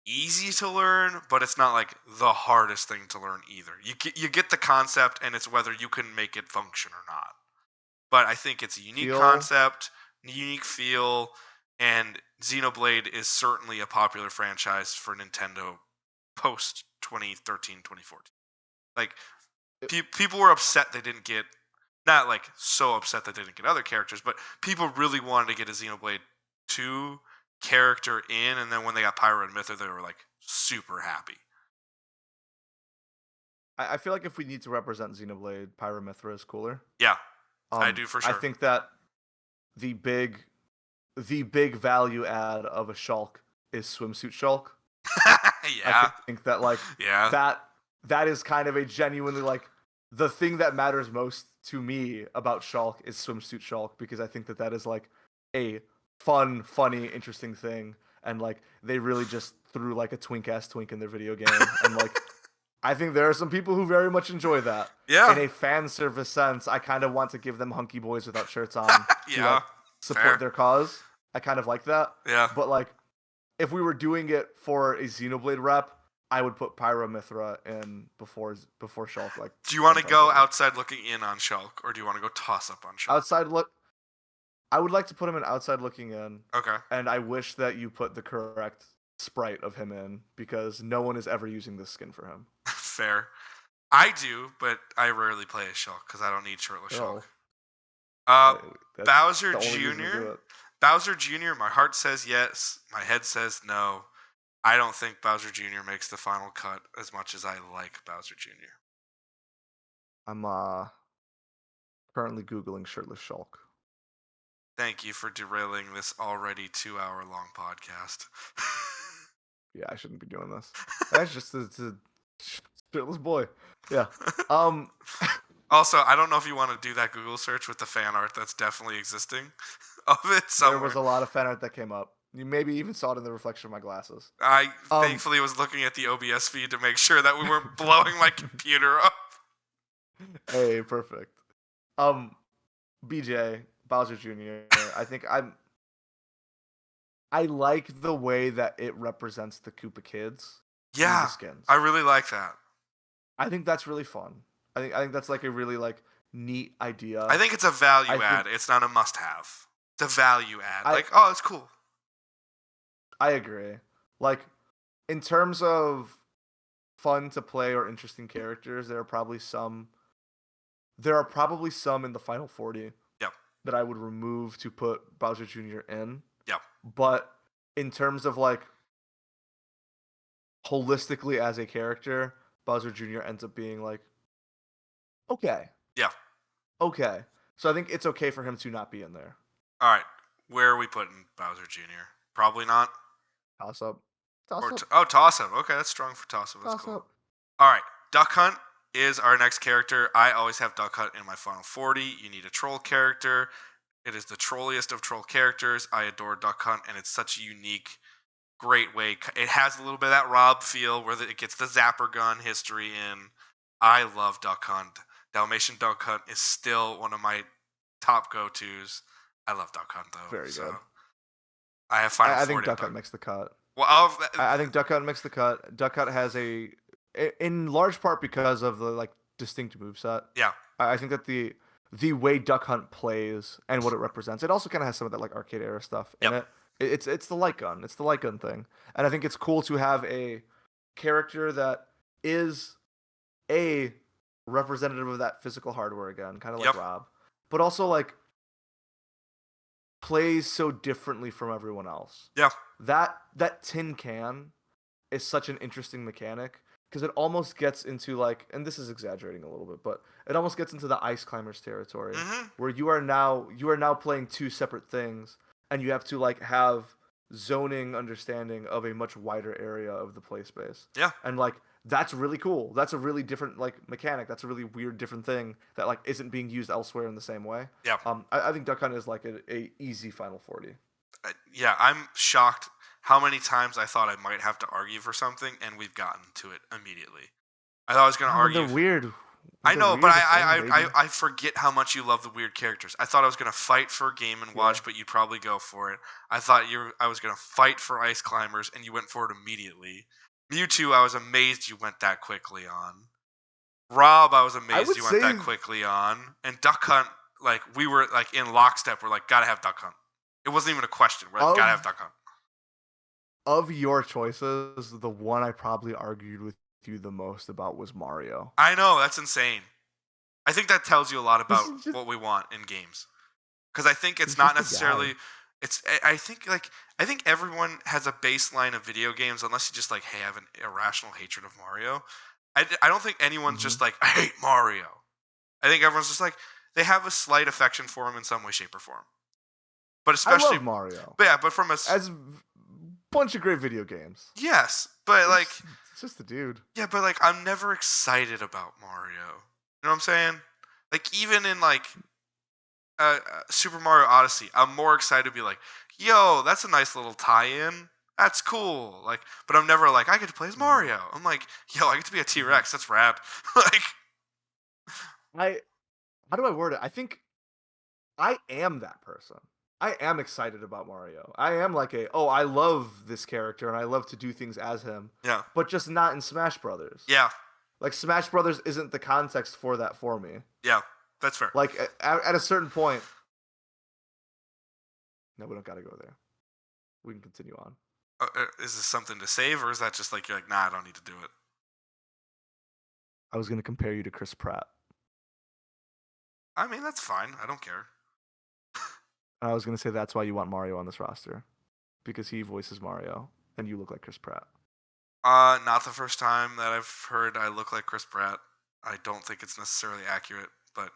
easy to learn, but it's not like the hardest thing to learn either. You get the concept, and it's whether you can make it function or not. But I think it's a unique concept, unique feel, and Xenoblade is certainly a popular franchise for Nintendo post 2013, 2014. Like, people were upset they didn't get, not like so upset that they didn't get other characters, but people really wanted to get a Xenoblade 2 character in, and then when they got Pyro and Mytho, they were like super happy. I feel like if we need to represent Xenoblade, Pyro Mythra is cooler. Yeah, I do for sure. I think that the big value add of a Shulk is swimsuit Shulk. Yeah, I think that like that is kind of a genuinely like the thing that matters most to me about Shulk is swimsuit Shulk, because I think that is like a fun, funny, interesting thing, and like they really just threw like a twink ass twink in their video game, and like I think there are some people who very much enjoy that. In Yeah. a fan service sense, I kind of want to give them hunky boys without shirts on to Yeah. like support Fair. their cause. I kind of like that. Yeah. But like, if we were doing it for a Xenoblade rep, I would put Pyra/Mythra in before Shulk like Do you want 10 to times go over. outside looking in on Shulk, or do you want to go toss up on Shulk? Outside look, I would like to put him in outside looking in, Okay. and I wish that you put the correct sprite of him in because no one is ever using this skin for him. Fair. I do, but I rarely play as Shulk because I don't need shirtless Shulk. Oh, Uh, that's Bowser the only reason to do Jr. it. Bowser Jr. My heart says yes. My head says no. I don't think Bowser Jr. makes the final cut as much as I like Bowser Jr. I'm currently googling shirtless Shulk. Thank you for derailing this already 2-hour long podcast. Yeah, I shouldn't be doing this. That's just a shirtless boy. Yeah. Also, I don't know if you want to do that Google search with the fan art that's definitely existing of it somewhere. There was a lot of fan art that came up. You maybe even saw it in the reflection of my glasses. I thankfully was looking at the OBS feed to make sure that we weren't blowing my computer up. Hey, perfect. BJ Bowser Jr. I like the way that it represents the Koopa kids. through Yeah, the skins. I really like that. I think that's really fun. I think that's like a really like neat idea. I think it's a value I add. think- It's not a must-have. It's a value add. I- Like, oh, it's cool. I agree. Like, in terms of fun to play or interesting characters, there are probably some in the final 40 Yep. that I would remove to put Bowser Jr. in. Yep. But in terms of like holistically as a character, Bowser Jr. ends up being like okay. Yeah. Okay. So I think it's okay for him to not be in there. All right. Where are we putting Bowser Jr.? Probably not. Toss up. Toss Or up. Toss Up. Okay, that's strong for Toss Up. That's Toss cool. up. All right. Duck Hunt is our next character. I always have Duck Hunt in my final 40. You need a troll character. It is the trolliest of troll characters. I adore Duck Hunt, and it's such a unique, great way. It has a little bit of that Rob feel where it gets the Zapper Gun history in. I love Duck Hunt. Dalmatian Duck Hunt is still one of my top go-tos. I love Duck Hunt, though. Very good. I have final 40. I think Duck Hunt makes the cut. Well, I think Duck Hunt makes the cut. Duck Hunt has in large part because of the like distinct moveset. Yeah. I think that the way Duck Hunt plays and what it represents, it also kind of has some of that like arcade era stuff in it. It's the light gun. It's the light gun thing, and I think it's cool to have a character that is a representative of that physical hardware again, kind of like Rob, but also like plays so differently from everyone else. Yeah. That tin can is such an interesting mechanic because it almost gets into like, and this is exaggerating a little bit, but it almost gets into the Ice Climbers territory where you are now playing two separate things, and you have to like have zoning understanding of a much wider area of the play space. Yeah. And like that's really cool. That's a really different like mechanic. That's a really weird different thing that like isn't being used elsewhere in the same way. Yeah. I think Duck Hunt is like a easy final 40. Yeah, I'm shocked how many times I thought I might have to argue for something, and we've gotten to it immediately. I thought I was going to argue. They're weird. I know, but I forget how much you love the weird characters. I thought I was going to fight for Game & Watch, but you'd probably go for it. I thought I was going to fight for Ice Climbers, and you went for it immediately. Mewtwo, I was amazed you went that quickly on. Rob, I was amazed you went that quickly on. And Duck Hunt, like, we were like in lockstep. We're like, gotta have Duck Hunt. It wasn't even a question. We're like, gotta have Duck Hunt. Of your choices, the one I probably argued with you the most about was Mario. I know, that's insane. I think that tells you a lot about what we want in games. Because I think it's not necessarily... I think everyone has a baseline of video games, unless you just like, hey, I have an irrational hatred of Mario. I don't think anyone's just like, I hate Mario. I think everyone's just like, they have a slight affection for him in some way, shape, or form. But especially I love Mario. But yeah, but from as bunch of great video games. Yes, but like it's just a dude. Yeah, but like I'm never excited about Mario. You know what I'm saying? Like even in like Super Mario Odyssey, I'm more excited to be like, yo, that's a nice little tie-in. That's cool. Like, but I'm never like, I get to play as Mario. I'm like, yo, I get to be a T-Rex. That's rad. Like, I how do I word it? I think I am that person. I am excited about Mario. I am like I love this character and I love to do things as him, yeah, but just not in Smash Brothers. yeah, Like Smash Brothers isn't the context for that for me. yeah. That's fair. Like at a certain point, no, we don't got to go there. We can continue on. Is this something to save, or is that just like you're like, nah, I don't need to do it? I was gonna compare you to Chris Pratt. I mean, that's fine. I don't care. I was gonna say that's why you want Mario on this roster, because he voices Mario and you look like Chris Pratt. Not the first time that I've heard I look like Chris Pratt. I don't think it's necessarily accurate, but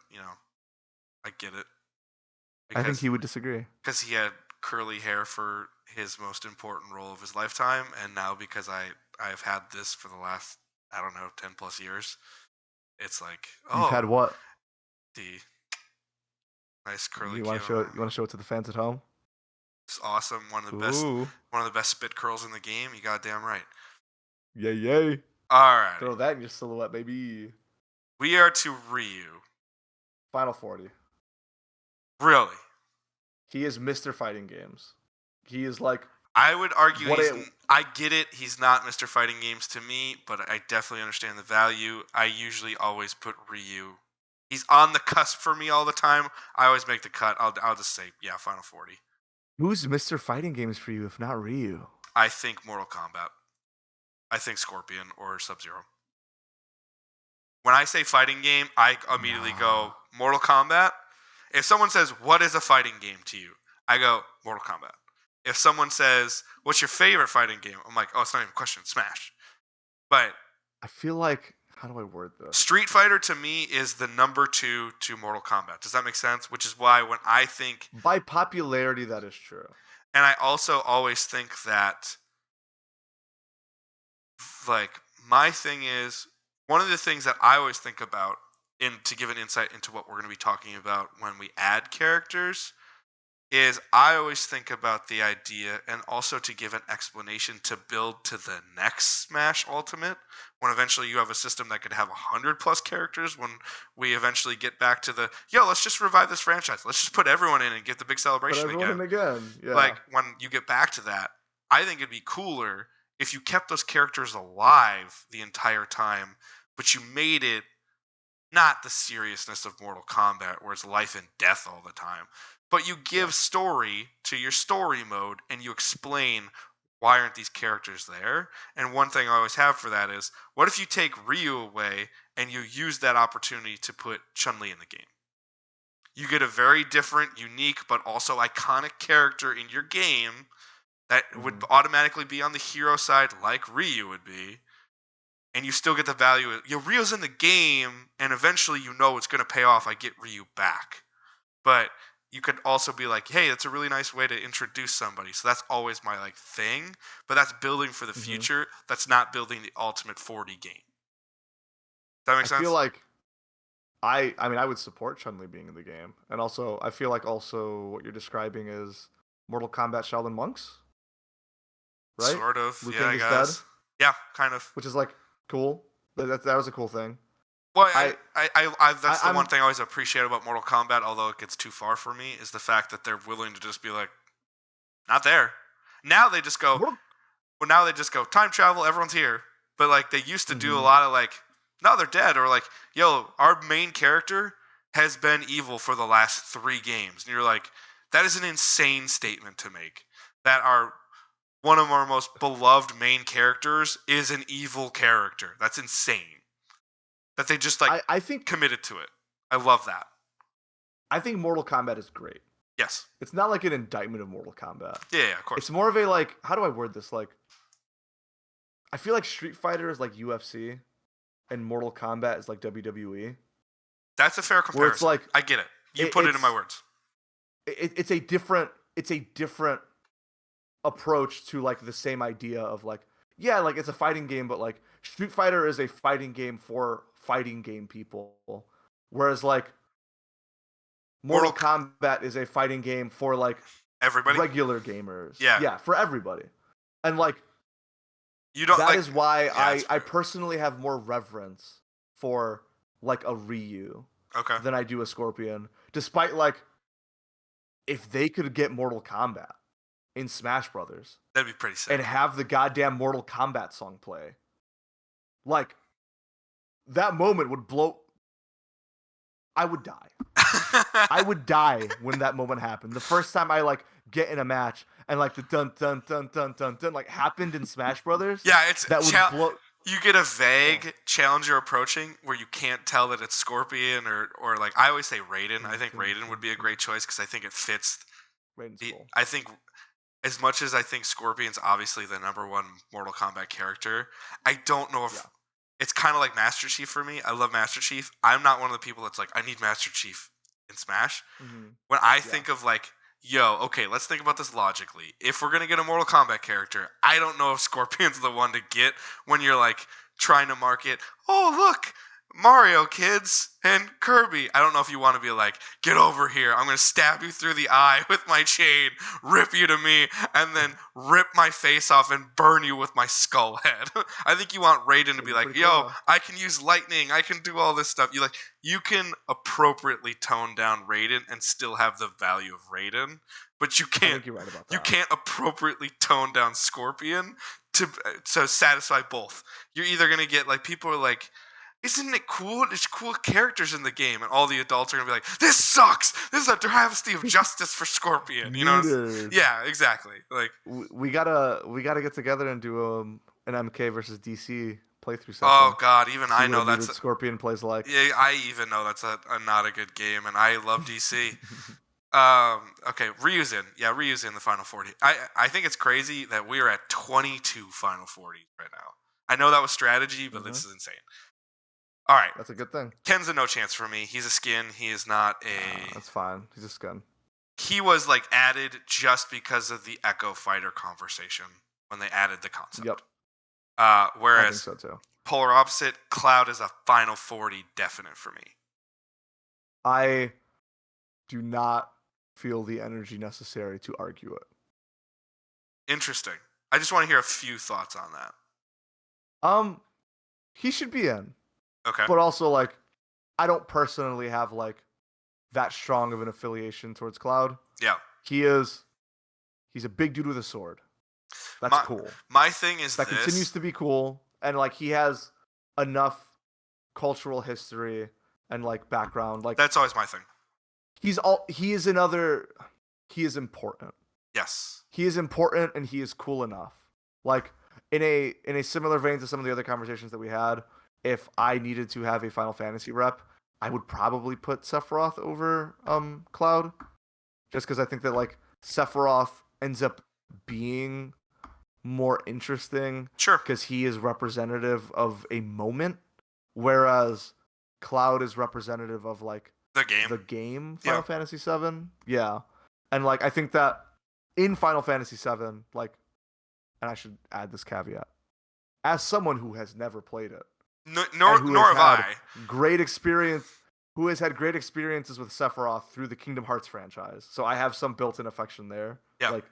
I get it I think because he would disagree. he had curly hair for his most important role of his lifetime, and now because I've had this for the last, I don't know, 10+ years, it's like, You've had oh, what? the nice curly You Q. want to show it? You want to show it to the fans at home? It's awesome. One of the best, Ooh, one of the best spit curls in the game. You goddamn right. yay, yay! All right, Throw that in your silhouette, baby. we are to Ryu. Final 40. Really, He is Mr. Fighting Games. He is like I would argue what he's. it. I get it. He's not Mr. Fighting Games to me, but I definitely understand the value. I usually always put Ryu. He's on the cusp for me all the time. I always make the cut. I'll just say, yeah, Final 40. Who's Mr. Fighting Games for you if not Ryu? I think Mortal Kombat. I think Scorpion or Sub-Zero. When I say fighting game, I immediately go Mortal Kombat. If someone says, what is a fighting game to you? I go, Mortal Kombat. If someone says, what's your favorite fighting game? I'm like, oh, it's not even a question, Smash. But I feel like how do I word this? Street Fighter to me is the number 2 to Mortal Kombat. Does that make sense? Which is why when I think, By popularity, that is true. and I also always think that, like, my thing is, one of the things that I always think about, to give an insight into what we're going to be talking about when we add characters, is I always think about the idea, and also to give an explanation to build to the next Smash Ultimate, when eventually you have a system that could have 100+ characters, when we eventually get back to let's just revive this franchise. Let's just put everyone in and get the big Put celebration everyone again. in again. Yeah. Like, when you get back to that, I think it'd be cooler if you kept those characters alive the entire time, but you made it not the seriousness of Mortal Kombat, where it's life and death all the time, but you give story to your story mode and you explain why aren't these characters there. And one thing I always have for that is, what if you take Ryu away and you use that opportunity to put Chun-Li in the game? You get a very different, unique, but also iconic character in your game that would automatically be on the hero side like Ryu would be, and you still get the value of, Ryu's in the game, and eventually it's going to pay off. I get Ryu back. But you could also be like, hey, that's a really nice way to introduce somebody. So that's always my thing, but that's building for the future. That's not building the Ultimate 40 game. Does that make sense? I feel like I mean I would support Chun-Li being in the game. And also I feel like also what you're describing is Mortal Kombat Shaolin Monks. Right? Sort of. Liu Yeah, Kang I is guess. dead. Yeah, kind of. Which is like cool. That was a cool thing. Well, that's the one thing I always appreciate about Mortal Kombat, although it gets too far for me, is the fact that they're willing to just be like, not there. Now they just go, time travel, everyone's here. But they used to do a lot of no, they're dead, or our main character has been evil for the last 3 games. And you're like, that is an insane statement to make. That one of our most beloved main characters is an evil character. That's insane. That they just I think committed to it. I love that. I think Mortal Kombat is great. Yes. It's not like an indictment of Mortal Kombat. Yeah, of course. It's more of a how do I word this? I feel like Street Fighter is like UFC and Mortal Kombat is like WWE. That's a fair comparison. Where it's I get it. You put it in my words. It's a different approach to the same idea of it's a fighting game, but Street Fighter is a fighting game for fighting game people, whereas Mortal Kombat is a fighting game for everybody, regular gamers. Yeah, for everybody. And like You don't that like. is why Yeah, it's I fair. personally have more reverence for like a Ryu Okay, than I do a Scorpion. Despite like if they could get Mortal Kombat in Smash Brothers that'd be pretty and sick. have the goddamn Mortal Kombat song play, like that moment would blow. I would die. I would die when that moment happened. The first time I like get in a match and like the dun dun dun dun dun dun like happened in Smash Brothers, Yeah, it's that would blow. you get a Oh, vague challenger approaching where you can't tell that it's Scorpion or like I always say Raiden. I dun, think dun, Raiden would dun, be a dun. great choice because I think it fits. Raiden's cool. I think as much as I think Scorpion's obviously the number one Mortal Kombat character, I don't know if Yeah. it's kind of like Master Chief for me. I love Master Chief. I'm not one of the people that's like I need Master Chief in Smash. Mm-hmm. When I Yeah. think of like, yo, okay, let's think about this logically. If we're gonna get a Mortal Kombat character, I don't know if Scorpion's the one to get when you're like trying to market. Oh, look, Mario kids and Kirby. I don't know if you want to be like, get over here. I'm gonna stab you through the eye with my chain, rip you to me, and then rip my face off and burn you with my skull head. I think you want Raiden to That'd be be like, pretty cool yo, though. I can use lightning. I can do all this stuff. You can appropriately tone down Raiden and still have the value of Raiden, but I think you're right about you that. can't appropriately tone down Scorpion to satisfy both. You're either gonna get like people are like, isn't it cool? There's cool characters in the game, and all the adults are gonna be like, this sucks. This is a travesty of justice for Scorpion. You know? Neither. Yeah, exactly. Like, We gotta get together and do an MK versus DC playthrough oh session. god, even See I what a know that's muted Scorpion plays like. yeah, I even know that's a not a good game, and I love DC. Okay, Ryu's in. Yeah, Ryu's in the final 40. I think it's crazy that we are at 22 final 40s right now. I know that was strategy, but Mm-hmm. this is insane. All right, That's a good thing. Ken's a no chance for me. He's a skin. He is not a. That's fine. He's a skin. He was like added just because of the Echo Fighter conversation when they added the concept. Yep. Uh, I think whereas so too. polar opposite, Cloud is a final 40 definite for me. I do not feel the energy necessary to argue it. Interesting. I just want to hear a few thoughts on that. He should be in, Okay. but also like, I don't personally have like that strong of an affiliation towards Cloud. Yeah. He's a big dude with a sword. That's cool. My thing is That this. continues to be cool, and like he has enough cultural history and like background. Like That's always my thing. he is important. Yes. He is important and he is cool enough. Like in a similar vein to some of the other conversations that we had, if I needed to have a Final Fantasy rep, I would probably put Sephiroth over Cloud. Just because I think that like Sephiroth ends up being more interesting Sure. because he is representative of a moment, whereas Cloud is representative of like The game. the game Final Yeah. Fantasy VII. Yeah, and like I think that in Final Fantasy VII, like, and I should add this caveat, as someone who has never played it, Nor and who have has had I. great experience, who has had great experiences with Sephiroth through the Kingdom Hearts franchise, so I have some built-in affection there. Yeah. Like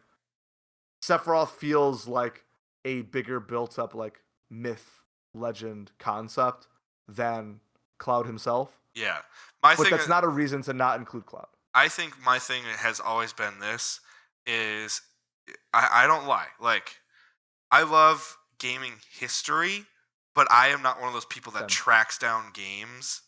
Sephiroth feels like a bigger built-up like myth, legend concept than Cloud himself. Yeah. But that's not a reason to not include Cloud. I think my thing has always been this is I don't lie. Like I love gaming history, but I am not one of those people that Same. tracks down games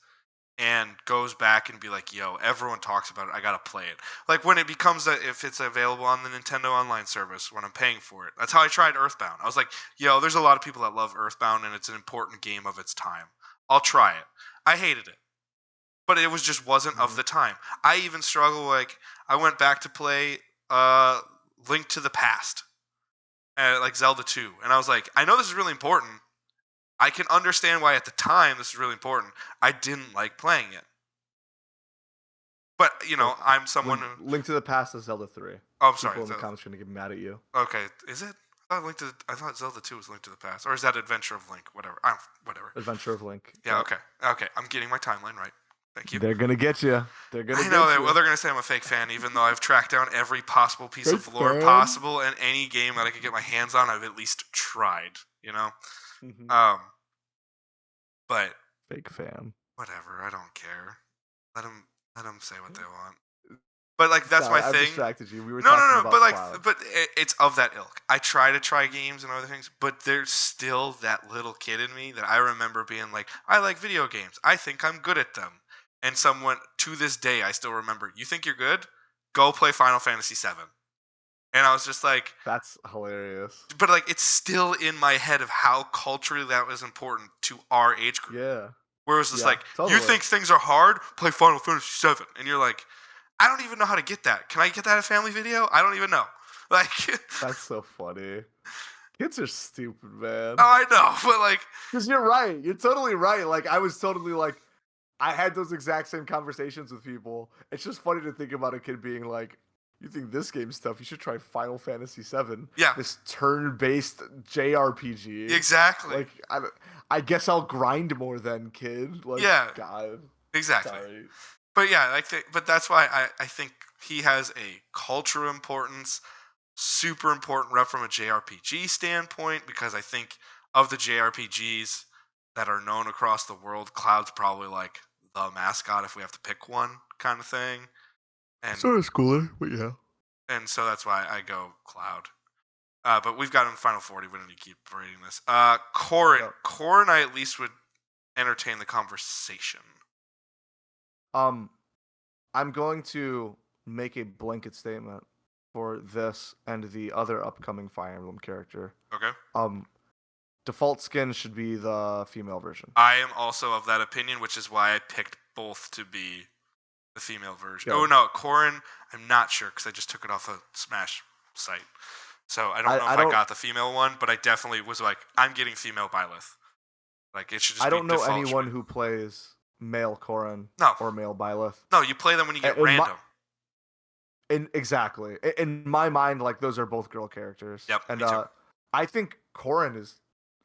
and goes back and be like, yo, everyone talks about it. I got to play it. Like when it becomes if it's available on the Nintendo Online service when I'm paying for it. That's how I tried Earthbound. I was like, yo, there's a lot of people that love Earthbound and it's an important game of its time. I'll try it. I hated it. But it wasn't of the time. I even struggle like I went back to play Link to the Past. Like Zelda 2. And I was like, I know this is really important. I can understand why at the time this is really important. I didn't like playing it. But, you know, I'm someone who... Link to the Past is Zelda 3. Oh, I'm sorry. People in the comments are going to get mad at you. Okay. Is it? I thought Zelda 2 was Link to the Past. Or is that Adventure of Link? Whatever. Whatever. Adventure of Link. Yeah, Yep. okay. Okay. I'm getting my timeline right. Thank you. They're gonna get you. They're gonna I know get that. Well, you. they're gonna say I'm a fake fan, even though I've tracked down every possible piece Fake of lore fan. possible, and any game that I could get my hands on, I've at least tried. Mhm. Um, but Fake fan. whatever. I don't care. Let them say what they want. But like that's Sorry, my I've thing. distracted you. We were No, no, talking no. But about like, Cloud. it's of that ilk. I try to try games and other things, but there's still that little kid in me that I remember being like, I like video games. I think I'm good at them. And someone to this day, I still remember. You think you're good? Go play Final Fantasy VII. And I was just like, That's hilarious. but like, it's still in my head of how culturally that was important to our age group. Yeah. Whereas it's Yeah. like, you Totally. think things are hard? Play Final Fantasy VII, and you're like, I don't even know how to get that. Can I get that at Family Video? I don't even know. Like, That's so funny. Kids are stupid, man. oh, I know, but like, Because you're right. You're totally right. Like I was totally like, I had those exact same conversations with people. It's just funny to think about a kid being like, "You think this game's tough? You should try Final Fantasy VII, yeah, this turn-based JRPG." exactly. Like, I guess I'll grind more then, kid. Like, Yeah, God, exactly. sorry. But yeah, but that's why I think he has a cultural importance, super important rep from a JRPG standpoint, because I think of the JRPGs that are known across the world, Cloud's probably like the mascot if we have to pick one kind of thing. And Sort of schooler, but yeah. so that's why I go Cloud. But we've got him Final 40. We don't need to keep rating this. Corin. Yep. Corin, I at least would entertain the conversation. Um, I'm going to make a blanket statement for this and the other upcoming Fire Emblem character. Okay. Default skin should be the female version. I am also of that opinion, which is why I picked both to be the female version. Good. Oh no, Corin, I'm not sure because I just took it off a Smash site. So I don't know if I got the female one, but I definitely was like, I'm getting female Byleth. Like it should just I be don't know default. anyone who plays male Corrin No, or male Byleth. no, you play them when you get random. Exactly. In my mind, like those are both girl characters. Yep, And me too. I think Corrin is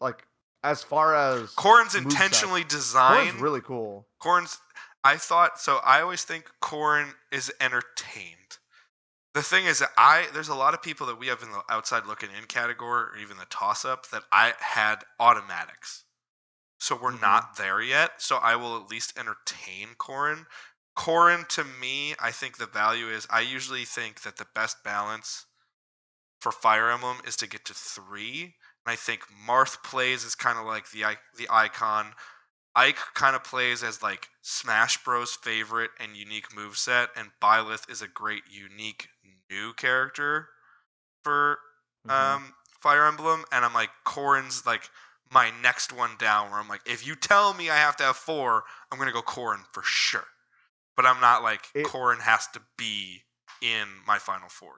like as far as Corin's movesets, intentionally designed. Corrin's really cool. Corin's. I thought so. I always think Corin is entertained. The thing is that there's a lot of people that we have in the outside looking in category or even the toss up that I had automatics. So we're not there yet. So I will at least entertain Corin. Corin to me, I think the value is I usually think that the best balance for Fire Emblem is to get to 3. And I think Marth plays as kind of like the icon. Ike kind of plays as like Smash Bros. Favorite and unique moveset, and Byleth is a great unique new character for Fire Emblem. And I'm like, Corrin's like my next one down, where I'm like, if you tell me I have to have 4, I'm gonna go Corrin for sure. But I'm not like Corrin has to be in my final 4.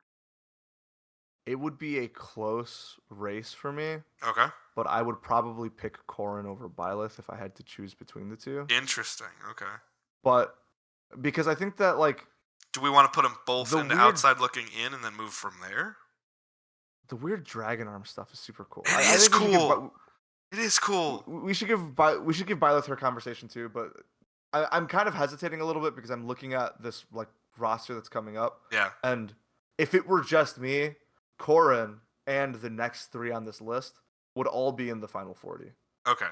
It would be a close race for me. Okay. But I would probably pick Corrin over Byleth if I had to choose between the two. Interesting. Okay. But because I think that like, do we want to put them both into weird, outside looking in and then move from there? The weird dragon arm stuff is super cool. It is cool. It is cool. We should give Byleth her conversation too, but I'm kind of hesitating a little bit because I'm looking at this like roster that's coming up. Yeah. And if it were just me, Corrin and the next 3 on this list would all be in the final 40. Okay.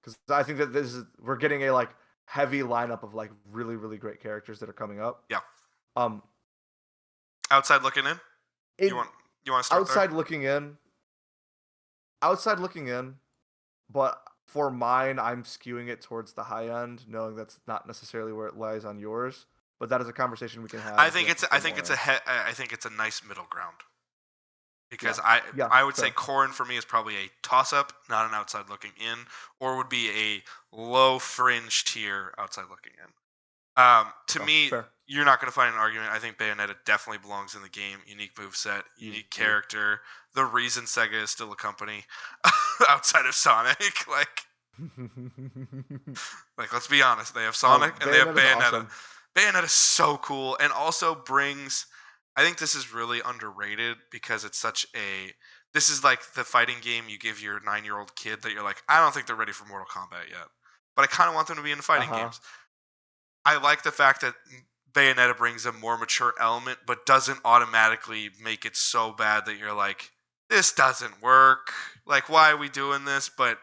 Because I think that we're getting a like heavy lineup of like really, really great characters that are coming up. Yeah. Outside looking in? You want to start outside there? looking in. Outside looking in, but for mine, I'm skewing it towards the high end, knowing that's not necessarily where it lies on yours. But that is a conversation we can have. I think it's a nice middle ground. Because I would say Corrin for me is probably a toss up, not an outside looking in, or would be a low fringe tier outside looking in. To me, you're not going to find an argument. I think Bayonetta definitely belongs in the game. Unique moveset, unique character. The reason Sega is still a company outside of Sonic, like let's be honest, they have Sonic and they have Bayonetta. Awesome. Bayonetta is so cool, and also brings. I think this is really underrated because it's this is like the fighting game you give your 9-year-old kid that you're like, I don't think they're ready for Mortal Kombat yet, but I kind of want them to be in fighting games. I like the fact that Bayonetta brings a more mature element, but doesn't automatically make it so bad that you're like, this doesn't work. Like, why are we doing this? But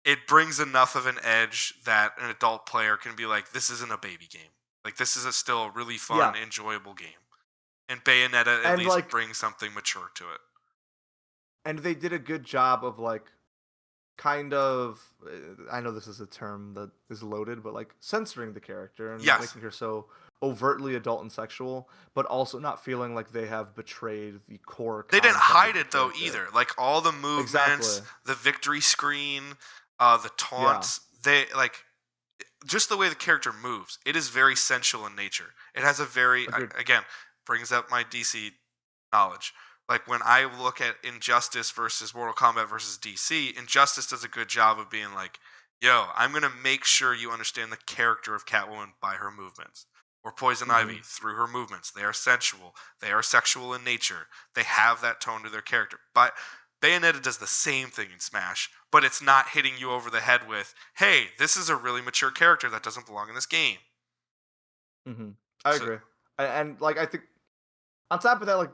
it brings enough of an edge that an adult player can be like, this isn't a baby game. Like, this is still a really fun, Yeah, enjoyable game. And Bayonetta at and least like, brings something mature to it. and they did a good job of like kind of I know this is a term that is loaded, but like censoring the character and not Yes. making her so overtly adult and sexual, but also not feeling like they have betrayed the core They didn't concept hide of the it though character. either. Like all the movements, Exactly. the victory screen, the Yeah. taunts, they like just the way the character moves. It is very sensual in nature. It has a very Agreed. again brings up my DC knowledge. Like when I look at Injustice versus Mortal Kombat versus DC, Injustice does a good job of being like, "Yo, I'm gonna make sure you understand the character of Catwoman by her movements." Or Poison Hmm. Ivy through her movements. They are sensual. They are sexual in nature. They have that tone to their character. But Bayonetta does the same thing in Smash, but it's not hitting you over the head with, "Hey, this is a really mature character that doesn't belong in this game." Hmm. I So agree. And like I think on top of that, like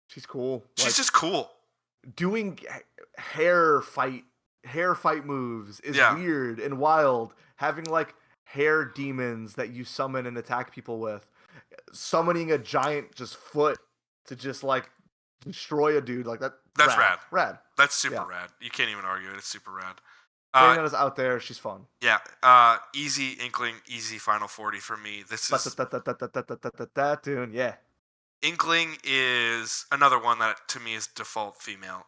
she's cool. she's Like just cool. doing hair fight hair fight moves is Yeah, weird and wild. Having like hair demons that you summon and attack people with, summoning a giant just foot to just like destroy a dude like that. that's Rad, rad. rad. That's super Yeah, rad. You can't even argue it. It's super rad. Uh, Bayonetta's out there. She's fun. yeah. Easy Inkling, easy Final 40 for me. This But is that tune, yeah. Inkling is another one that to me is default female.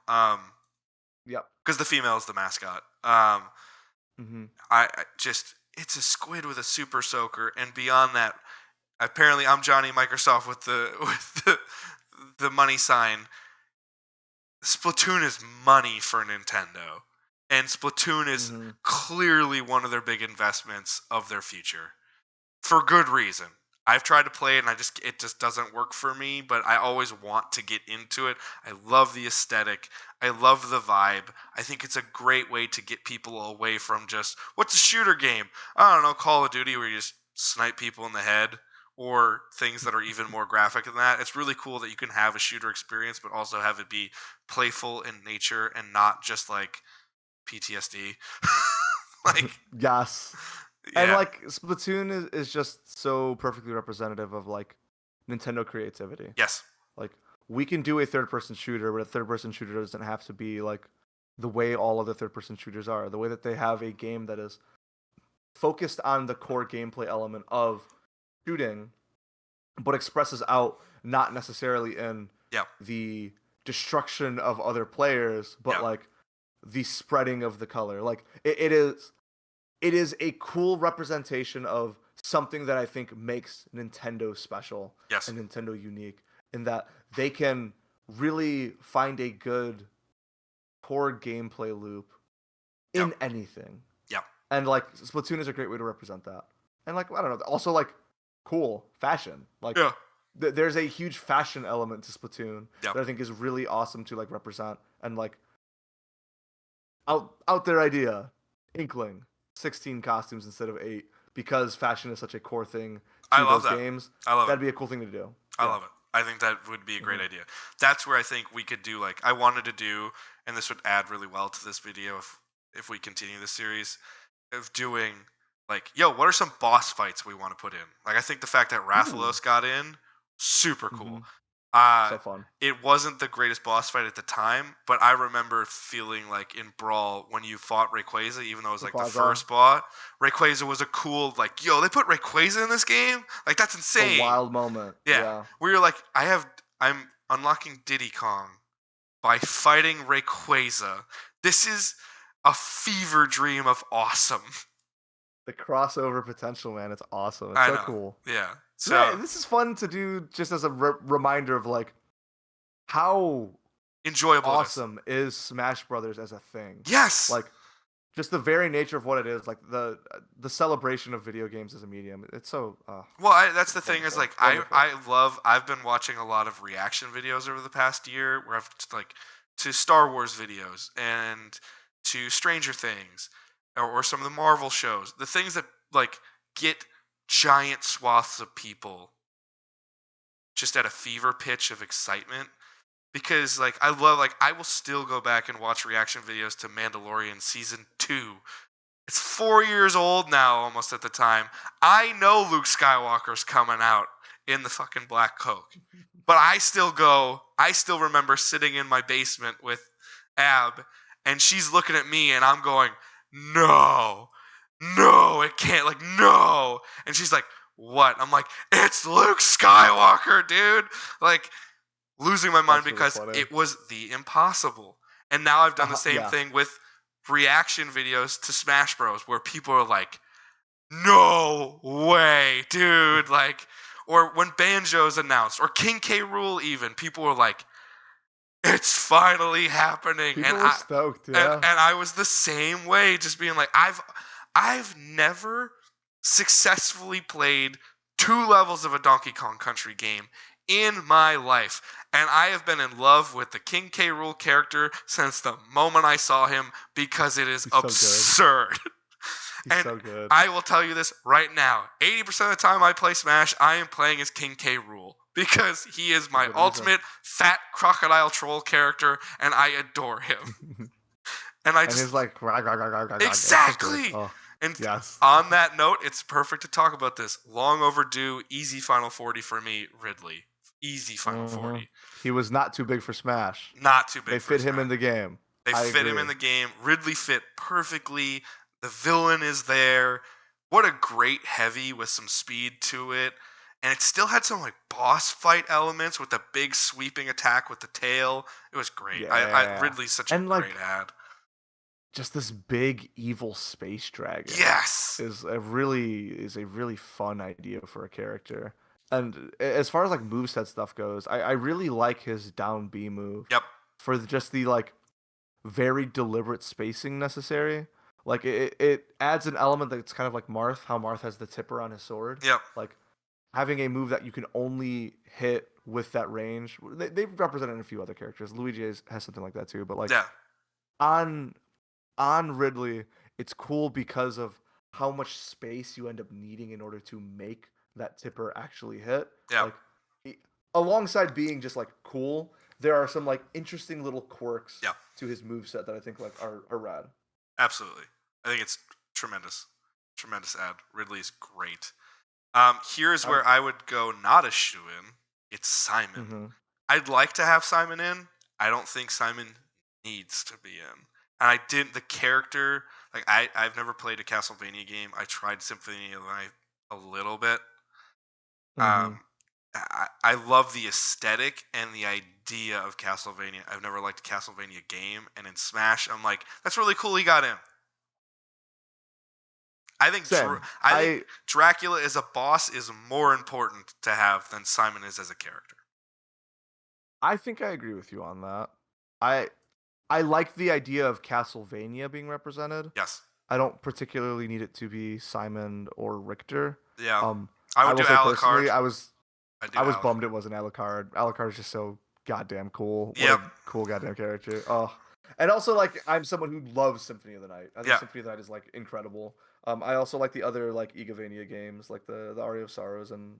Yep. Because the female is the mascot. Hmm. I just it's a squid with a super soaker, and beyond that, apparently I'm Johnny Microsoft with the the money sign. Splatoon is money for Nintendo, and Splatoon is Hmm. clearly one of their big investments of their future for good reason. I've tried to play it and it just doesn't work for me, but I always want to get into it. I love the aesthetic. I love the vibe. I think it's a great way to get people away from just what's a shooter game? I don't know, Call of Duty where you just snipe people in the head or things that are even more graphic than that. It's really cool that you can have a shooter experience but also have it be playful in nature and not just like PTSD. Like Yes. And yeah. like Splatoon is just so perfectly representative of like Nintendo creativity. Yes. Like we can do a third person shooter, but a third person shooter doesn't have to be like the way all other third person shooters are. The way that they have a game that is focused on the core gameplay element of shooting, but expresses out not necessarily in Yeah. the destruction of other players, but Yeah. like the spreading of the color. Like it is a cool representation of something that I think makes Nintendo special Yes. and Nintendo unique in that they can really find a good core gameplay loop Yeah. in anything. Yeah. And like Splatoon is a great way to represent that. And like I don't know, also like cool fashion. Like Yeah. there's a huge fashion element to Splatoon Yeah. that I think is really awesome to like represent and like out their idea, Inkling, 16 costumes instead of 8 because fashion is such a core thing I to love those that. games. I love it. That'd be a cool thing to do. I Yeah. love it. I think that would be a great Hmm. idea. That's where I think we could do like I wanted to do, and this would add really well to this video if we continue this series of doing like, yo, what are some boss fights we want to put in? Like I think the fact that Ooh. Rathalos got in, super Hmm. cool. Uh So fun. it wasn't the greatest boss fight at the time, but I remember feeling like in Brawl when you fought Rayquaza, even though it was like the Rayquaza, first boss, Rayquaza was a cool like, yo, they put Rayquaza in this game? Like that's a insane. wild moment. Yeah, Yeah. where you're like, I'm unlocking Diddy Kong by fighting Rayquaza. This is a fever dream of awesome. The crossover potential, man, it's awesome. It's I so know. cool. Yeah. Yeah, So this is fun to do just as a reminder of like how enjoyable it is. awesome is Smash Brothers as a thing. Yes. Like just the very nature of what it is, like the celebration of video games as a medium. It's so Well, that's the thing is wonderful, like wonderful. I love. I've been watching a lot of reaction videos over the past year where I've like to Star Wars videos and to Stranger Things or some of the Marvel shows. The things that like get giant swaths of people just at a fever pitch of excitement. Because like I will still go back and watch reaction videos to Mandalorian season 2. It's 4 years old now, almost at the time. I know Luke Skywalker's coming out in the fucking black coat, but I still remember sitting in my basement with Ab, and she's looking at me, and I'm going, no, no, it can't, like, no. And she's like, what? I'm like, it's Luke Skywalker, dude. Like, losing my mind That's really because funny. it was the impossible. And now I've done the same Yeah. thing with reaction videos to Smash Bros. Where people are like, no way, dude. Like, or when Banjo's announced, or King K. Rool even, people were like, it's finally happening. People were stoked, yeah. And I was the same way, just being like, I've never successfully played 2 levels of a Donkey Kong Country game in my life. And I have been in love with the King K. Rool character since the moment I saw him because it is He's so good. absurd. He's And so good. I will tell you this right now. 80% of the time I play Smash, I am playing as King K. Rool because he is my good reason. ultimate fat crocodile troll character and I adore him. And I And just he's like, rah, rah, rah, rah, rah, rah. exactly. Oh, And yes. on that note, it's perfect to talk about this. Long overdue, easy Final 40 for me, Ridley. Easy Final 40. He was not too big for Smash. Not too big They for fit him Smash. in the game. They I fit him agree. in the game. Ridley fit perfectly. The villain is there. What a great heavy with some speed to it. And it still had some like boss fight elements with a big sweeping attack with the tail. It was great. Yeah. Ridley's such a And, like, great ad. Just this big evil space dragon. Yes. Is a really fun idea for a character. And as far as like moveset stuff goes, I really like his down B move. Yep. For just the like very deliberate spacing necessary. Like it adds an element that's kind of like Marth, how Marth has the tipper on his sword. Yep. Like having a move that you can only hit with that range. They've represented a few other characters. Luigi has something like that too. But like Yeah. on Ridley, it's cool because of how much space you end up needing in order to make that tipper actually hit. Yeah. Like alongside being just like cool, there are some like interesting little quirks Yeah. to his moveset that I think like are rad. Absolutely. I think it's tremendous. Tremendous ad. Ridley's great. Here's where I would go not a shoe-in. It's Simon. Mm-hmm. I'd like to have Simon in. I don't think Simon needs to be in. And I didn't, the character, like I've never played a Castlevania game. I tried Symphony of the Night a little bit. Mm-hmm. I love the aesthetic and the idea of Castlevania. I've never liked a Castlevania game, and in Smash, I'm like, that's really cool. He got in. I think think Dracula as a boss is more important to have than Simon is as a character. I think I agree with you on that. I like the idea of Castlevania being represented. Yes. I don't particularly need it to be Simon or Richter. Yeah. I would do say Alucard. Personally, I was Alucard. bummed it wasn't Alucard. Alucard is just so goddamn cool. What Yep. a cool goddamn character. Oh. And also, like, I'm someone who loves Symphony of the Night. I think Symphony of the Night is, like, incredible. I also like the other, like, Igavania games, like the Aria of Sorrows and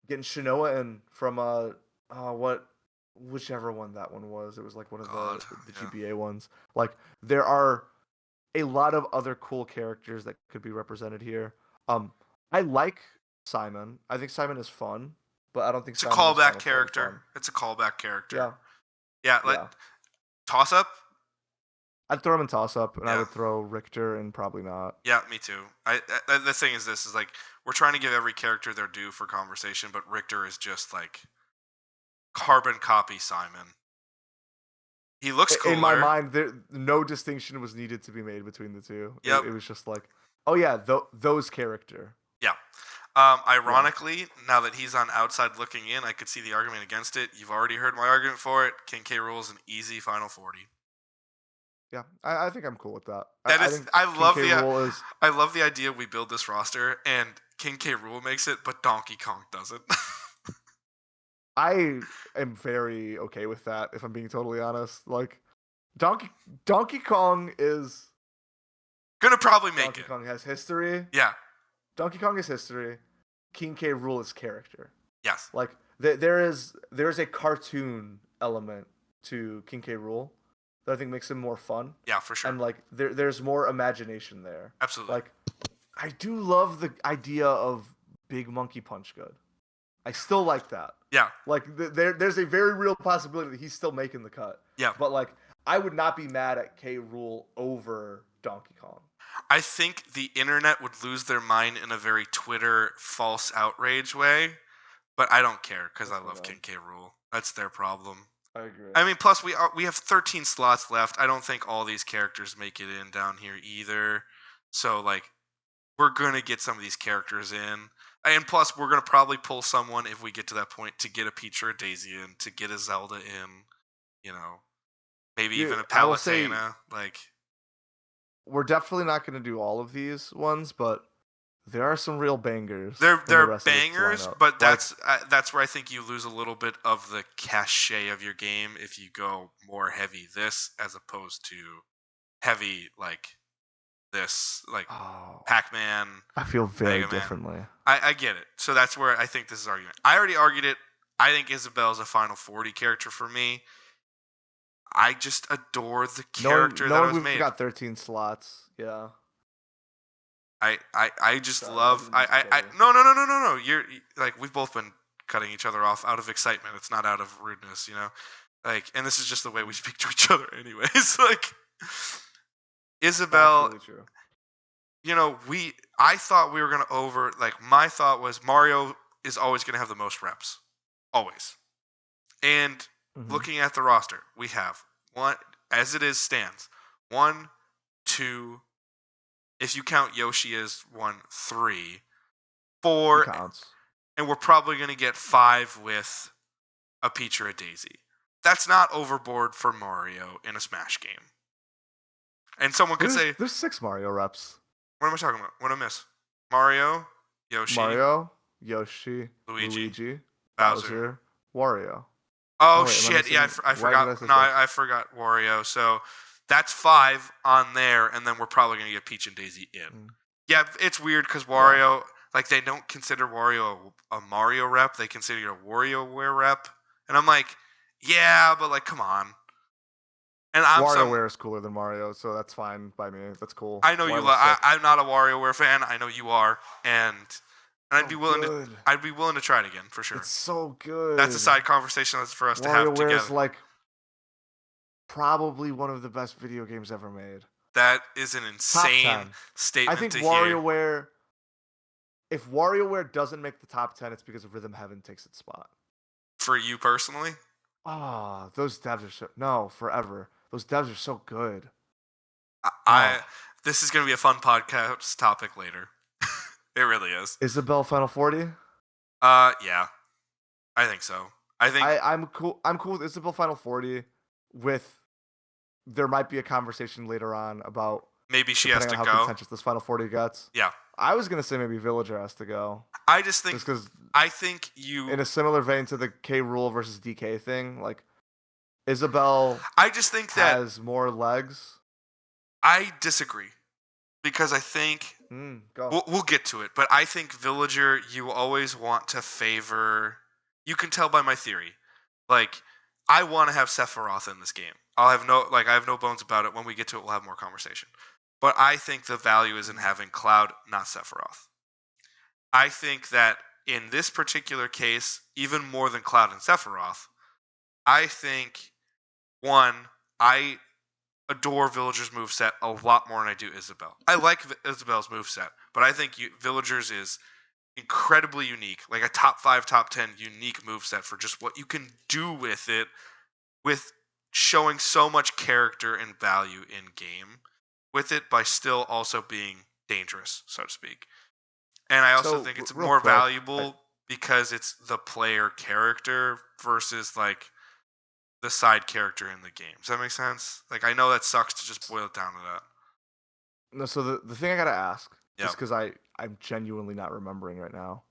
getting Shinoa in from, whichever one that one was. It was, like, one of the GBA ones. Like, there are a lot of other cool characters that could be represented here. I like Simon. I think Simon is fun, but I don't think it's Simon a callback is character. fun. It's a callback character. Yeah. Yeah. Toss up. I'd throw him in toss up, and I would throw Richter and probably not. Yeah, me too. The thing is, this is like we're trying to give every character their due for conversation, but Richter is just like carbon copy Simon. He looks cooler. In my mind, no distinction was needed to be made between the two. Yep. It was just like, oh yeah, those character. Yeah. Ironically, now that he's on outside looking in, I could see the argument against it. You've already heard my argument for it. King K. Rool is an easy Final 40. Yeah, I think I'm cool with that. I love the idea we build this roster and King K. Rool makes it, but Donkey Kong doesn't. I am very okay with that, if I'm being totally honest. Like, Donkey Kong is gonna probably make Donkey it. Kong has history. Yeah. Donkey Kong is history. King K. Rool is character. Yes. Like there is a cartoon element to King K. Rool that I think makes him more fun. Yeah, for sure. And like there's more imagination there. Absolutely. Like I do love the idea of Big Monkey Punch Good. I still like that. Yeah. Like there's a very real possibility that he's still making the cut. Yeah. But like I would not be mad at K. Rool over Donkey Kong. I think the internet would lose their mind in a very Twitter false outrage way, but I don't care because I love King K. Rool. That's their problem. I agree. I mean, plus we have 13 slots left. I don't think all these characters make it in down here either. So like, we're gonna get some of these characters in, and plus we're gonna probably pull someone if we get to that point to get a Peach or a Daisy in, to get a Zelda in. You know, maybe even a Palutena. Like, we're definitely not going to do all of these ones, but there are some real bangers. They're the bangers, but that's where I think you lose a little bit of the cachet of your game if you go more heavy this as opposed to heavy like this, like Pac-Man. I feel very Mega Man. differently. I get it. So that's where I think this is argument. I already argued it. I think Isabelle's a Final 40 character for me. I just adore the character that was made. We've got 13 slots. Yeah. I just Sorry, love no. You're like, we've both been cutting each other off out of excitement. It's not out of rudeness, you know. Like, and this is just the way we speak to each other, anyways. Like, Isabelle. Absolutely true. You know, I thought we were gonna over. Like, my thought was Mario is always gonna have the most reps, always. And looking at the roster, we have one as it is stands. 1, 2. If you count Yoshi as 1, 3, 4, counts. And we're probably going to get 5 with a Peach or a Daisy. That's not overboard for Mario in a Smash game. And someone could say, there's 6 Mario reps. What am I talking about? What did I miss? Mario, Yoshi, Luigi, Bowser, Wario. Oh, shit! Yeah, I forgot. I forgot Wario. So that's 5 on there, and then we're probably gonna get Peach and Daisy in. Yeah, it's weird because Wario, like, they don't consider Wario a Mario rep; they consider it a WarioWare rep, and I'm like, yeah, but like, come on. And WarioWare is cooler than Mario, so that's fine by me. That's cool. I know I'm not a WarioWare fan. I know you are, and I'd be willing to try it again for sure. It's so good. That's a side conversation that's for us to have together. WarioWare is like probably one of the best video games ever made. That is an insane statement. I think to WarioWare. Hear. If WarioWare doesn't make the top 10, it's because of Rhythm Heaven takes its spot. For you personally? Those devs are forever. Those devs are so good. This is going to be a fun podcast topic later. It really is. Isabelle Final 40? Yeah. I think so. I'm cool with Isabelle Final 40 there might be a conversation later on about maybe she has to how go. Contentious this Final 40 gets. Yeah. I was going to say maybe Villager has to go. I think you in a similar vein to the K. Rool versus DK thing, like Isabelle has more legs. I disagree. Because I think we'll get to it, but I think Villager, you always want to favor. You can tell by my theory, like, I want to have Sephiroth in this game. I have no bones about it. When we get to it, we'll have more conversation. But I think the value is in having Cloud, not Sephiroth. I think that in this particular case, even more than Cloud and Sephiroth, I think I adore Villager's moveset a lot more than I do Isabelle. I like Isabelle's moveset, but I think Villager's is incredibly unique, like a top 5, top 10 unique moveset for just what you can do with it, with showing so much character and value in game with it by still also being dangerous, so to speak. And I also think it's more valuable because it's the player character versus like the side character in the game. Does that make sense? Like, I know that sucks to just boil it down to that. No, so the thing I gotta ask, just because I'm genuinely not remembering right now,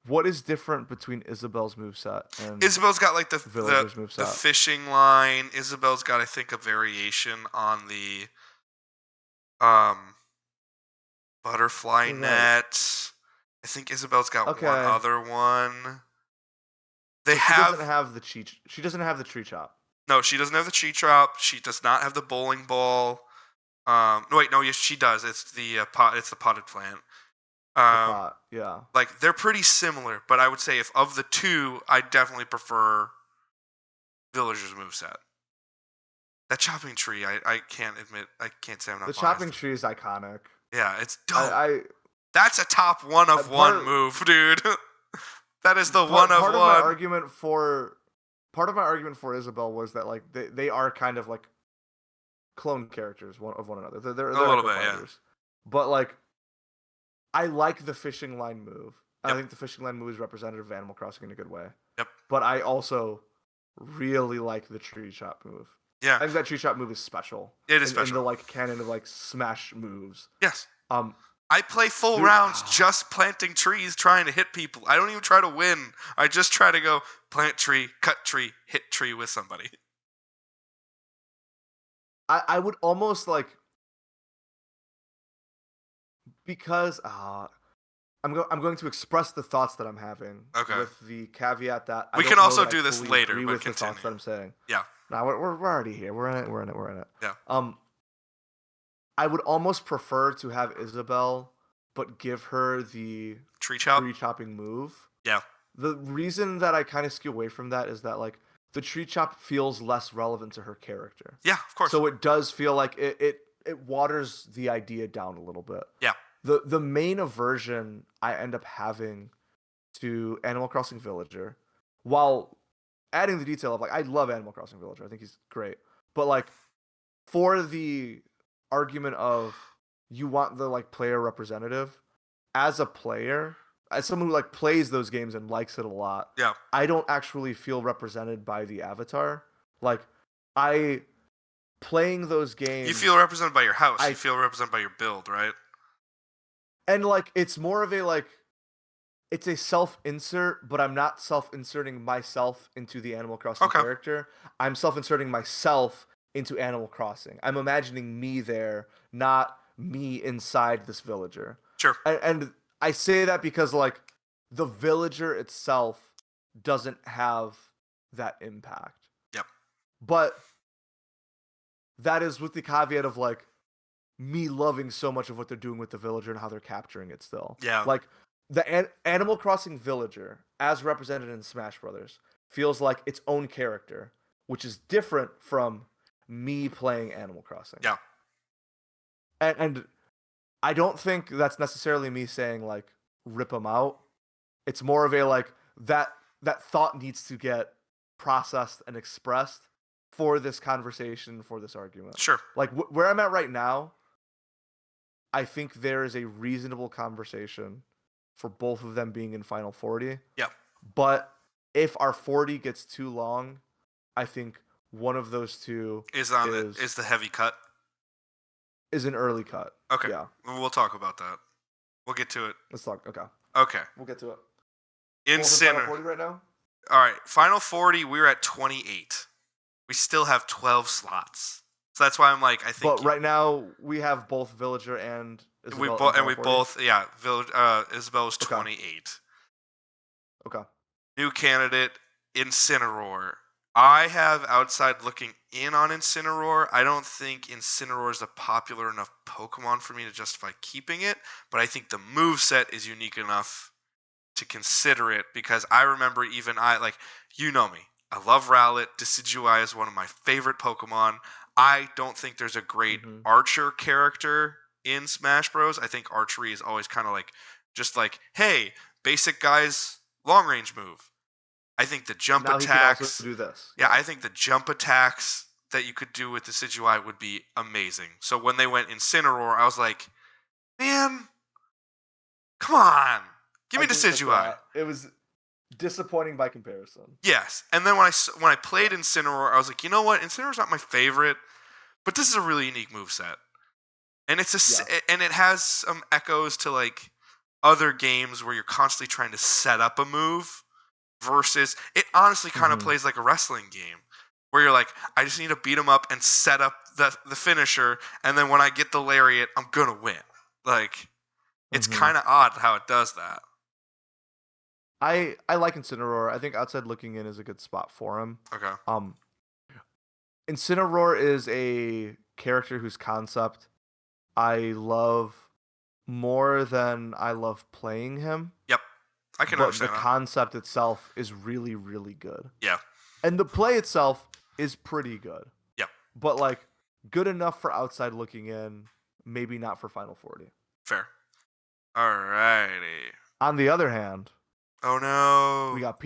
what is different between Isabelle's moveset and Isabelle's got like the moveset? The fishing line. Isabelle's got, I think, a variation on the Butterfly You're right. net. I think Isabel's got one Okay. other one. They So she doesn't have have the cheat. She doesn't have the tree chop. no. She doesn't have the tree chop. She does not have the bowling ball. No wait, no. Yes, she does. It's the pot. It's the potted plant. The Um, pot. Yeah. like they're pretty similar, but I would say if of the two, I definitely prefer Villager's moveset. That chopping tree, I can't admit, I can't say I'm The not chopping biased. tree is iconic. Yeah, it's dope. I That's a top one of one part move, dude. That is the one part of part of my one. argument for Isabel was that like they are kind of like clone characters of one another. A They're little echo bit, yeah. fighters. But like I like the fishing line move. And Yep. I think the fishing line move is representative of Animal Crossing in a good way. Yep. But I also really like the tree chop move. Yeah. I think that tree chop move is special. It is in special. the like canon of like Smash moves. Yes. Um, I play full rounds just planting trees, trying to hit people. I don't even try to win. I just try to go plant tree, cut tree, hit tree with somebody. I would almost like because I'm going to express the thoughts that I'm having Okay. with the caveat that We I can don't also know that do I this fully later, agree but with the continue. thoughts that I'm saying. Yeah. No, we're already here. We're in it. Yeah. I would almost prefer to have Isabel, but give her the Tree chop. tree chopping move. Yeah. The reason that I kind of skew away from that is that like the tree chop feels less relevant to her character. Yeah, of course. So it does feel like it waters the idea down a little bit. Yeah. The main aversion I end up having to Animal Crossing Villager, while adding the detail of like I love Animal Crossing Villager, I think he's great, but like for the argument of you want the like player representative, as a player, as someone who like plays those games and likes it a lot, Yeah. I don't actually feel represented by the avatar. Like I playing those games, You feel represented by your house. I You feel represented by your build, right? and like it's more of a like it's a self-insert, but I'm not self-inserting myself into the Animal Crossing Okay. character. I'm self-inserting myself into Animal Crossing. I'm imagining me there, not me inside this villager. Sure. And I say that because like the villager itself doesn't have that impact. Yep. But that is with the caveat of like me loving so much of what they're doing with the villager and how they're capturing it still. Yeah. Like the Animal Crossing villager, as represented in Smash Brothers, feels like its own character, which is different from me playing Animal Crossing. Yeah. And I don't think that's necessarily me saying like rip them out. It's more of a like that thought needs to get processed and expressed for this conversation, for this argument. Sure. Like where I'm at right now, I think there is a reasonable conversation for both of them being in Final 40. Yep. But if our 40 gets too long, I think one of those two is the heavy cut. Is an early cut. Okay. Yeah. We'll talk about that. We'll get to it. Let's talk. Okay. Okay. We'll get to it. Final 40 right now? All right. Final 40, we're at 28. We still have 12 slots. So that's why I'm like, I think. But right now, we have both Villager and Isabel. Isabel is 28. Okay. New candidate, Incineroar. I have outside looking in on Incineroar. I don't think Incineroar is a popular enough Pokemon for me to justify keeping it, but I think the moveset is unique enough to consider it because I remember you know me. I love Rowlet. Decidueye is one of my favorite Pokemon. I don't think there's a great archer character in Smash Bros. I think archery is always kind of like, just like, hey, basic guy's long range move. I think the jump attacks. He can also do this. Yeah, I think the jump attacks that you could do with the Decidueye would be amazing. So when they went Incineroar, I was like, man, come on, give me Decidueye. It was disappointing by comparison. Yes, and then when I played Incineroar, I was like, you know what? Incineroar's not my favorite, but this is a really unique moveset. And and it has some echoes to like other games where you're constantly trying to set up a move. Versus, it honestly kind of plays like a wrestling game where you're like, I just need to beat him up and set up the finisher, and then when I get the lariat, I'm gonna win. Like, It's Mhm. kind of odd how it does that. I like Incineroar. I think outside looking in is a good spot for him. Okay. Um, Incineroar is a character whose concept I love more than I love playing him, Yep. I can but the understand that. concept itself is really, really good. Yeah. And the play itself is pretty good, Yep. but like good enough for outside looking in, maybe not for Final 40. Fair. Alrighty. On the other hand, Oh we no. got